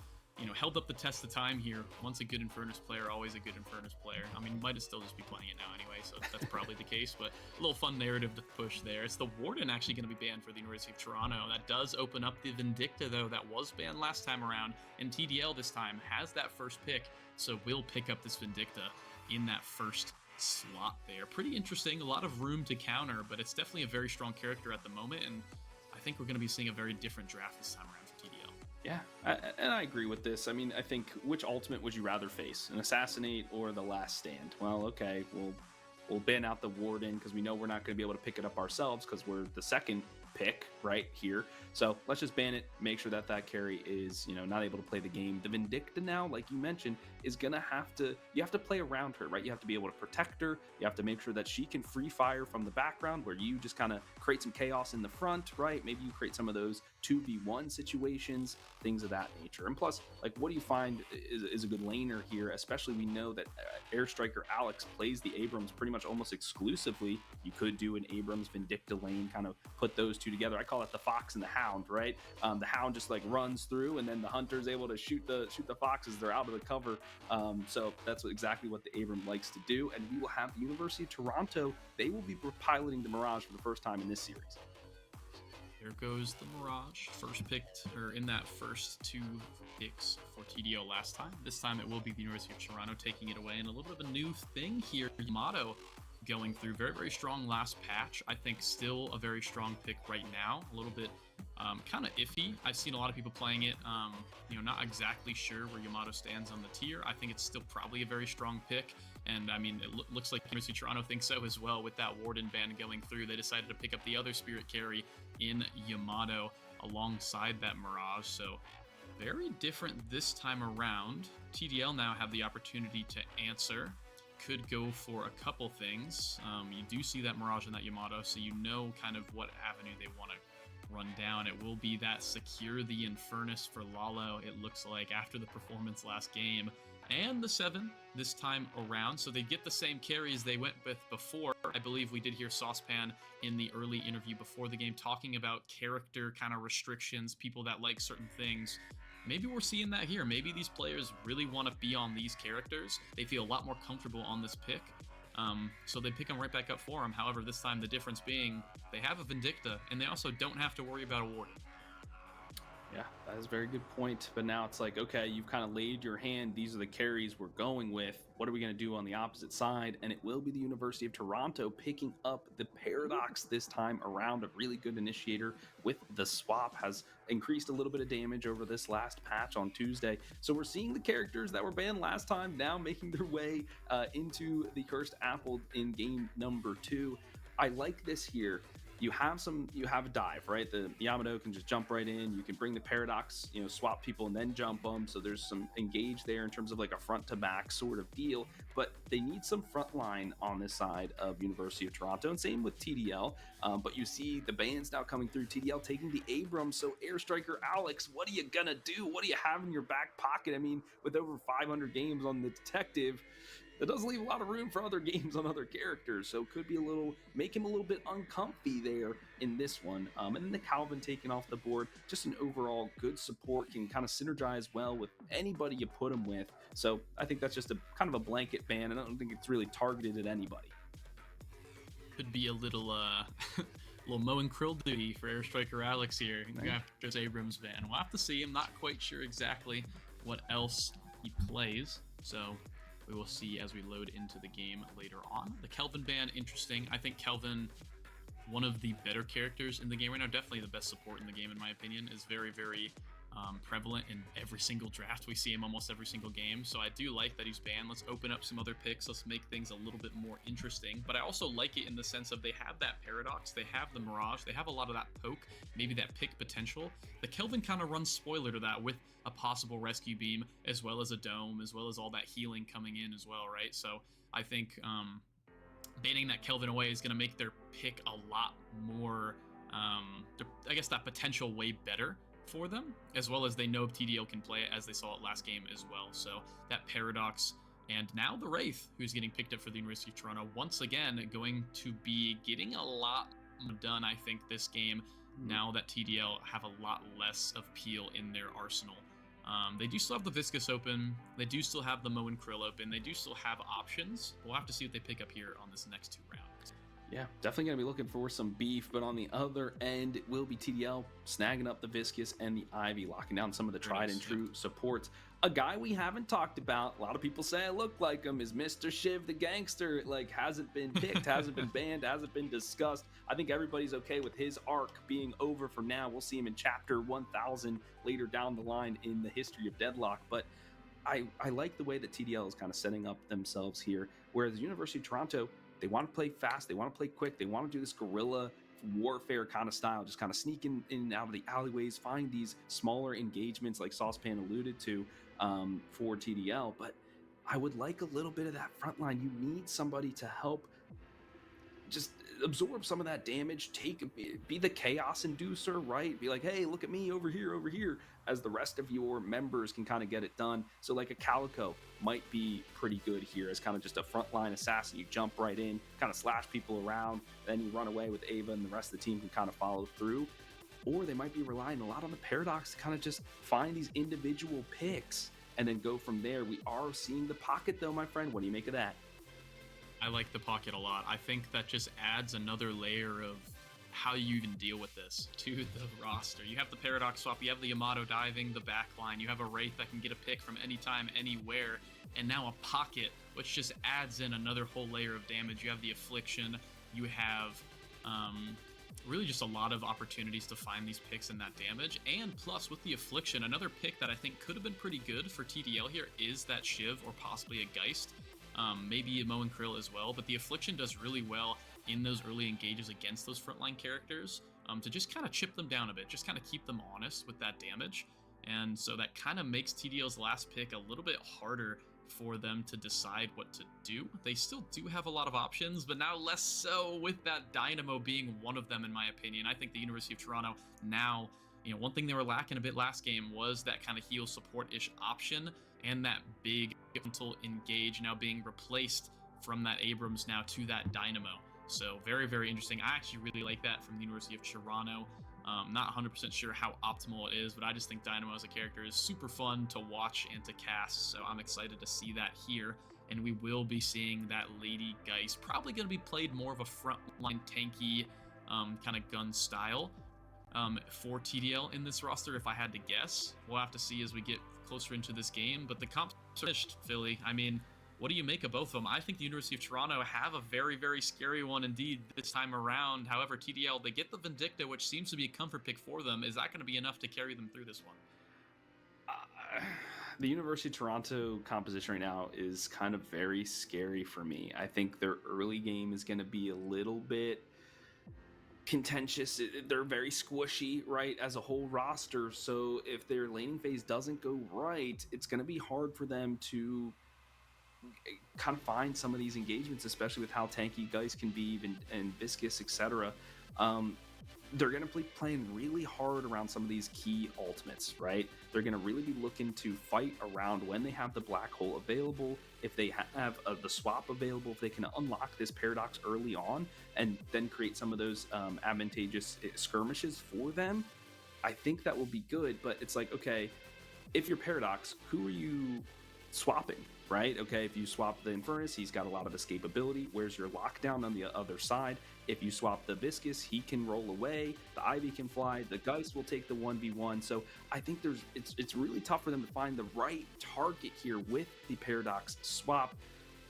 held up the test of time here. Once a good Infernus player, always a good Infernus player. I mean, might still just be playing it now anyway, so that's probably the case, but a little fun narrative to push there. It's the Warden actually going to be banned for the University of Toronto. That does open up the Vindicta, though, that was banned last time around, and TDL this time has that first pick, so we'll pick up this Vindicta in that first slot there. Pretty interesting, a lot of room to counter, but it's definitely a very strong character at the moment, and I think we're going to be seeing a very different draft this time around for TDL. Yeah, and I agree with this. I mean, I think, which ultimate would you rather face, an Assassinate or the Last Stand? Well, okay, we'll ban out the Warden because we know we're not going to be able to pick it up ourselves because we're the second pick right here. So let's just ban it, make sure that carry is, not able to play the game. The Vindicta now, like you mentioned, is going to you have to play around her, right? You have to be able to protect her. You have to make sure that she can free fire from the background where you just kind of create some chaos in the front, right? Maybe you create some of those 2v1 situations, things of that nature. And plus, like, what do you find is a good laner here? Especially we know that Airstriker Alex plays the Abrams pretty much almost exclusively. You could do an Abrams Vindicta lane, kind of put those two together. I call it the Fox and the Hound, right? The Hound just like runs through, and then the Hunter's able to shoot the Foxes. They're out of the cover. So that's exactly what the Abram likes to do. And we will have the University of Toronto. They will be piloting the Mirage for the first time in this series. There goes the Mirage, first picked, or in that first two picks for TDO last time. This time it will be the University of Toronto taking it away, and a little bit of a new thing here. Yamato going through very, very strong last patch. I think still a very strong pick right now. A little bit kind of iffy. I've seen a lot of people playing it, not exactly sure where Yamato stands on the tier. I think it's still probably a very strong pick. And I mean, it looks like University of Toronto thinks so as well. With that Warden ban going through, they decided to pick up the other Spirit carry in Yamato alongside that Mirage. So very different this time around. TDL now have the opportunity to answer. Could go for a couple things. You do see that Mirage and that Yamato, so you know kind of what avenue they want to run down. It will be that secure the Infernus for Lalo, it looks like, after the performance last game. And the 7 this time around, so they get the same carries they went with before. I believe we did hear Saucepan in the early interview before the game talking about character kind of restrictions, people that like certain things. Maybe we're seeing that here. Maybe these players really want to be on these characters. They feel a lot more comfortable on this pick. So they pick them right back up for them. However, this time the difference being they have a Vindicta, and they also don't have to worry about a Warden. Yeah, that is a very good point. But now it's like, okay, you've kind of laid your hand. These are the carries we're going with. What are we going to do on the opposite side? And it will be the University of Toronto picking up the Paradox this time around. A really good initiator with the swap, has increased a little bit of damage over this last patch on Tuesday. So we're seeing the characters that were banned last time now making their way into the Cursed Apple in game number 2. I like this here. you have a dive, right? The Yamato can just jump right in. You can bring the Paradox, swap people and then jump them. So there's some engage there in terms of like a front to back sort of deal. But they need some front line on this side of University of Toronto, and same with TDL. But you see the bands now coming through. TDL taking the Abrams. So Airstriker Alex, what are you gonna do? What do you have in your back pocket? I mean, with over 500 games on the detective, that doesn't leave a lot of room for other games on other characters, so could be make him a little bit uncomfy there in this one. And then the Calvin taken off the board, just an overall good support, can kind of synergize well with anybody you put him with. So I think that's just a kind of a blanket ban, and I don't think it's really targeted at anybody. Could be a little little Moe and Krill duty for Airstriker Alex here after this Abrams ban. We'll have to see. I'm not quite sure exactly what else he plays, so we will see as we load into the game later on. The Kelvin ban, interesting. I think Kelvin, one of the better characters in the game right now, definitely the best support in the game in my opinion, is very, very prevalent in every single draft. We see him almost every single game, so I do like that he's banned. Let's open up some other picks. Let's make things a little bit more interesting, but I also like it in the sense of they have that Paradox, they have the Mirage, they have a lot of that poke, maybe that pick potential. The Kelvin kind of runs spoiler to that with a possible rescue beam, as well as a dome, as well as all that healing coming in as well, right? So I think banning that Kelvin away is going to make their pick a lot more, I guess that potential way better for them, as well as they know TDL can play it, as they saw it last game as well. So that Paradox, and now the Wraith, who's getting picked up for the University of Toronto, once again going to be getting a lot done, I think, this game, now that TDL have a lot less of peel in their arsenal. They do still have the Viscous open, they do still have the Moe and Krill open, they do still have options. We'll have to see what they pick up here on this next 2 rounds. Yeah, definitely going to be looking for some beef, but on the other end, it will be TDL snagging up the Viscous and the Ivy, locking down some of the tried and true supports. A guy we haven't talked about, a lot of people say I look like him, is Mr. Shiv the Gangster. Like, hasn't been picked, hasn't been banned, hasn't been discussed. I think everybody's okay with his arc being over for now. We'll see him in chapter 1000 later down the line in the history of Deadlock, but I like the way that TDL is kind of setting up themselves here, whereas the University of Toronto, they want to play fast, they want to play quick, they want to do this guerrilla warfare kind of style, just kind of sneak in and out of the alleyways, find these smaller engagements like Saucepan alluded to for TDL. But I would like a little bit of that front line. You need somebody to help just absorb some of that damage, be the chaos inducer, right? Be like, hey, look at me over here, as the rest of your members can kind of get it done. So like a Calico might be pretty good here as kind of just a frontline assassin. You jump right in, kind of slash people around, then you run away with Ava and the rest of the team can kind of follow through. Or they might be relying a lot on the Paradox to kind of just find these individual picks and then go from there. We are seeing the pocket though, my friend. What do you make of that? I like the pocket a lot. I think that just adds another layer of how you even deal with this to the roster. You have the Paradox swap, you have the Yamato diving, the backline, you have a Wraith that can get a pick from anytime, anywhere, and now a pocket, which just adds in another whole layer of damage. You have the Affliction, you have really just a lot of opportunities to find these picks and that damage, and plus with the Affliction, another pick that I think could have been pretty good for TDL here is that Shiv or possibly a Geist. Maybe a Moe and Krill as well, but the Affliction does really well in those early engages against those frontline characters to just kind of chip them down a bit, just kind of keep them honest with that damage. And so that kind of makes TDL's last pick a little bit harder for them to decide what to do. They still do have a lot of options, but now less so with that Dynamo being one of them, in my opinion. I think the University of Toronto now, one thing they were lacking a bit last game was that kind of heal support-ish option, and that big frontal engage now being replaced from that Abrams now to that Dynamo. So very, very interesting. I actually really like that from the University of Toronto. Not 100% sure how optimal it is, but I just think Dynamo as a character is super fun to watch and to cast. So I'm excited to see that here. And we will be seeing that Lady Geist probably going to be played more of a frontline tanky kind of gun style for TDL in this roster, if I had to guess. We'll have to see as we get closer into this game, but the comps are finished, Philly. I mean, what do you make of both of them? I think the University of Toronto have a very, very scary one indeed this time around. However, TDL, they get the Vindicta, which seems to be a comfort pick for them. Is that going to be enough to carry them through this one? The University of Toronto composition right now is kind of very scary for me. I think their early game is going to be a little bit contentious. They're very squishy, right, as a whole roster. So if their laning phase doesn't go right, it's going to be hard for them to kind of find some of these engagements, especially with how tanky Geist can be, and Viscous, etc. They're going to be playing really hard around some of these key ultimates, right? They're going to really be looking to fight around when they have the black hole available, if they have the swap available, if they can unlock this paradox early on and then create some of those advantageous skirmishes for them. I think that will be good, but it's like, okay, if you're paradox, who are you swapping? Right? Okay, if you swap the Infernus, he's got a lot of escapability. Where's your lockdown on the other side? If you swap the Viscous, he can roll away. The Ivy can fly. The Geist will take the 1v1. So I think it's really tough for them to find the right target here with the Paradox swap.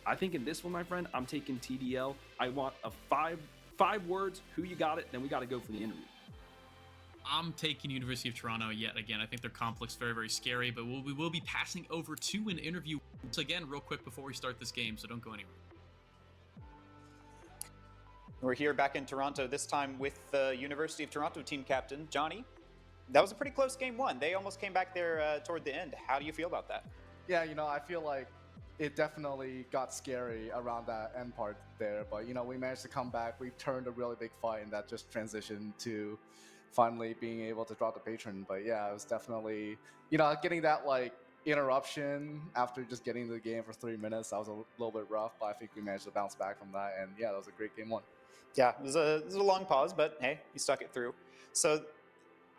I think in this one, my friend, I'm taking TDL. I want a five words. Who you got it? Then we got to go for the interview. I'm taking University of Toronto yet again. I think their comp looks very, very scary, but we will be passing over to an interview once again real quick before we start this game, so don't go anywhere. We're here back in Toronto, this time with the University of Toronto team captain, Johnny. That was a pretty close game one. They almost came back there toward the end. How do you feel about that? Yeah, I feel like it definitely got scary around that end part there, but, we managed to come back. We turned a really big fight, and that just transitioned to finally being able to drop the patron. But yeah, it was definitely, getting that interruption after just getting to the game for 3 minutes, that was a little bit rough, but I think we managed to bounce back from that, and yeah, that was a great game one. Yeah, it was a long pause, but hey, you stuck it through. So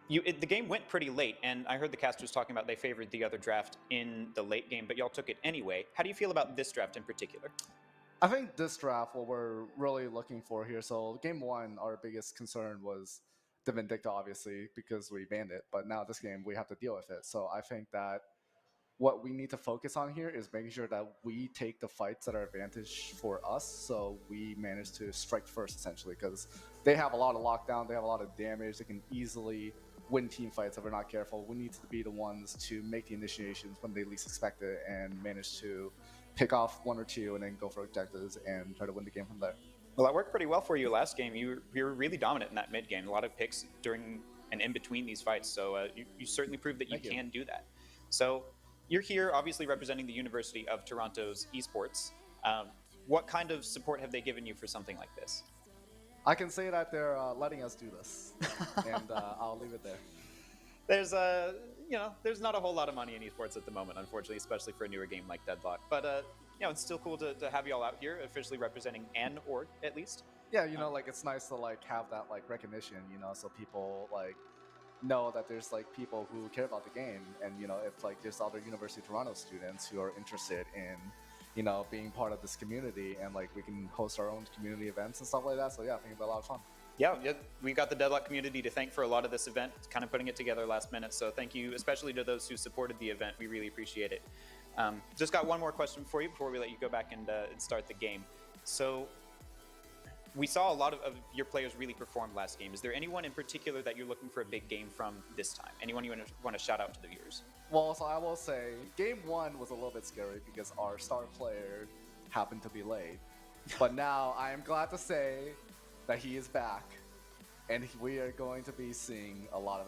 the game went pretty late, and I heard the casters talking about they favored the other draft in the late game, but y'all took it anyway. How do you feel about this draft in particular? I think this draft, what we're really looking for here, so game one, our biggest concern was the Vindicta, obviously, because we banned it, but now this game we have to deal with it. So I think that what we need to focus on here is making sure that we take the fights that are advantage for us, so we manage to strike first, essentially, because they have a lot of lockdown, they have a lot of damage, they can easily win team fights if we're not careful. We need to be the ones to make the initiations when they least expect it and manage to pick off one or two and then go for objectives and try to win the game from there. Well, that worked pretty well for you last game. You were really dominant in that mid game. A lot of picks during and in between these fights. So you certainly proved that you can do that. So you're here, obviously representing the University of Toronto's esports. What kind of support have they given you for something like this? I can say that they're letting us do this, and I'll leave it there. There's not a whole lot of money in esports at the moment, unfortunately, especially for a newer game like Deadlock. But it's still cool to have you all out here, officially representing an org at least. Yeah, it's nice to have that recognition, so people know that there's people who care about the game, and if there's other University of Toronto students who are interested in being part of this community, and we can host our own community events and stuff like that. So yeah, I think it'll be a lot of fun. Yeah, we got the Deadlock community to thank for a lot of this event, kind of putting it together last minute. So thank you, especially to those who supported the event. We really appreciate it. Just got one more question for you before we let you go back and start the game. So we saw a lot of your players really perform last game. Is there anyone in particular that you're looking for a big game from this time? Anyone you want to shout out to the viewers? Well, so I will say game one was a little bit scary because our star player happened to be late. But now I am glad to say that he is back, and we are going to be seeing a lot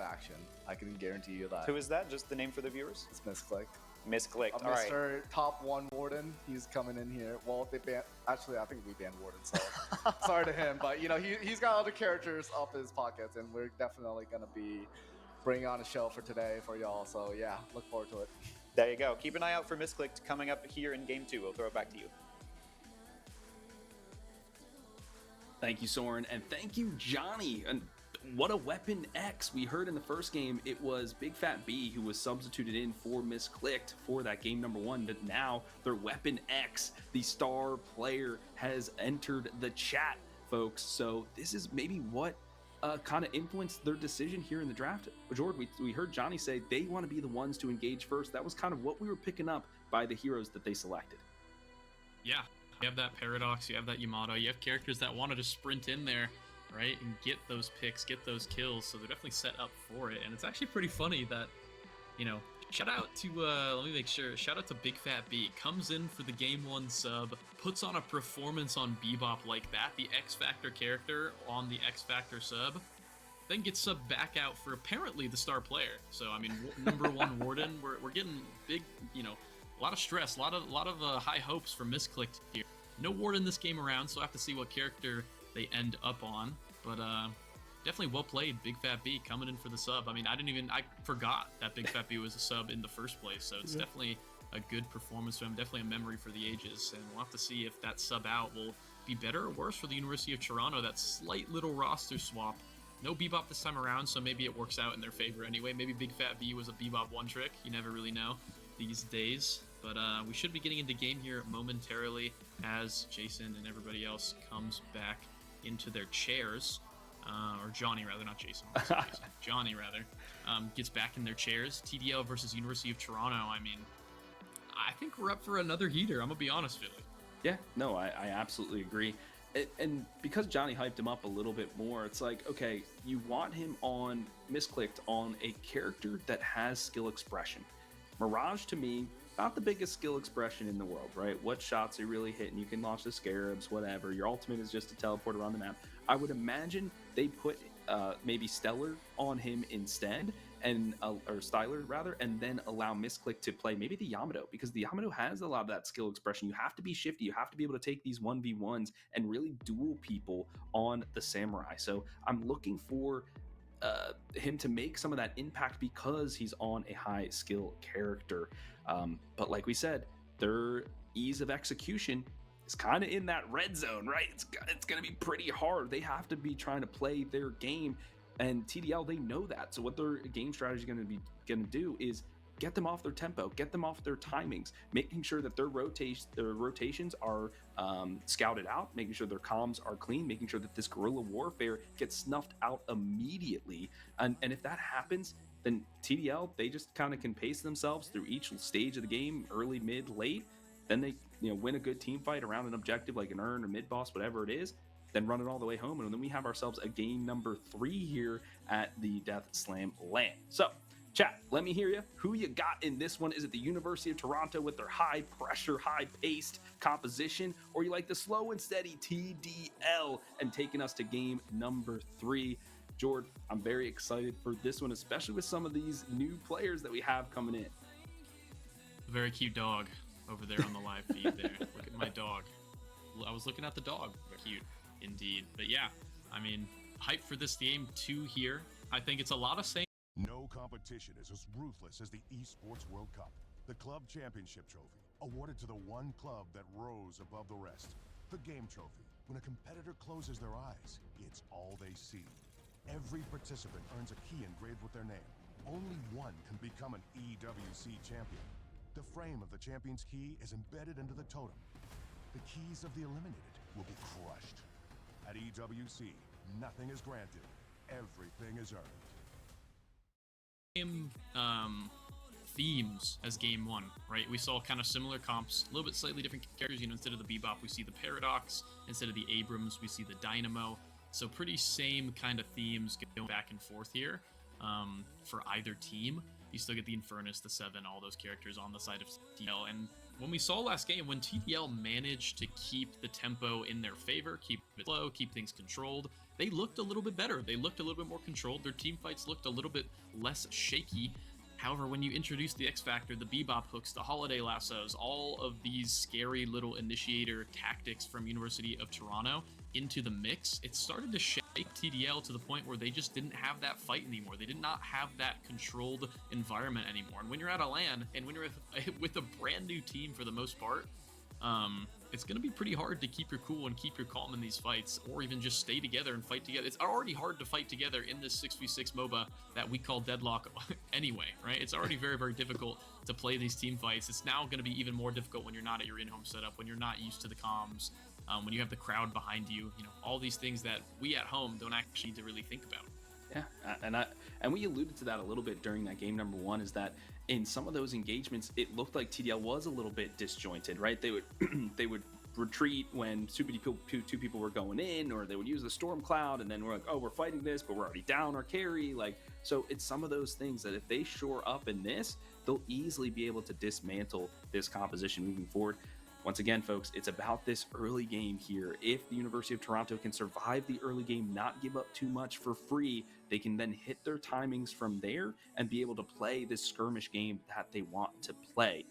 I can guarantee you that. Who is that? Just the name for the viewers? It's Misclicked. Misclicked. All right. Mr. Top 1 Warden, he's coming in here. Well, they banned. Actually, I think we banned Warden, so sorry to him. But he's got other characters up his pockets, and we're definitely gonna be bringing on a show for today for y'all. So yeah, look forward to it. There you go. Keep an eye out for Misclicked coming up here in game 2. We'll throw it back to you. Thank you, Soren, and thank you, Johnny. And what a weapon X. We heard in the first game it was Big Fat B who was substituted in for Misclicked for that game number 1, but now their weapon X, the star player, has entered the chat, folks. So this is maybe what kind of influenced their decision here in the draft. George, we heard Johnny say they want to be the ones to engage first. That was kind of what we were picking up by the heroes that they selected. Yeah. You have that Paradox, you have that Yamato, you have characters that want to just sprint in there, right, and get those picks, get those kills, so they're definitely set up for it. And it's actually pretty funny that Shout out to, let me make sure, shout out to Big Fat B. Comes in for the Game 1 sub, puts on a performance on Bebop like that, the X Factor character on the X Factor sub, then gets subbed back out for apparently the star player. So, I mean, number 1 Warden, we're getting big, a lot of stress, a lot of high hopes for Misclicked here. No Warden this game around, so I have to see what character they end up on, but, definitely well played, Big Fat B coming in for the sub. I mean, I forgot that Big Fat B was a sub in the first place, so it's definitely a good performance from him, definitely a memory for the ages, and we'll have to see if that sub out will be better or worse for the University of Toronto. That slight little roster swap. No Bebop this time around, so maybe it works out in their favor anyway. Maybe Big Fat B was a Bebop one trick. You never really know these days. But we should be getting into game here momentarily as Jason and everybody else comes back into their chairs. Or Johnny rather, not Jason. Johnny rather, gets back in their chairs. TDL versus University of Toronto. I mean, I think we're up for another heater. I'm gonna be honest, Philly. Yeah, no, I absolutely agree. And because Johnny hyped him up a little bit more, it's like, okay, you want him on Misclicked on a character that has skill expression. Mirage, to me, not the biggest skill expression in the world, right? What shots are really hitting? You can launch the Scarabs, whatever. Your ultimate is just to teleport around the map. I would imagine they put maybe Stellar on him instead, and or Styler rather, and then allow Misclick to play maybe the Yamato, because the Yamato has a lot of that skill expression. You have to be shifty. You have to be able to take these 1v1s and really duel people on the Samurai. So I'm looking for him to make some of that impact because he's on a high skill character. But like we said, their ease of execution is kind of in that red zone, right? It's going to be pretty hard. They have to be trying to play their game, and TDL, they know that. So what their game strategy is going to do is get them off their tempo, get them off their timings, making sure that their rotations are scouted out, making sure their comms are clean, making sure that this guerrilla warfare gets snuffed out immediately. And if that happens, then TDL, they just kind of can pace themselves through each stage of the game, early, mid, late. Then they win a good team fight around an objective like an Urn or mid boss, whatever it is, then run it all the way home. And then we have ourselves a game number 3 here at the Death Slam Lan. So, chat, let me hear you. Who you got in this one? Is it the University of Toronto with their high pressure, high paced composition, or you like the slow and steady TDL and taking us to game number 3? Jord, I'm very excited for this one, especially with some of these new players that we have coming in. A very cute dog over there on the live feed there. Look at my dog. I was looking at the dog. Cute indeed. But yeah, I mean, hype for this game 2 here. I think it's a lot of same. No competition is as ruthless as the Esports World Cup, the club championship trophy, awarded to the one club that rose above the rest. The game trophy. When a competitor closes their eyes, it's all they see. Every participant earns a key engraved with their name. Only one can become an EWC champion. The frame of the champion's key is embedded into the totem. The keys of the eliminated will be crushed. At EWC, nothing is granted. Everything is earned. Same themes as game 1, right? We saw kind of similar comps, a little bit slightly different characters. Instead of the Bebop, we see the Paradox. Instead of the Abrams, we see the Dynamo. So pretty same kind of themes going back and forth here for either team. You still get the Infernus, the Seven, all those characters on the side of TDL. And when we saw last game, when TDL managed to keep the tempo in their favor, keep it low, keep things controlled, they looked a little bit better. They looked a little bit more controlled. Their team fights looked a little bit less shaky. However, when you introduce the X Factor, the Bebop hooks, the Holiday Lassos, all of these scary little initiator tactics from University of Toronto into the mix, it started to shake TDL to the point where they just didn't have that fight anymore. They did not have that controlled environment anymore. And when you're at a LAN, and when you're with a brand new team for the most part, it's going to be pretty hard to keep your cool and keep your calm in these fights, or even just stay together and fight together. It's already hard to fight together in this 6v6 MOBA that we call Deadlock anyway, right? It's already very, very difficult to play these team fights. It's now going to be even more difficult when you're not at your in-home setup, when you're not used to the comms, when you have the crowd behind you, all these things that we at home don't actually need to really think about. Yeah, and we alluded to that a little bit during that game number 1, is that in some of those engagements, it looked like TDL was a little bit disjointed, right? They would retreat when two people were going in, or they would use the storm cloud, and then we're like, oh, we're fighting this, but we're already down our carry. Like, so it's some of those things that if they shore up in this, they'll easily be able to dismantle this composition moving forward. Once again, folks, it's about this early game here. If the University of Toronto can survive the early game, not give up too much for free, they can then hit their timings from there and be able to play this skirmish game that they want to play.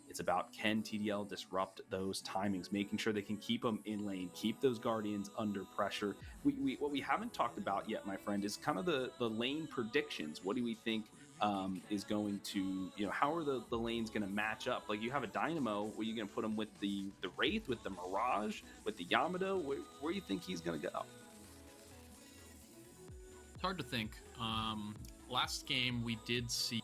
It's about, can TDL disrupt those timings, making sure they can keep them in lane, keep those Guardians under pressure. What we haven't talked about yet, my friend, is kind of the lane predictions. What do we think is going to, how are the lanes going to match up? Like, you have a Dynamo, where you going to put him with the Wraith, with the Mirage, with the Yamato? Where do you think he's going to go? It's hard to think. Last game we did see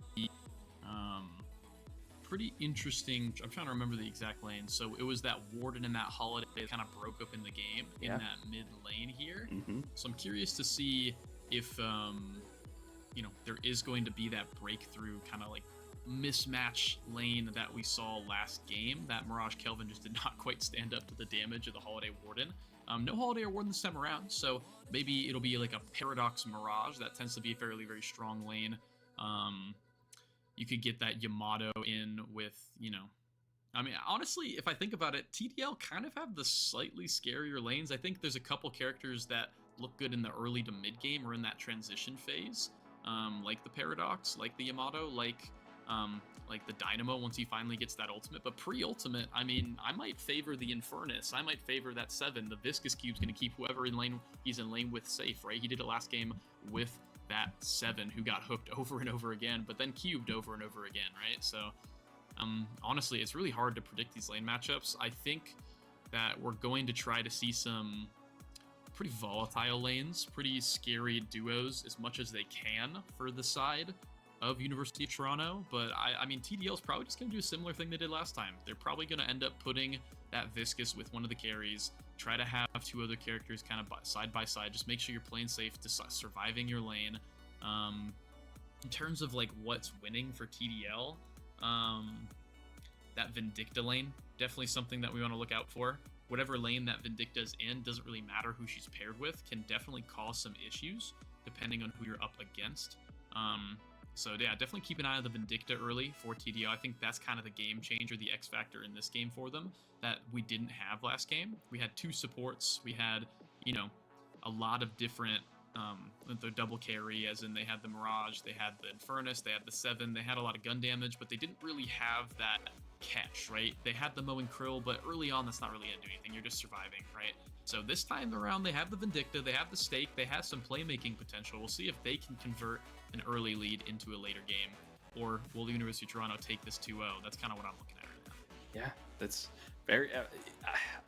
pretty interesting. I'm trying to remember the exact lane. So it was that Warden and that Holiday that kind of broke up in the game in that mid lane here. So I'm curious to see if there is going to be that breakthrough kind of like mismatch lane that we saw last game. That Mirage Kelvin just did not quite stand up to the damage of the Holiday Warden. No Holiday or Warden this time around, so maybe it'll be like a Paradox Mirage. That tends to be a very strong lane. You could get that Yamato in with, I mean, honestly, if I think about it, TDL kind of have the slightly scarier lanes. I think there's a couple characters that look good in the early to mid game or in that transition phase, like the Paradox, like the Yamato, like the Dynamo once he finally gets that ultimate. But pre-ultimate, I mean, I might favor the Infernus. I might favor that 7. The Viscous Cube's going to keep whoever he's in lane with safe, right? He did it last game with that 7 who got hooked over and over again, but then cubed over and over again, right? So honestly, it's really hard to predict these lane matchups. I think that we're going to try to see some pretty volatile lanes, pretty scary duos as much as they can for the side of University of Toronto, but I mean, TDL is probably just going to do a similar thing they did last time. They're probably going to end up putting that Viscous with one of the carries, try to have 2 other characters kind of side by side, just make sure you're playing safe to surviving your lane. In terms of like what's winning for TDL, that Vindicta lane, definitely something that we want to look out for. Whatever lane that Vindicta's in, doesn't really matter who she's paired with, can definitely cause some issues depending on who you're up against. So yeah, definitely keep an eye on the Vindicta early for TDL. I think that's kind of the game changer, the X factor in this game for them that we didn't have last game. We had 2 supports. We had, a lot of different, the double carry, as in they had the Mirage, they had the Infernus, they had the 7, they had a lot of gun damage, but they didn't really have that catch, right? They had the Mow and Krill, but early on, that's not really gonna do anything. You're just surviving, right? So this time around, they have the Vindicta, they have the Stake, they have some playmaking potential. We'll see if they can convert an early lead into a later game, or will the University of Toronto take this 2-0? That's kind of what I'm looking at right now. Yeah, that's very.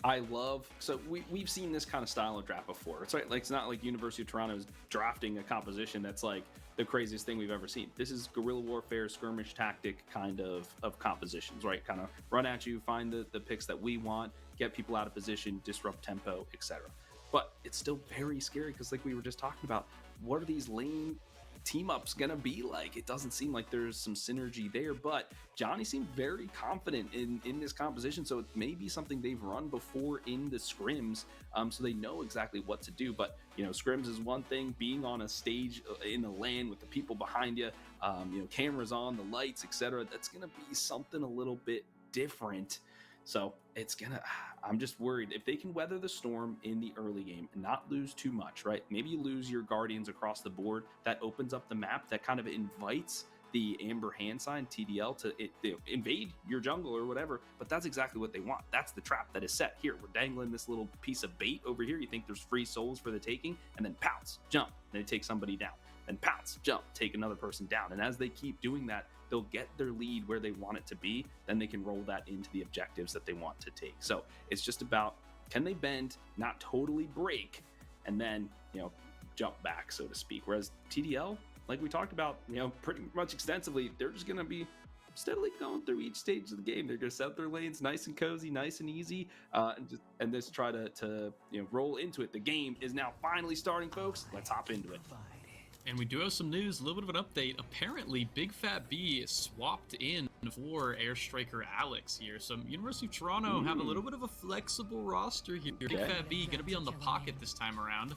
I love. So we've seen this kind of style of draft before. It's like it's not like University of Toronto is drafting a composition that's like the craziest thing we've ever seen. This is guerrilla warfare, skirmish tactic kind of compositions, right? Kind of run at you, find the picks that we want, get people out of position, disrupt tempo, etc. But it's still very scary because, like we were just talking about, what are these lane team ups gonna be like? It doesn't seem like there's some synergy there, but Johnny seemed very confident in this composition, so it may be something they've run before in the scrims, so they know exactly what to do. But scrims is one thing, being on a stage in the LAN with the people behind you, cameras on, the lights, etc., that's gonna be something a little bit different. So I'm just worried if they can weather the storm in the early game and not lose too much, right? Maybe you lose your Guardians across the board. That opens up the map. That kind of invites the Amber hand sign, TDL, to invade your jungle or whatever. But that's exactly what they want. That's the trap that is set here. We're dangling this little piece of bait over here. You think there's free souls for the taking, and then pounce, jump, and they take somebody down. Then pounce, jump, take another person down. And as they keep doing that, they'll get their lead where they want it to be. Then they can roll that into the objectives that they want to take. So it's just about, can they bend, not totally break, and then, jump back, so to speak. Whereas TDL, like we talked about, pretty much extensively, they're just going to be steadily going through each stage of the game. They're going to set their lanes nice and cozy, nice and easy, and just try to roll into it. The game is now finally starting, folks. Let's hop into it. And we do have some news, a little bit of an update. Apparently, Big Fat B swapped in for Airstriker Alex here. So University of Toronto have a little bit of a flexible roster here. Big Fat B going to be on the pocket this time around.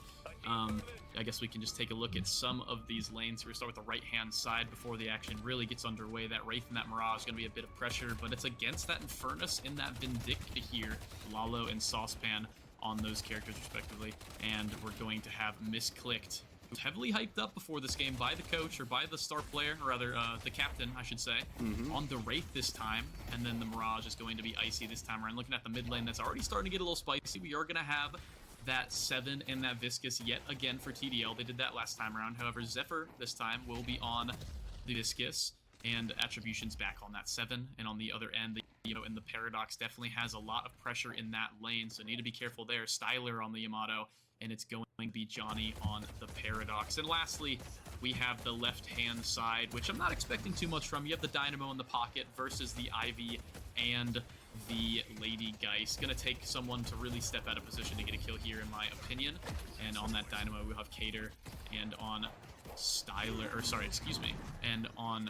I guess we can just take a look at some of these lanes. We're going to start with the right-hand side before the action really gets underway. That Wraith and that Mirage is going to be a bit of pressure, but it's against that Infernus and that Vindicta here. Lalo and Saucepan on those characters respectively. And we're going to have Misclicked, who's heavily hyped up before this game by the coach, or by the star player, or rather the captain, I should say, on the Wraith this time. And then the Mirage is going to be Icy this time around. Looking at the mid lane, that's already starting to get a little spicy. We are going to have that 7 and that Viscous yet again for TDL. They did that last time around. However, Zephyr this time will be on the Viscous, and Attribution's back on that 7. And on the other end, and the Paradox definitely has a lot of pressure in that lane, so need to be careful there. Styler on the Yamato, and it's going to be Johnny on the Paradox. And lastly, we have the left-hand side, which I'm not expecting too much from. You have the Dynamo in the pocket versus the Ivy and the Lady Geist. Gonna take someone to really step out of position to get a kill here, in my opinion. And on that Dynamo, we'll have Cater, and on Styler, or sorry, excuse me, and on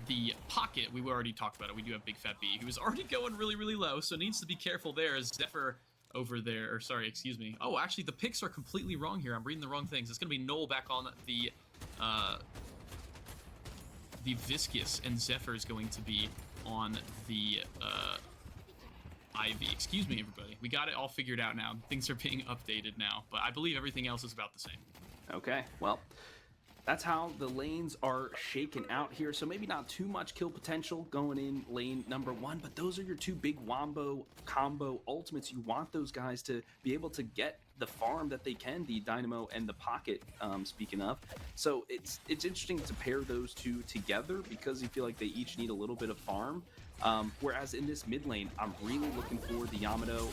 the pocket, we already talked about it. We do have Big Fat B, who is already going really, really low, so needs to be careful there. As Zephyr over there, or sorry, excuse me. Oh, actually, the picks are completely wrong here. I'm reading the wrong things. It's gonna be Noel back on the Viscous, and Zephyr is going to be on the Ivy. Excuse me, everybody. We got it all figured out now. Things are being updated now, but I believe everything else is about the same. Okay, well, that's how the lanes are shaken out here. So maybe not too much kill potential going in lane number 1, but those are your 2 big wombo combo ultimates. You want those guys to be able to get the farm that they can, the Dynamo and the Pocket, speaking of. So it's interesting to pair those 2 together, because you feel like they each need a little bit of farm. Whereas in this mid lane, I'm really looking for the Yamato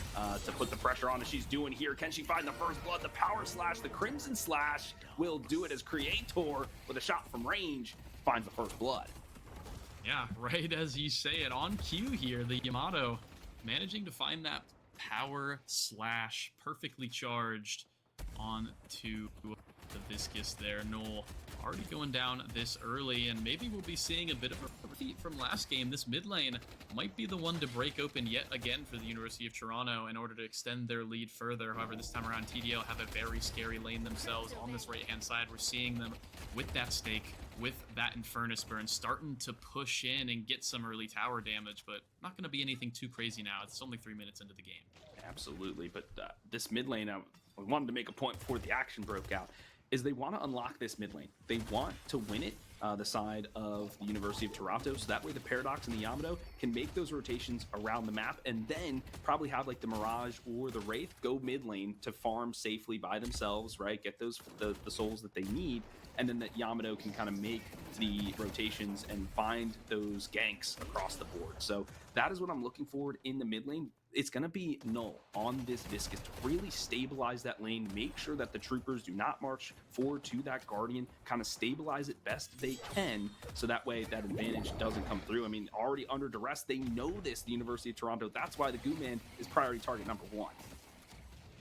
to put the pressure on, as she's doing here. Can she find the first blood? The power slash, the Crimson Slash will do it, as Creator, with a shot from range, finds the first blood. Yeah, right as you say it, on cue here, the Yamato managing to find that power slash perfectly charged onto the Viscous there. Noel already going down this early, and maybe we'll be seeing a bit of a repeat from last game. This mid lane might be the one to break open yet again for the University of Toronto in order to extend their lead further. However, this time around, TDL have a very scary lane themselves on this right-hand side. We're seeing them with that stake, with that Infernus burn, starting to push in and get some early tower damage, but not going to be anything too crazy now. It's only 3 minutes into the game. Absolutely, but this mid lane, I wanted to make a point before the action broke out, is they want to unlock this mid lane. They want to win it the side of the University of Toronto, so that way the Paradox and the Yamato can make those rotations around the map, and then probably have like the Mirage or the Wraith go mid lane to farm safely by themselves, right? Get those the souls that they need, and then that Yamato can kind of make the rotations and find those ganks across the board. So that is what I'm looking for in the mid lane. It's going to be Null on this Viscous to really stabilize that lane, make sure that the troopers do not march forward to that Guardian, kind of stabilize it best they can, so that way that advantage doesn't come through. I mean, already under duress, they know this, the University of Toronto. That's why the Goo Man is priority target number 1.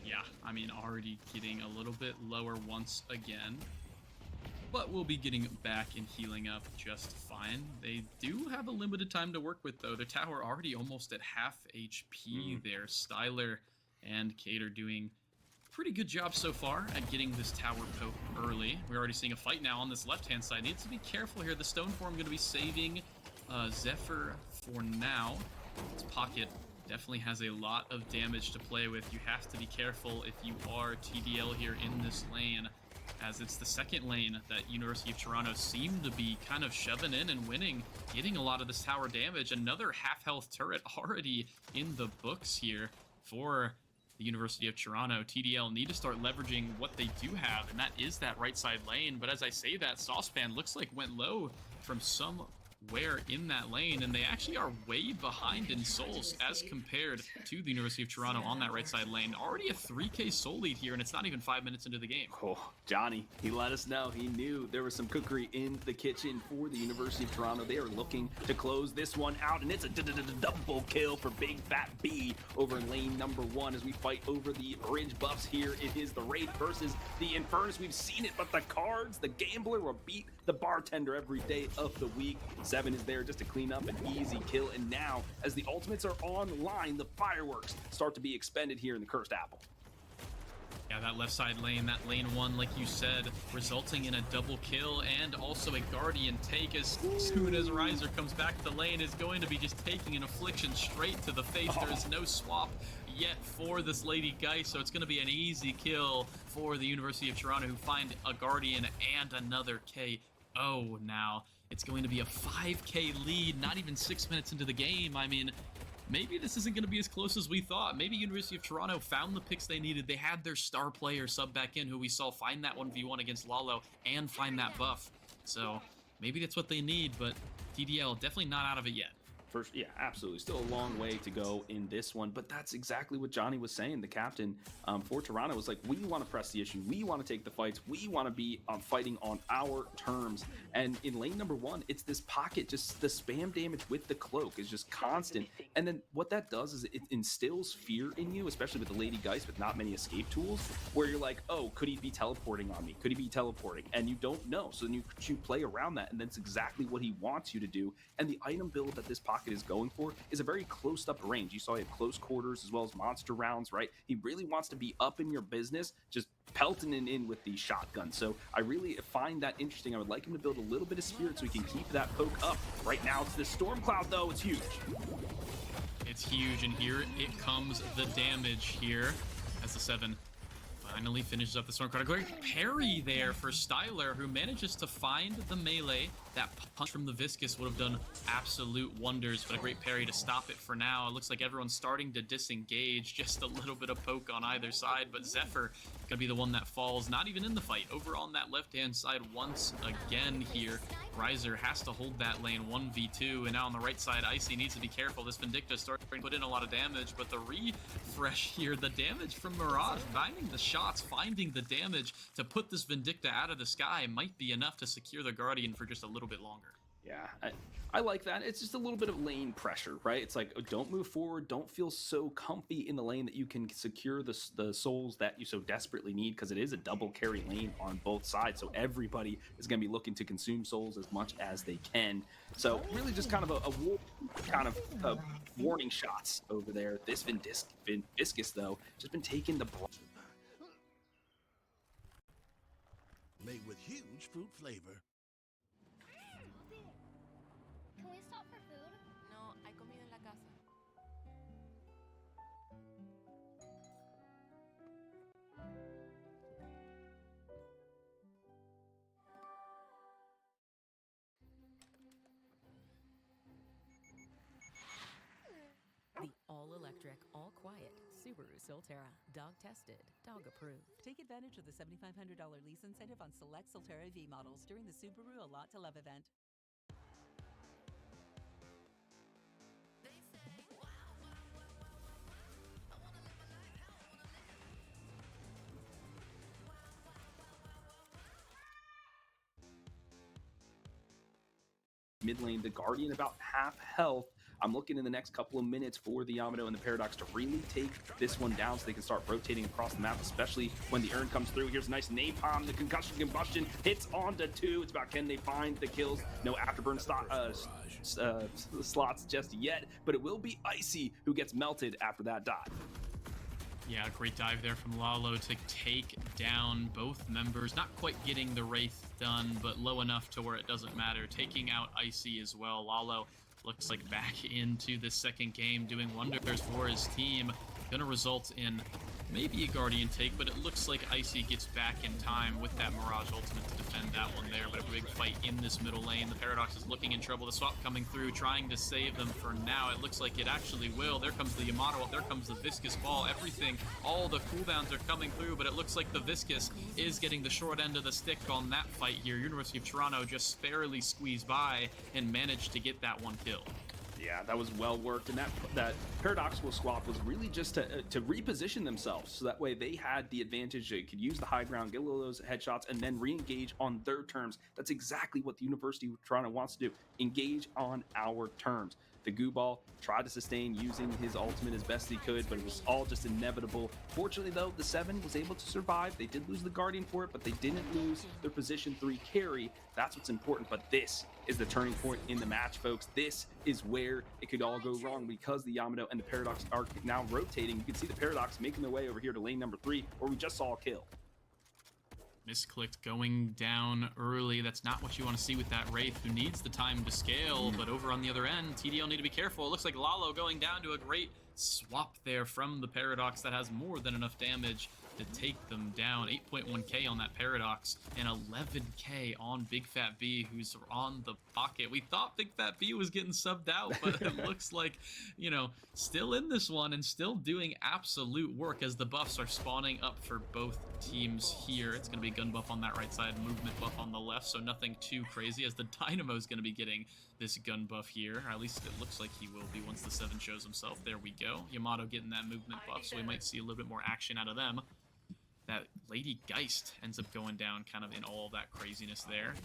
Yeah, I mean, already getting a little bit lower once again, but we'll be getting back and healing up just fine. They do have a limited time to work with, though. Their tower already almost at half HP there. Styler and Cater doing a pretty good job so far at getting this tower poke early. We're already seeing a fight now on this left-hand side. Needs to be careful here. The Stone Form going to be saving Zephyr for now. His Pocket definitely has a lot of damage to play with. You have to be careful if you are TDL here in this lane, as it's the second lane that University of Toronto seem to be kind of shoving in and winning, getting a lot of this tower damage. Another half-health turret already in the books here for the University of Toronto. TDL need to start leveraging what they do have, and that is that right side lane. But as I say that, Saucepan looks like went low from some where in that lane, and they actually are way behind in souls as compared to the University of Toronto on that right side lane. Already a 3K soul lead here, and it's not even 5 minutes into the game. Oh, Johnny, he let us know. He knew there was some cookery in the kitchen for the University of Toronto. They are looking to close this one out, and it's a double kill for Big Fat B over in lane number 1 as we fight over the bridge buffs here. It is the Wraith versus the Infernus. We've seen it, but the cards, the gambler will beat the bartender every day of the week. 7 is there just to clean up an easy kill, and now as the ultimates are online, the fireworks start to be expended here in the Cursed Apple. Yeah, that left side lane, that lane 1, like you said, resulting in a double kill and also a Guardian take as soon as Riser comes back to lane, is going to be just taking an affliction straight to the face. There is no swap yet for this Lady Geist, so it's going to be an easy kill for the University of Toronto, who find a Guardian and another KO now. It's going to be a 5K lead, not even 6 minutes into the game. I mean, maybe this isn't going to be as close as we thought. Maybe University of Toronto found the picks they needed. They had their star player sub back in, who we saw find that 1v1 against Lalo and find that buff. So maybe that's what they need, but TDL definitely not out of it yet. Yeah, absolutely. Still a long way to go in this one, but that's exactly what Johnny was saying. The captain for Toronto was like, we want to press the issue. We want to take the fights. We want to be fighting on our terms. And in lane number 1, it's this pocket, just the spam damage with the cloak is just constant. And then what that does is it instills fear in you, especially with the Lady Geist with not many escape tools, where you're like, oh, could he be teleporting on me? Could he be teleporting? And you don't know. So then you play around that, and that's exactly what he wants you to do. And the item build that this pocket is going for is a very close up range. You saw he had close quarters as well as monster rounds, right? He really wants to be up in your business, just pelting it in with the shotgun. So I really find that interesting. I would like him to build a little bit of spirit so he can keep that poke up. Right now it's the Storm Cloud though, it's huge. It's huge, and here it comes the damage here as the 7 finally finishes up the Storm Cloud. Great parry there for Styler, who manages to find the melee. That punch from the Viscous would have done absolute wonders, but a great parry to stop it for now. It looks like everyone's starting to disengage, just a little bit of poke on either side, but Zephyr gonna be the one that falls, not even in the fight. Over on that left-hand side once again here, Riser has to hold that lane 1v2, and now on the right side, Icy needs to be careful. This Vindicta starting to put in a lot of damage, but the refresh here, the damage from Mirage, finding the shots, finding the damage to put this Vindicta out of the sky might be enough to secure the Guardian for just a little bit longer. Yeah, I like that. It's just a little bit of lane pressure, right? It's like, don't move forward. Don't feel so comfy in the lane that you can secure the souls that you so desperately need, because it is a double carry lane on both sides. So everybody is going to be looking to consume souls as much as they can. So really just kind of warning shots over there. This Viscous, though, just been taking the blood. Made with huge fruit flavor. Can we stop for food? No, hay comida en la casa. The all-electric, all-quiet Subaru Solterra. Dog tested, dog approved. Take advantage of the $7,500 lease incentive on select Solterra V models during the Subaru A Lot to Love event. Mid lane, the Guardian about half health. I'm looking in the next couple of minutes for the Yamato and the Paradox to really take this one down so they can start rotating across the map, especially when the urn comes through. Here's a nice napalm. The concussion combustion hits onto 2. It's about, can they find the kills? No afterburn slots just yet, but it will be Icy who gets melted after that dive. Yeah, great dive there from Lalo to take down both members. Not quite getting the Wraith done, but low enough to where it doesn't matter. Taking out Icy as well. Lalo looks like back into the second game, doing wonders for his team. Gonna result in maybe a Guardian take, but it looks like Icy gets back in time with that Mirage ultimate to defend that one there. But a big fight in this middle lane. The Paradox is looking in trouble. The swap coming through, trying to save them for now. It looks like it actually will. There comes the Yamato up. There comes the Viscous Ball. Everything, all the cooldowns are coming through, but it looks like the Viscous is getting the short end of the stick on that fight here. University of Toronto just barely squeezed by and managed to get that one kill. Yeah, that was well worked, and that paradoxical swap was really just to reposition themselves, so that way they had the advantage. They could use the high ground, get a little of those headshots, and then re-engage on their terms. That's exactly what the University of Toronto wants to do. Engage on our terms. The Goo Ball tried to sustain using his ultimate as best he could, but it was all just inevitable. Fortunately, though, the 7 was able to survive. They did lose the Guardian for it, but they didn't lose their position 3 carry. That's what's important, but this is the turning point in the match, folks. This is where it could all go wrong because the Yamato and the Paradox are now rotating. You can see the Paradox making their way over here to lane number 3, where we just saw a kill. Misclicked going down early. That's not what you want to see with that Wraith, who needs the time to scale. But over on the other end, TDL need to be careful. It looks like Lalo going down to a great swap there from the Paradox that has more than enough damage to take them down. 8.1k on that Paradox and 11k on Big Fat B, who's on the pocket. We thought Big Fat B was getting subbed out, but it looks like, you know, still in this one and still doing absolute work as the buffs are spawning up for both teams here. It's going to be gun buff on that right side, movement buff on the left, so nothing too crazy, as the Dynamo is going to be getting this gun buff here, or at least it looks like he will be once the 7 shows himself. There we go. Yamato getting that movement buff, so we might see a little bit more action out of them. That Lady Geist ends up going down kind of in all that craziness there.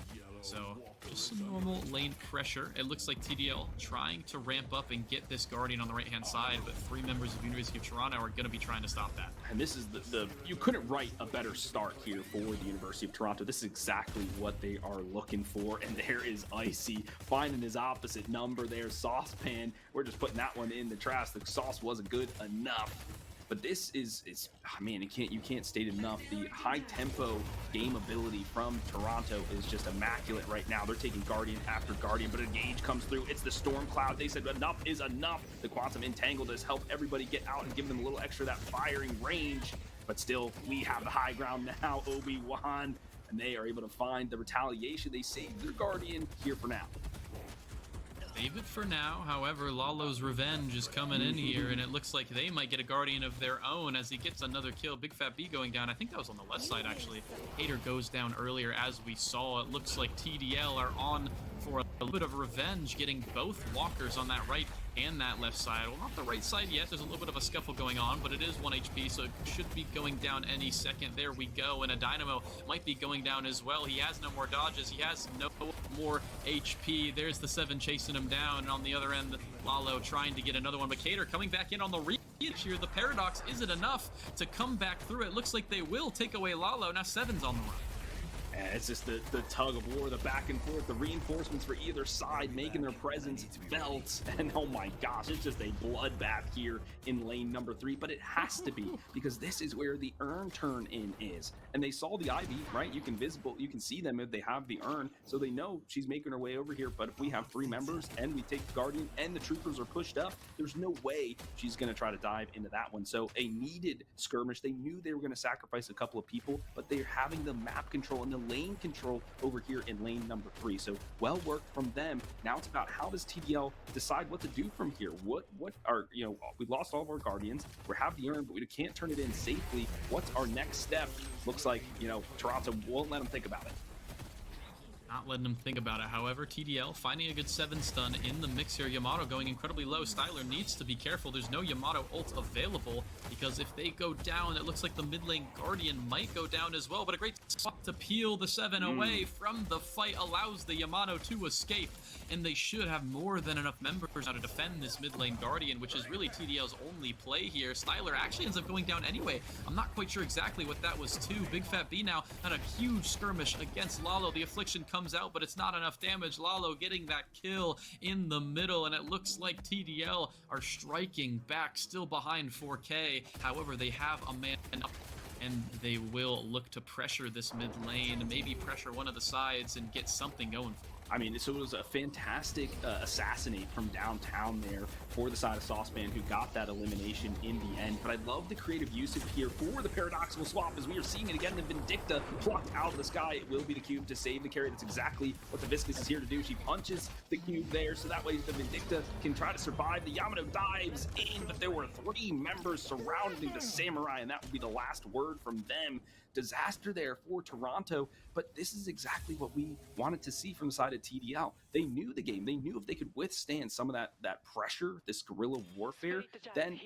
So just some normal lane pressure. It looks like TDL trying to ramp up and get this Guardian on the right-hand side, but 3 members of University of Toronto are going to be trying to stop that. And this is the you couldn't write a better start here for the University of Toronto. This is exactly what they are looking for, and there is Icy finding his opposite number there. Saucepan, we're just putting that one in the trash. The sauce wasn't good enough. But this is man, you can't state it enough. The high tempo game ability from Toronto is just immaculate right now. They're taking Guardian after Guardian, but a gauge comes through. It's the Storm Cloud. They said enough is enough. The Quantum Entangle does help everybody get out and give them a little extra that firing range. But still, we have the high ground now, Obi-Wan, and they are able to find the retaliation. They saved their Guardian here for now. Save it for now. However, Lalo's revenge is coming in here, and it looks like they might get a Guardian of their own as he gets another kill. Big Fat B going down. I think that was on the left side, actually. Hater goes down earlier, as we saw. It looks like TDL are on for a little bit of revenge, getting both walkers on that right and that left side. Well, not the right side yet. There's a little bit of a scuffle going on, but it is 1 HP, so it should be going down any second. There we go, and a Dynamo might be going down as well. He has no more dodges. He has no more HP. There's the 7 chasing him down, and on the other end, Lalo trying to get another one. But Cater coming back in on the reach here. The Paradox isn't enough to come back through. It looks like they will take away Lalo. Now 7's on the run. And it's just the tug of war, the back and forth, the reinforcements for either side making their presence felt. And oh my gosh, it's just a bloodbath here in lane number 3. But it has to be, because this is where the urn turn in is. And they saw the Ivy, right? You can see them if they have the urn, so they know she's making her way over here. But if we have 3 members and we take the Guardian and the troopers are pushed up, there's no way she's going to try to dive into that one. So a needed skirmish. They knew they were going to sacrifice a couple of people, but they're having the map control and the lane control over here in lane number 3. So well worked from them. Now it's about, how does TDL decide what to do from here? What are, you know, we lost all of our Guardians. We have the urn, but we can't turn it in safely. What's our next step? Looks like, you know, Toronto won't let them think about it. Not letting them think about it. However, TDL finding a good 7 stun in the mix here. Yamato going incredibly low. Styler needs to be careful. There's no Yamato ult available, because if they go down, it looks like the mid lane Guardian might go down as well. But a great swap to peel the 7 away from the fight allows the Yamato to escape. And they should have more than enough members now to defend this mid lane Guardian, which is really TDL's only play here. Styler actually ends up going down anyway. I'm not quite sure exactly what that was too. Big Fat B now had a huge skirmish against Lalo. The Affliction comes out, but it's not enough damage. Lalo getting that kill in the middle, and it looks like TDL are striking back, still behind 4K. However, they have a man up, and they will look to pressure this mid lane, maybe pressure one of the sides and get something going for them. I mean, so it was a fantastic assassinate from downtown there for the side of Saucepan, who got that elimination in the end. But I love the creative usage here for the paradoxical swap, as we are seeing it again. The Vindicta plucked out of the sky. It will be the cube to save the carry. That's exactly what the Viscous is here to do. She punches the cube there, so that way the Vindicta can try to survive. The Yamato dives in, but there were 3 members surrounding the Samurai, and that would be the last word from them. Disaster there for Toronto, but this is exactly what we wanted to see from the side of TDL. They knew the game. They knew if they could withstand some of that pressure, this guerrilla warfare, then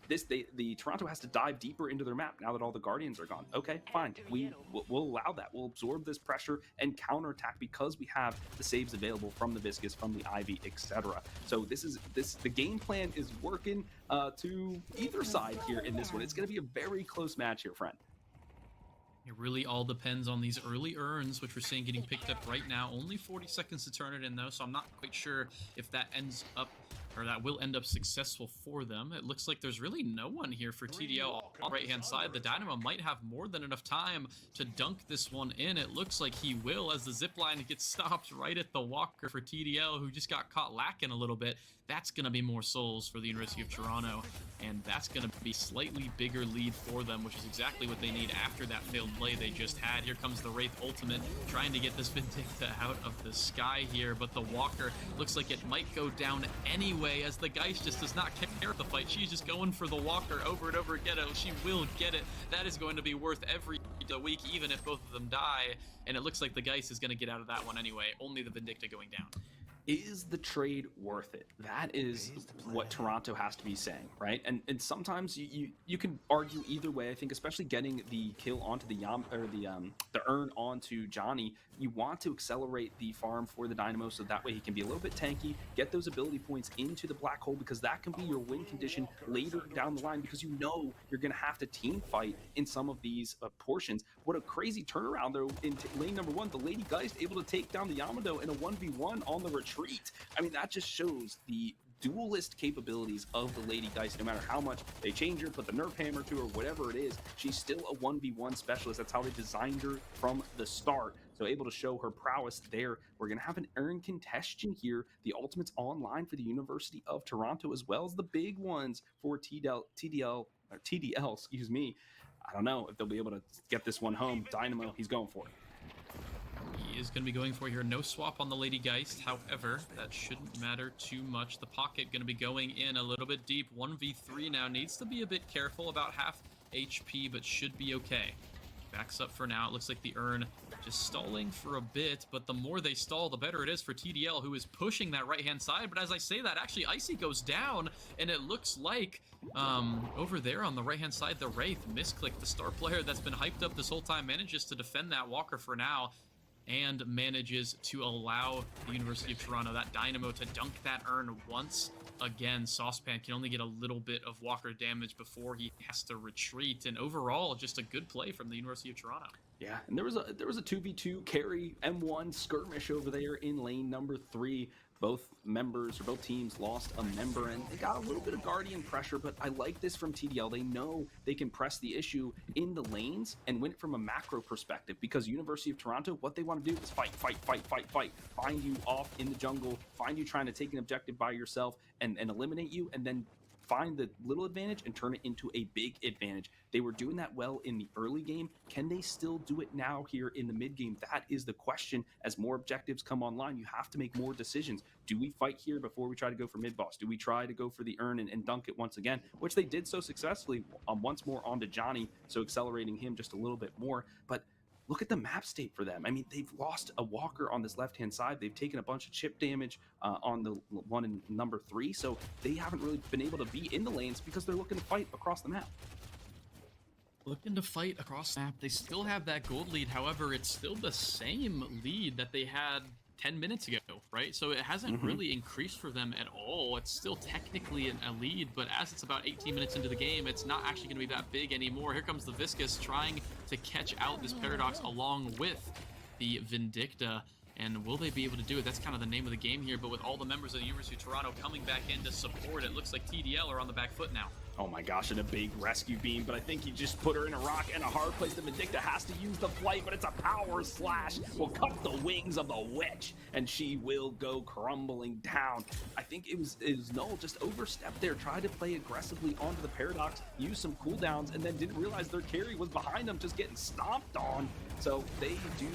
the Toronto has to dive deeper into their map now that all the Guardians are gone. Okay, fine. We'll allow that. We'll absorb this pressure and counterattack because we have the saves available from the Viscous, from the Ivy, etc. So the game plan is working to either side here in this one. It's going to be a very close match here, friend. It really all depends on these early urns, which we're seeing getting picked up right now. Only 40 seconds to turn it in, though, so I'm not quite sure if that ends up, or that will end up successful for them. It looks like there's really no one here for TDL on the right-hand side. The Dynamo might have more than enough time to dunk this one in. It looks like he will, as the zipline gets stopped right at the Walker for TDL, who just got caught lacking a little bit. That's going to be more souls for the University of Toronto, and that's going to be slightly bigger lead for them, which is exactly what they need after that failed play they just had. Here comes the Wraith Ultimate, trying to get this Vindicta out of the sky here, but the Walker looks like it might go down anyway, as the Geist just does not care of the fight. She's just going for the Walker over and over again. She will get it. That is going to be worth every week, even if both of them die, and it looks like the Geist is going to get out of that one anyway. Only the Vindicta going down. Is the trade worth it? That is what Toronto has to be saying, right? And sometimes you can argue either way. I think especially getting the kill onto the urn onto Johnny, you want to accelerate the farm for the Dynamo so that way he can be a little bit tanky, get those ability points into the black hole, because that can be your win condition later down the line, because you know you're going to have to team fight in some of these portions. What a crazy turnaround though in lane number 1. The Lady Geist able to take down the Yamato in a 1v1 on the retreat. I mean, that just shows the duelist capabilities of the Lady Geist. No matter how much they change her, put the nerf hammer to her, whatever it is, she's still a 1v1 specialist. That's how they designed her from the start. So able to show her prowess there. We're going to have an urn contention here. The ultimates online for the University of Toronto, as well as the big ones for TDL, excuse me. I don't know if they'll be able to get this one home. Dynamo, he's going for it. He is going to be going for here. No swap on the Lady Geist. However, that shouldn't matter too much. The pocket going to be going in a little bit deep. 1v3 now. Needs to be a bit careful, about half HP, but should be okay. Backs up for now. It looks like the urn just stalling for a bit, but the more they stall, the better it is for TDL, who is pushing that right-hand side. But as I say that, actually Icy goes down, and it looks like over there on the right-hand side, the Wraith misclicked. The star player that's been hyped up this whole time manages to defend that Walker for now, and manages to allow the University of Toronto, that Dynamo, to dunk that urn once again. Saucepan can only get a little bit of Walker damage before he has to retreat, and overall, just a good play from the University of Toronto. Yeah, and there was a 2v2 carry M1 skirmish over there in lane number 3. Both members, or both teams, lost a member, and they got a little bit of Guardian pressure, but I like this from TDL. They know they can press the issue in the lanes and win it from a macro perspective, because University of Toronto, what they want to do is fight. Find you off in the jungle, find you trying to take an objective by yourself and eliminate you, and then find the little advantage and turn it into a big advantage. They were doing that well in the early game. Can they still do it now here in the mid game? That is the question. As more objectives come online, you have to make more decisions. Do we fight here before we try to go for mid boss? Do we try to go for the urn and dunk it once again, which they did so successfully once more onto Johnny, so accelerating him just a little bit more. But look at the map state for them. I mean, they've lost a Walker on this left-hand side. They've taken a bunch of chip damage on the one in number 3. So they haven't really been able to be in the lanes because they're looking to fight across the map. Looking to fight across the map. They still have that gold lead. However, it's still the same lead that they had 10 minutes ago, right? So it hasn't really increased for them at all. It's still technically a lead, but as it's about 18 minutes into the game, it's not actually going to be that big anymore. Here comes the Viscous trying to catch out this Paradox along with the Vindicta. And will they be able to do it? That's kind of the name of the game here, but with all the members of the University of Toronto coming back in to support, it looks like TDL are on the back foot now. Oh my gosh, and a big rescue beam, but I think he just put her in a rock and a hard place. The Vindicta has to use the flight, but it's a power slash. Will cut the wings of the witch, and she will go crumbling down. I think it was Null just overstepped there, tried to play aggressively onto the Paradox, used some cooldowns, and then didn't realize their carry was behind them, just getting stomped on. So they do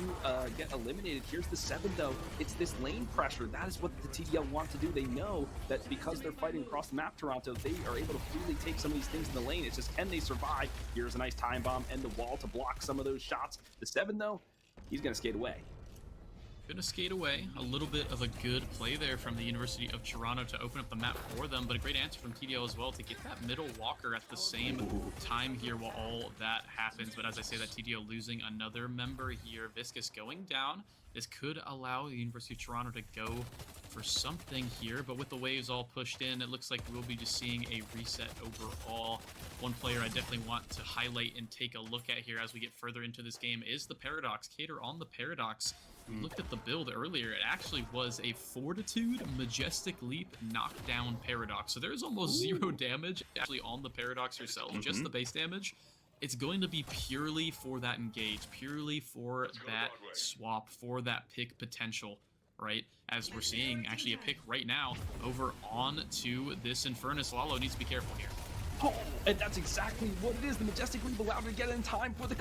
get eliminated. Here's the 7, though. It's this lane pressure. That is what the TDL want to do. They know that because they're fighting across the map, Toronto, they are able to freely take some of these things in the lane. It's just, can they survive? Here's a nice time bomb and the wall to block some of those shots. The 7, though, he's going to skate away. Gonna skate away. A little bit of a good play there from the University of Toronto to open up the map for them, but a great answer from TDL as well to get that middle walker at the same time here while all of that happens. But as I say that, TDL losing another member here. Viscous going down. This could allow the University of Toronto to go for something here, but with the waves all pushed in, it looks like we'll be just seeing a reset overall. One player I definitely want to highlight and take a look at here as we get further into this game is the Paradox. Cater on the Paradox. We looked at the build earlier. It actually was a Fortitude, Majestic Leap, Knockdown Paradox. So there's almost zero damage actually on the Paradox herself, just the base damage. It's going to be purely for that engage, purely for that swap, for that pick potential, right? As we're seeing actually a pick right now over on to this Infernus. Lalo needs to be careful here. Oh, and that's exactly what it is. The Majestic Leap allowed her to get in time for the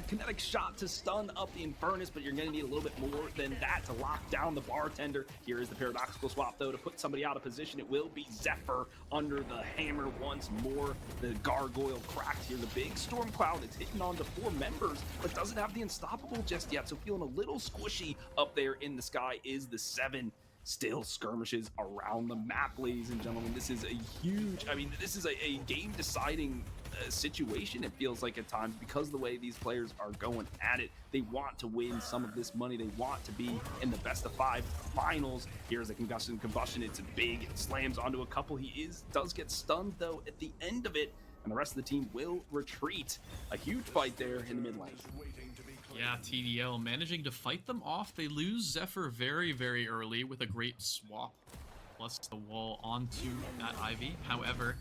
kinetic shot to stun up the Infernus, but you're going to need a little bit more than that to lock down the bartender. Here is the paradoxical swap, though, to put somebody out of position. It will be Zephyr under the hammer once more. The gargoyle cracked here. The big storm cloud is hitting onto 4 members, but doesn't have the unstoppable just yet, so feeling a little squishy up there in the sky is the 7. Still skirmishes around the map, ladies and gentlemen. This is a huge, I mean, this is a game-deciding situation, it feels like at times, because the way these players are going at it. They want to win some of this money. They want to be in the best of 5 finals. Here's a concussion combustion. It's big. It slams onto a couple. He does get stunned, though, at the end of it, and the rest of the team will retreat. A huge fight there in the mid lane. Yeah, TDL managing to fight them off. They lose Zephyr very, very early with a great swap, plus the wall onto that Ivy. However,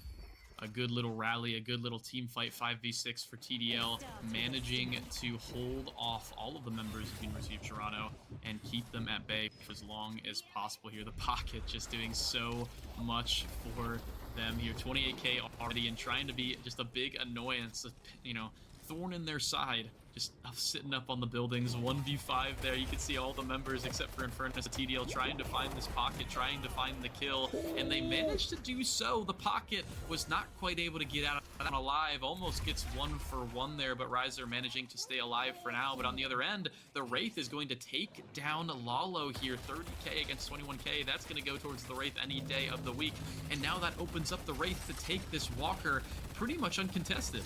a good little rally, a good little team fight, 5v6 for TDL, managing to hold off all of the members of University of Toronto and keep them at bay for as long as possible here. The Pocket just doing so much for them here. 28k already, and trying to be just a big annoyance, you know, thorn in their side. Just sitting up on the buildings, 1v5 there. You can see all the members except for Infernus, TDL trying to find this Pocket, trying to find the kill, and they managed to do so. The Pocket was not quite able to get out alive, almost gets 1-for-1 there, but Riser managing to stay alive for now. But on the other end, the Wraith is going to take down Lalo here, 30k against 21k. That's going to go towards the Wraith any day of the week, and now that opens up the Wraith to take this Walker pretty much uncontested.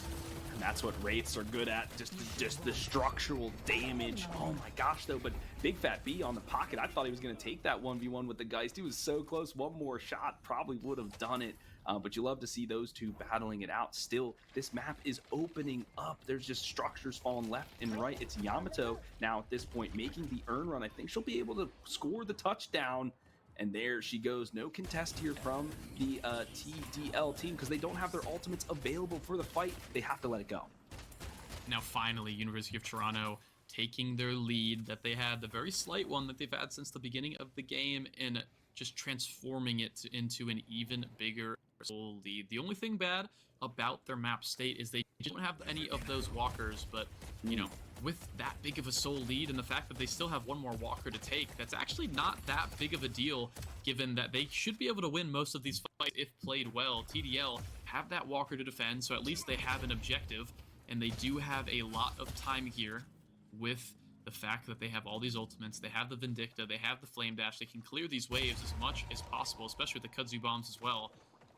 And that's what Wraiths are good at, just the structural damage. Oh my gosh, though, but Big Fat B on the Pocket, I thought he was going to take that 1v1 with the Geist. He was so close. One more shot probably would have done it, but you love to see those two battling it out. Still, this map is opening up. There's just structures falling left and right. It's Yamato now at this point making the earn run. I think she'll be able to score the touchdown. And there she goes. No contest here from the TDL team because they don't have their ultimates available for the fight. They have to let it go. Now finally, University of Toronto taking their lead that they had, the very slight one that they've had since the beginning of the game, and just transforming it into an even bigger lead. The only thing bad about their map state is they don't have any of those walkers, but, you know, with that big of a soul lead and the fact that they still have one more walker to take, that's actually not that big of a deal, given that they should be able to win most of these fights if played well. TDL have that walker to defend, so at least they have an objective, and they do have a lot of time here with the fact that they have all these ultimates. They have the Vindicta, they have the Flame Dash, they can clear these waves as much as possible, especially with the Kudzu bombs as well.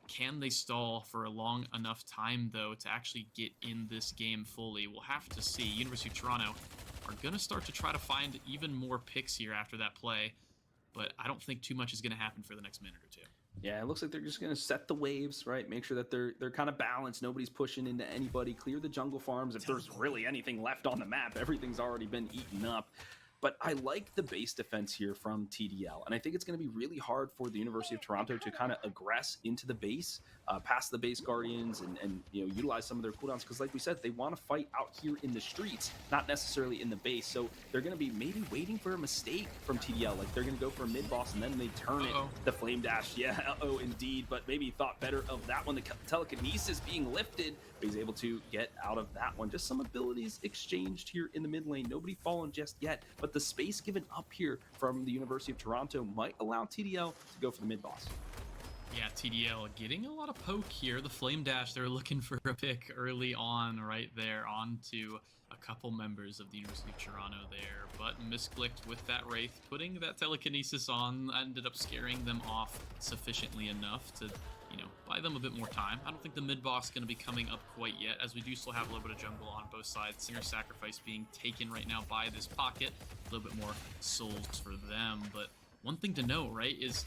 Can they stall for a long enough time, though, to actually get in this game fully? We'll have to see. University of Toronto are going to start to try to find even more picks here after that play, but I don't think too much is going to happen for the next minute or two. Yeah, it looks like they're just going to set the waves, right? Make sure that they're kind of balanced. Nobody's pushing into anybody. Clear the jungle farms. If there's really anything left on the map, everything's already been eaten up. But I like the base defense here from TDL, and I think it's going to be really hard for the University of Toronto to kind of aggress into the base. past the base guardians and utilize some of their cooldowns, because like we said, they want to fight out here in the streets, not necessarily in the base. So they're going to be maybe waiting for a mistake from TDL. Like they're going to go for a mid boss and then they turn it the flame dash. Yeah, indeed. But maybe thought better of that one. The telekinesis being lifted, but he's able to get out of that one. Just some abilities exchanged here in the mid lane. Nobody fallen just yet, but the space given up here from the University of Toronto might allow TDL to go for the mid boss. Yeah, TDL getting a lot of poke here. The flame dash, they're looking for a pick early on right there onto a couple members of the University of Toronto there, but misclicked with that Wraith. Putting that telekinesis on ended up scaring them off sufficiently enough to, buy them a bit more time. I don't think the mid boss is going to be coming up quite yet, as we do still have a little bit of jungle on both sides. Singer Sacrifice being taken right now by this pocket. A little bit more souls for them, but one thing to know, right, is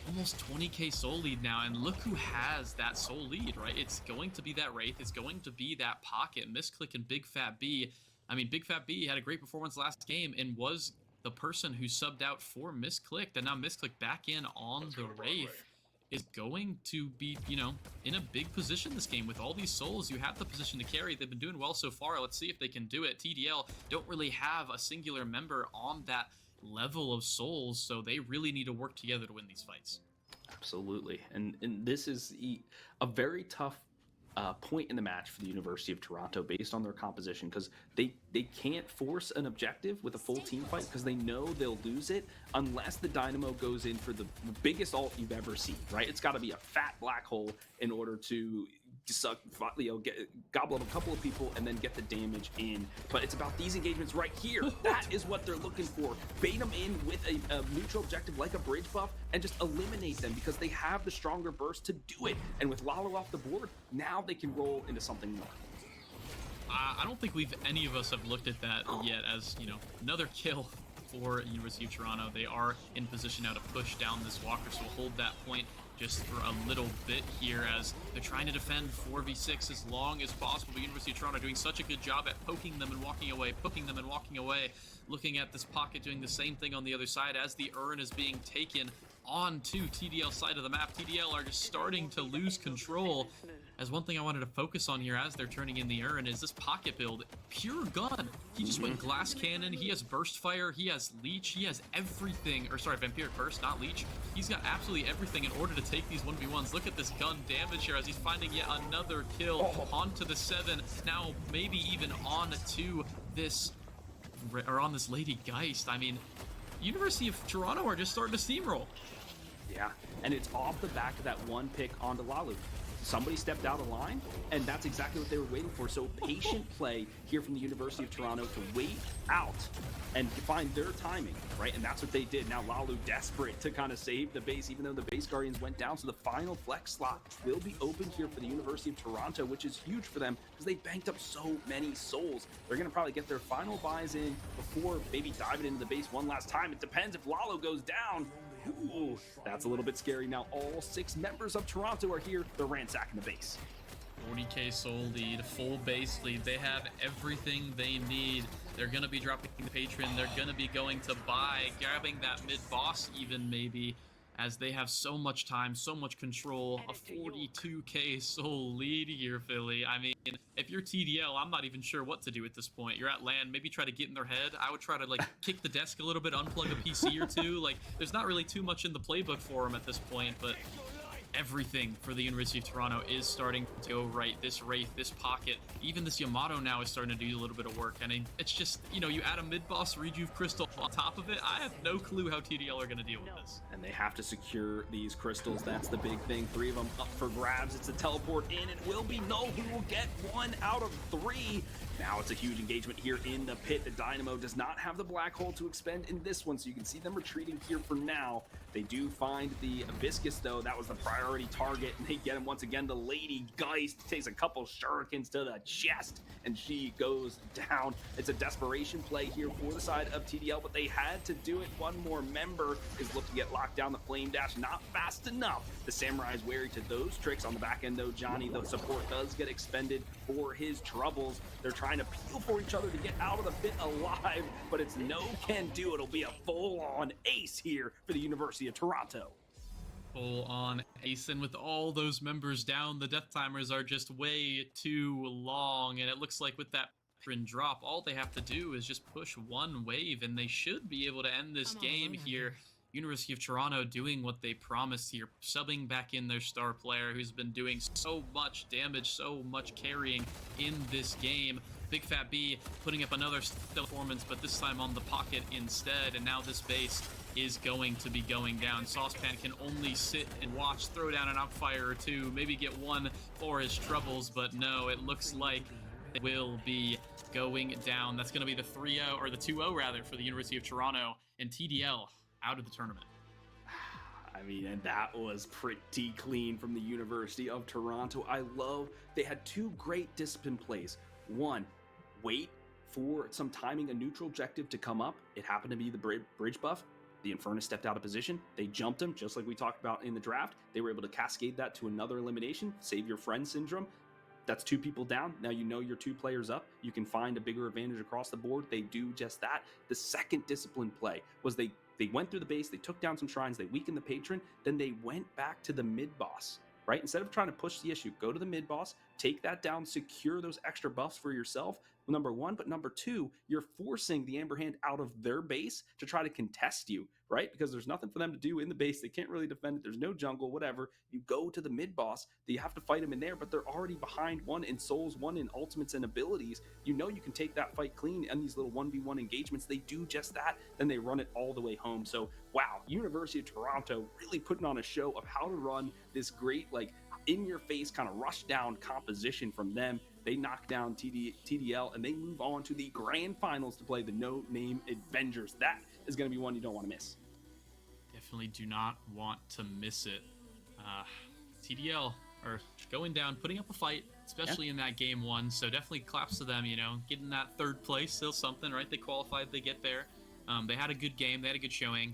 almost 20k soul lead now, and look who has that soul lead, right? It's going to be that Wraith, it's going to be that pocket. Misclick and Big Fat B. I mean, Big Fat B had a great performance last game and was the person who subbed out for Misclick, and now Misclick back in on the Wraith is going to be, in a big position this game. With all these souls, you have the position to carry. They've been doing well so far. Let's see if they can do it. TDL don't really have a singular member on that level of souls, so they really need to work together to win these fights. Absolutely. And this is a very tough point in the match for the University of Toronto based on their composition, because they can't force an objective with a full team fight because they know they'll lose it unless the Dynamo goes in for the biggest ult you've ever seen, right? It's got to be a fat black hole in order to gobble up a couple of people and then get the damage in. But it's about these engagements right here. That is what they're looking for. Bait them in with a neutral objective like a bridge buff and just eliminate them, because they have the stronger burst to do it. And with Lalo off the board, now they can roll into something more. I don't think any of us have looked at that yet as, another kill for University of Toronto. They are in position now to push down this Walker, so we'll hold that point just for a little bit here as they're trying to defend 4v6 as long as possible. The University of Toronto doing such a good job at poking them and walking away, poking them and walking away. Looking at this pocket doing the same thing on the other side as the urn is being taken onto TDL side of the map. TDL are just starting to lose control. As one thing I wanted to focus on here as they're turning in the urn is this pocket build. Pure gun. He just went glass cannon. He has burst fire. He has leech. He has everything. Or sorry, vampiric burst, not leech. He's got absolutely everything in order to take these 1v1s. Look at this gun damage here as he's finding yet another kill onto the 7. Now maybe even on to this, or on this Lady Geist. I mean, University of Toronto are just starting to steamroll. Yeah, and it's off the back of that one pick onto Lalu. Somebody stepped out of line, and that's exactly what they were waiting for. So patient play here from the University of Toronto to wait out and find their timing, right? And that's what they did. Now Lalu desperate to kind of save the base, even though the base guardians went down. So the final flex slot will be open here for the University of Toronto, which is huge for them because they banked up so many souls. They're going to probably get their final buys in before maybe diving into the base one last time. It depends if Lalu goes down. Ooh, that's a little bit scary. Now all 6 members of Toronto are here. They're ransacking the base. 40k soul lead, full base lead. They have everything they need. They're going to be dropping the patron. They're going to be going to buy, grabbing that mid boss even maybe, as they have so much time, so much control. A 42k soul lead here, Philly. I mean, if you're TDL, I'm not even sure what to do at this point. You're at land, maybe try to get in their head. I would try to kick the desk a little bit, unplug a PC or two. There's not really too much in the playbook for them at this point, but everything for the University of Toronto is starting to go right. This Wraith, this pocket, even this Yamato now is starting to do a little bit of work. And it's just, you add a mid-boss Rejuve Crystal on top of it. I have no clue how TDL are going to deal with this. And they have to secure these crystals. That's the big thing. 3 of them up for grabs. It's a teleport in. It will be Null who will get 1 out of 3. Now it's a huge engagement here in the pit. The Dynamo does not have the black hole to expend in this one, so you can see them retreating here for now. They do find the Viscus, though. That was the priority target, and they get him once again. The Lady Geist takes a couple shurikens to the chest, and she goes down. It's a desperation play here for the side of TDL, but they had to do it. One more member is looking to get locked down. The Flame Dash not fast enough. The Samurai is wary to those tricks. On the back end, though, Johnny, the support does get expended for his troubles. They're trying to peel for each other to get out of the pit alive, but it's no can do. It'll be a full-on ace here for the University of Toronto. Full on ace, and with all those members down, the death timers are just way too long, and it looks like with that patron drop, all they have to do is just push one wave, and they should be able to end this game here. University of Toronto doing what they promised here, subbing back in their star player who's been doing so much damage, so much carrying in this game. Big Fat B putting up another performance, but this time on the pocket instead, and now this base is going to be going down. Saucepan can only sit and watch, throw down an outfire or two, maybe get one for his troubles, but no, it looks like it will be going down. That's going to be the 3-0, or the 2-0 rather, for the University of Toronto, and TDL out of the tournament. I mean, and that was pretty clean from the University of Toronto. I love, they had two great discipline plays. One, wait for some timing, a neutral objective to come up. It happened to be the bridge buff. The Infernus stepped out of position. They jumped him, just like we talked about in the draft. They were able to cascade that to another elimination, save your friend syndrome. That's two people down. Now you know you're 2 players up. You can find a bigger advantage across the board. They do just that. The second discipline play was they went through the base, they took down some shrines, they weakened the patron, then they went back to the mid boss, right? Instead of trying to push the issue, go to the mid boss, take that down, secure those extra buffs for yourself, number one. But number two, you're forcing the Amber Hand out of their base to try to contest you, right? Because there's nothing for them to do in the base. They can't really defend it. There's no jungle, whatever. You go to the mid boss, you have to fight them in there, but they're already behind, one in souls, one in ultimates and abilities. You know you can take that fight clean, and these little 1v1 engagements, they do just that. Then they run it all the way home. So wow, University of Toronto really putting on a show of how to run this great, like, in your face kind of rush down composition from them. They knock down TDL, and they move on to the grand finals to play the No Name Avengers. That is going to be one you don't want to miss. Definitely do not want to miss it. TDL are going down, putting up a fight, especially in that game one. So definitely claps to them, you know, getting that 3rd place, still something, right? They qualified, they get there. They had a good game, they had a good showing.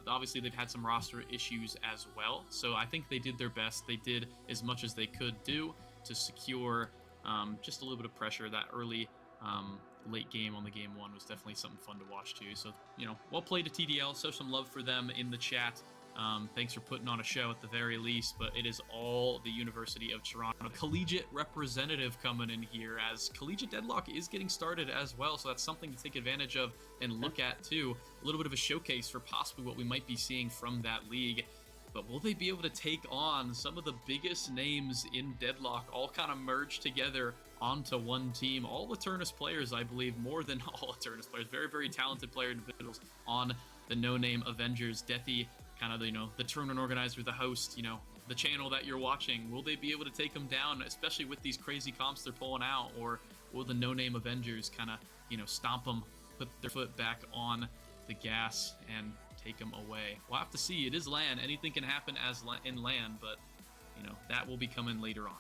Obviously, they've had some roster issues as well. So I think they did their best. They did as much as they could do to secure just a little bit of pressure. That early late game on the game one was definitely something fun to watch too. So, you know, well played to TDL. Show some love for them in the chat. Thanks for putting on a show at the very least, but it is all the University of Toronto. Collegiate representative coming in here, as Collegiate Deadlock is getting started as well, so that's something to take advantage of and look at too. A little bit of a showcase for possibly what we might be seeing from that league. But will they be able to take on some of the biggest names in Deadlock, all kind of merged together onto one team? All Eternus players, I believe, more than all Eternus players, very, very talented player individuals on the No Name Avengers. Deathy, kind of, you know, the tournament organizer, the host, you know, the channel that you're watching. Will they be able to take them down, especially with these crazy comps they're pulling out? Or will the No Name Avengers kind of, you know, stomp them, put their foot back on the gas, and take them away? We'll have to see. It is LAN. Anything can happen as in LAN, but, you know, that will be coming later on.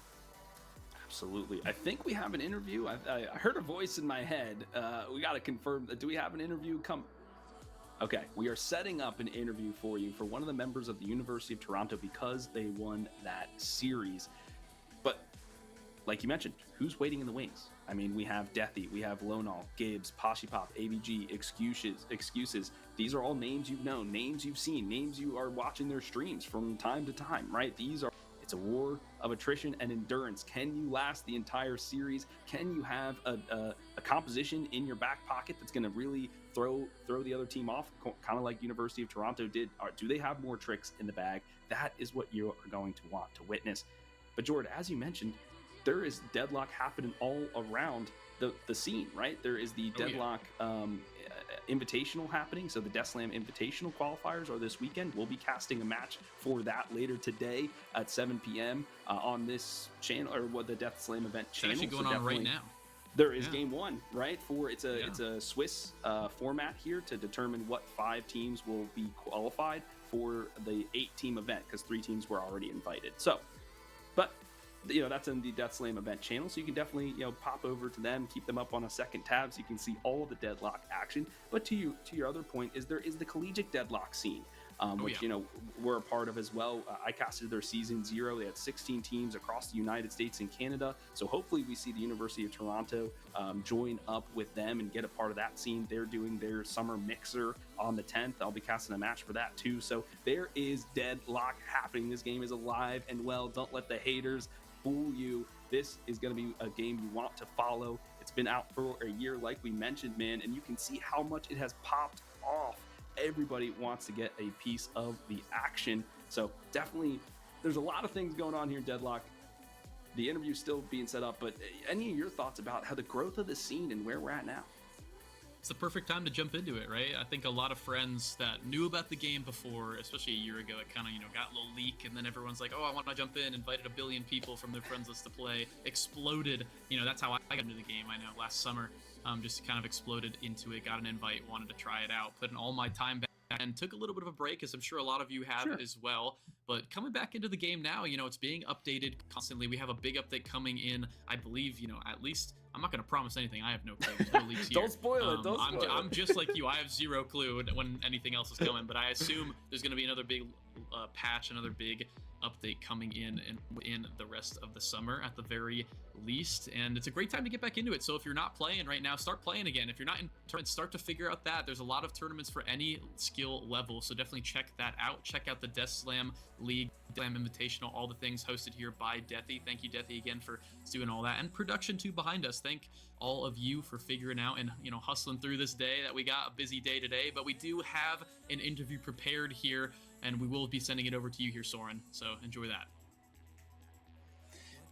Absolutely. I think we have an interview. I heard a voice in my head. We got to confirm. Do we have an interview? Okay, we are setting up an interview for you for one of the members of the University of Toronto because they won that series. But like you mentioned, who's waiting in the wings? I mean, we have Deathy, we have Lonal, Gibbs, Poshipop, ABG, Excuses. These are all names you've known, names you've seen, names you are watching their streams from time to time, right? It's a war of attrition and endurance. Can you last the entire series? Can you have a composition in your back pocket that's going to really throw the other team off, kind of like University of Toronto did? Or do they have more tricks in the bag? That is what you are going to want to witness. But Jordan, as you mentioned, there is Deadlock happening all around the scene, right? There is the Deadlock Invitational happening. So the Death Slam Invitational qualifiers are this weekend. We'll be casting a match for that later today at 7 p.m. On this channel, or what, the Death Slam event channel. It's actually going on right now. There is game one, right? It's a Swiss format here to determine what 5 teams will be qualified for the 8-team event, because 3 teams were already invited. So, but you know, that's in the Death Slam event channel, so you can definitely, you know, pop over to them, keep them up on a second tab so you can see all of the Deadlock action. But to your other point, is there is the collegiate Deadlock scene. which, you know, we're a part of as well. I casted their season 0. They had 16 teams across the United States and Canada. So hopefully we see the University of Toronto join up with them and get a part of that scene. They're doing their summer mixer on the 10th. I'll be casting a match for that too. So there is deadlock happening. This game is alive and well. Don't let the haters fool you. This is going to be a game you want to follow. It's been out for a year, like we mentioned, man, and you can see how much it has popped off. Everybody wants to get a piece of the action. So definitely, there's a lot of things going on here, Deadlock. The interview's still being set up, but any of your thoughts about how the growth of the scene and where we're at now? It's the perfect time to jump into it, right? I think a lot of friends that knew about the game before, especially a year ago, it kind of, you know, got a little leak, and then everyone's like, oh, I want to jump in, invited 1 billion people from their friends list to play, exploded. You know, that's how I got into the game, I know, last summer. Just kind of exploded into it, got an invite, wanted to try it out, put in all my time back, and took a little bit of a break, as I'm sure a lot of you have as well. But coming back into the game now, you know, it's being updated constantly. We have a big update coming in, I believe, you know, at least, I'm not going to promise anything. I have no clue. There's no leaks here. Don't spoil it. Don't spoil it. I'm just like you. I have zero clue when anything else is coming, but I assume there's going to be another big patch, another big update coming in the rest of the summer at the very least. And it's a great time to get back into it. So if you're not playing right now, start playing again. If you're not in tournaments, start to figure out that. There's a lot of tournaments for any skill level, so definitely check that out. Check out the Death Slam League, Slam Invitational, all the things hosted here by Deathy. Thank you, Deathy, again for doing all that, and production too behind us. Thank all of you for figuring out and, you know, hustling through this day that we got. A busy day today, but we do have an interview prepared here, and we will be sending it over to you here, Soren. So enjoy that.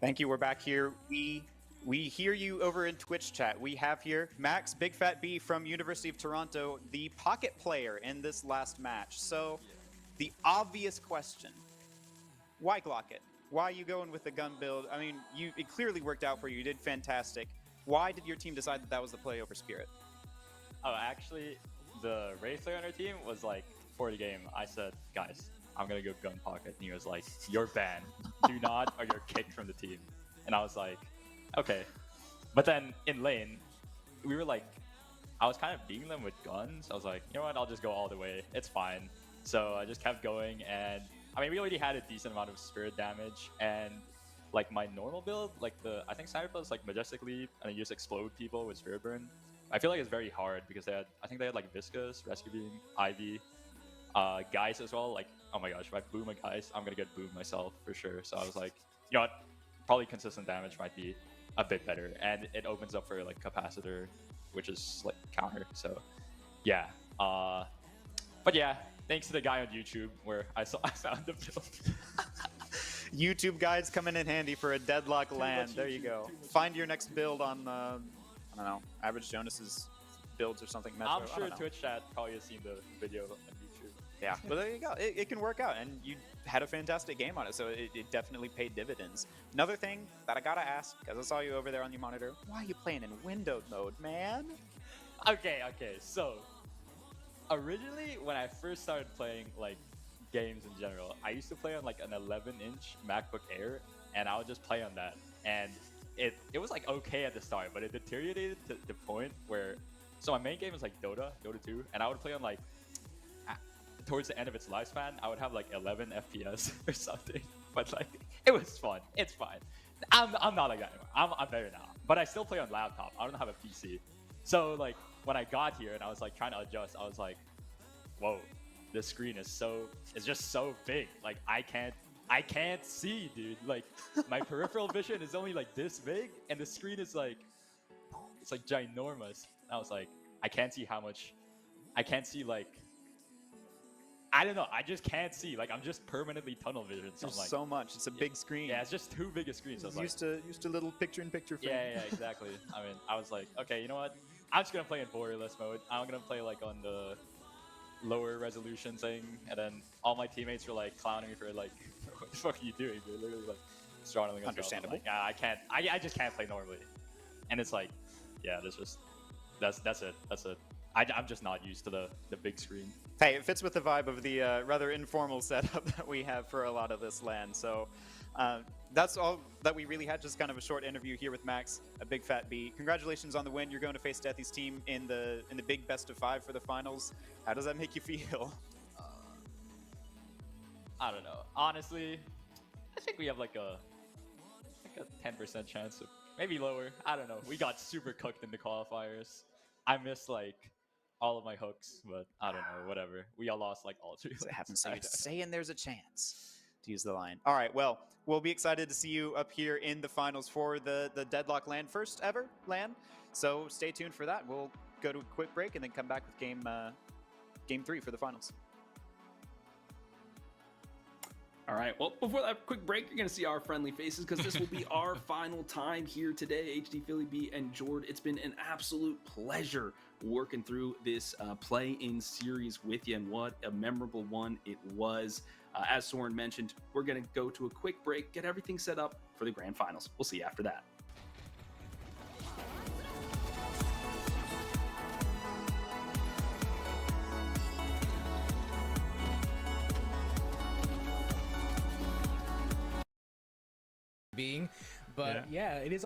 Thank you. We're back here. We hear you over in Twitch chat. We have here Max Big Fat B from University of Toronto, the pocket player in this last match. So the obvious question, why Glock it? Why are you going with the gun build? I mean, it clearly worked out for you. You did fantastic. Why did your team decide that that was the play over Spirit? Oh, actually, the race player on our team was like, for the game, I said, guys, I'm going to go gun pocket. And he was like, you're banned. Do not, or you're kicked from the team. And I was like, okay. But then in lane, we were like, I was kind of beating them with guns. I was like, you know what, I'll just go all the way. It's fine. So I just kept going, and I mean, we already had a decent amount of spirit damage, and like my normal build, like I think Sniper build is like Majestic Leap, and you just explode people with Spirit Burn. I feel like it's very hard because I think they had like Viscous, Rescue Beam, Ivy, Geist as well. Like, oh my gosh, if I boom a Geist, I'm gonna get boomed myself for sure. So I was like, you know what, probably consistent damage might be a bit better, and it opens up for like Capacitor, which is like counter. So yeah, but yeah, thanks to the guy on YouTube where I found the build. YouTube guides coming in handy for a deadlock land. There you go. Find your next build on, I don't know, Average Jonas's builds or something. Metro. I'm sure Twitch chat probably has seen the video on YouTube. Yeah, but there you go. It can work out, and you had a fantastic game on it, so it definitely paid dividends. Another thing that I gotta ask, because I saw you over there on your monitor, why are you playing in windowed mode, man? Okay, so originally when I first started playing like games in general, I used to play on like an 11-inch MacBook Air, and I would just play on that, and it was like okay at the start, but it deteriorated to the point where, so my main game is like Dota 2, and I would play on like towards the end of its lifespan, I would have like 11 FPS or something, but like it was fun. It's fine. I'm not like that anymore. I'm better now, but I still play on laptop. I don't have a PC, so like when I got here and I was like trying to adjust, I was like, whoa, this screen is just so big. Like I can't see, dude. Like my peripheral vision is only like this big, and the screen is like, it's like ginormous. And I was like, I can't see how much. I can't see like. I don't know. I just can't see. Like I'm just permanently tunnel vision. So There's like, so much. It's a big screen. Yeah, it's just too big a screen. So used to little picture-in-picture frame. Yeah, exactly. I mean, I was like, okay, you know what? I'm just gonna play in borderless mode. I'm gonna play like on the lower resolution thing, and then all my teammates were like clowning me for like, what the fuck are you doing? They're literally like struggling. Understandable. Like, yeah, I can't. I just can't play normally. And it's like, yeah, that's it. I'm just not used to the big screen. Hey, it fits with the vibe of the rather informal setup that we have for a lot of this land. So that's all that we really had. Just kind of a short interview here with Max, a Big Fat B. Congratulations on the win. You're going to face Deathy's team in the big best of 5 for the finals. How does that make you feel? I don't know. Honestly, I think we have like a 10% chance of maybe lower. I don't know. We got super cooked in the qualifiers. I missed like all of my hooks, but I don't know. Whatever. We all lost like all 3. It happens. So you're saying there's a chance to use the line. All right. Well, we'll be excited to see you up here in the finals for the Deadlock LAN, first ever LAN. So stay tuned for that. We'll go to a quick break and then come back with game 3 for the finals. All right, well, before that quick break, you're going to see our friendly faces because this will be our final time here today, HD Philly B and Jord. It's been an absolute pleasure working through this play-in series with you, and what a memorable one it was. As Soren mentioned, we're going to go to a quick break, get everything set up for the grand finals. We'll see you after that. But yeah, it is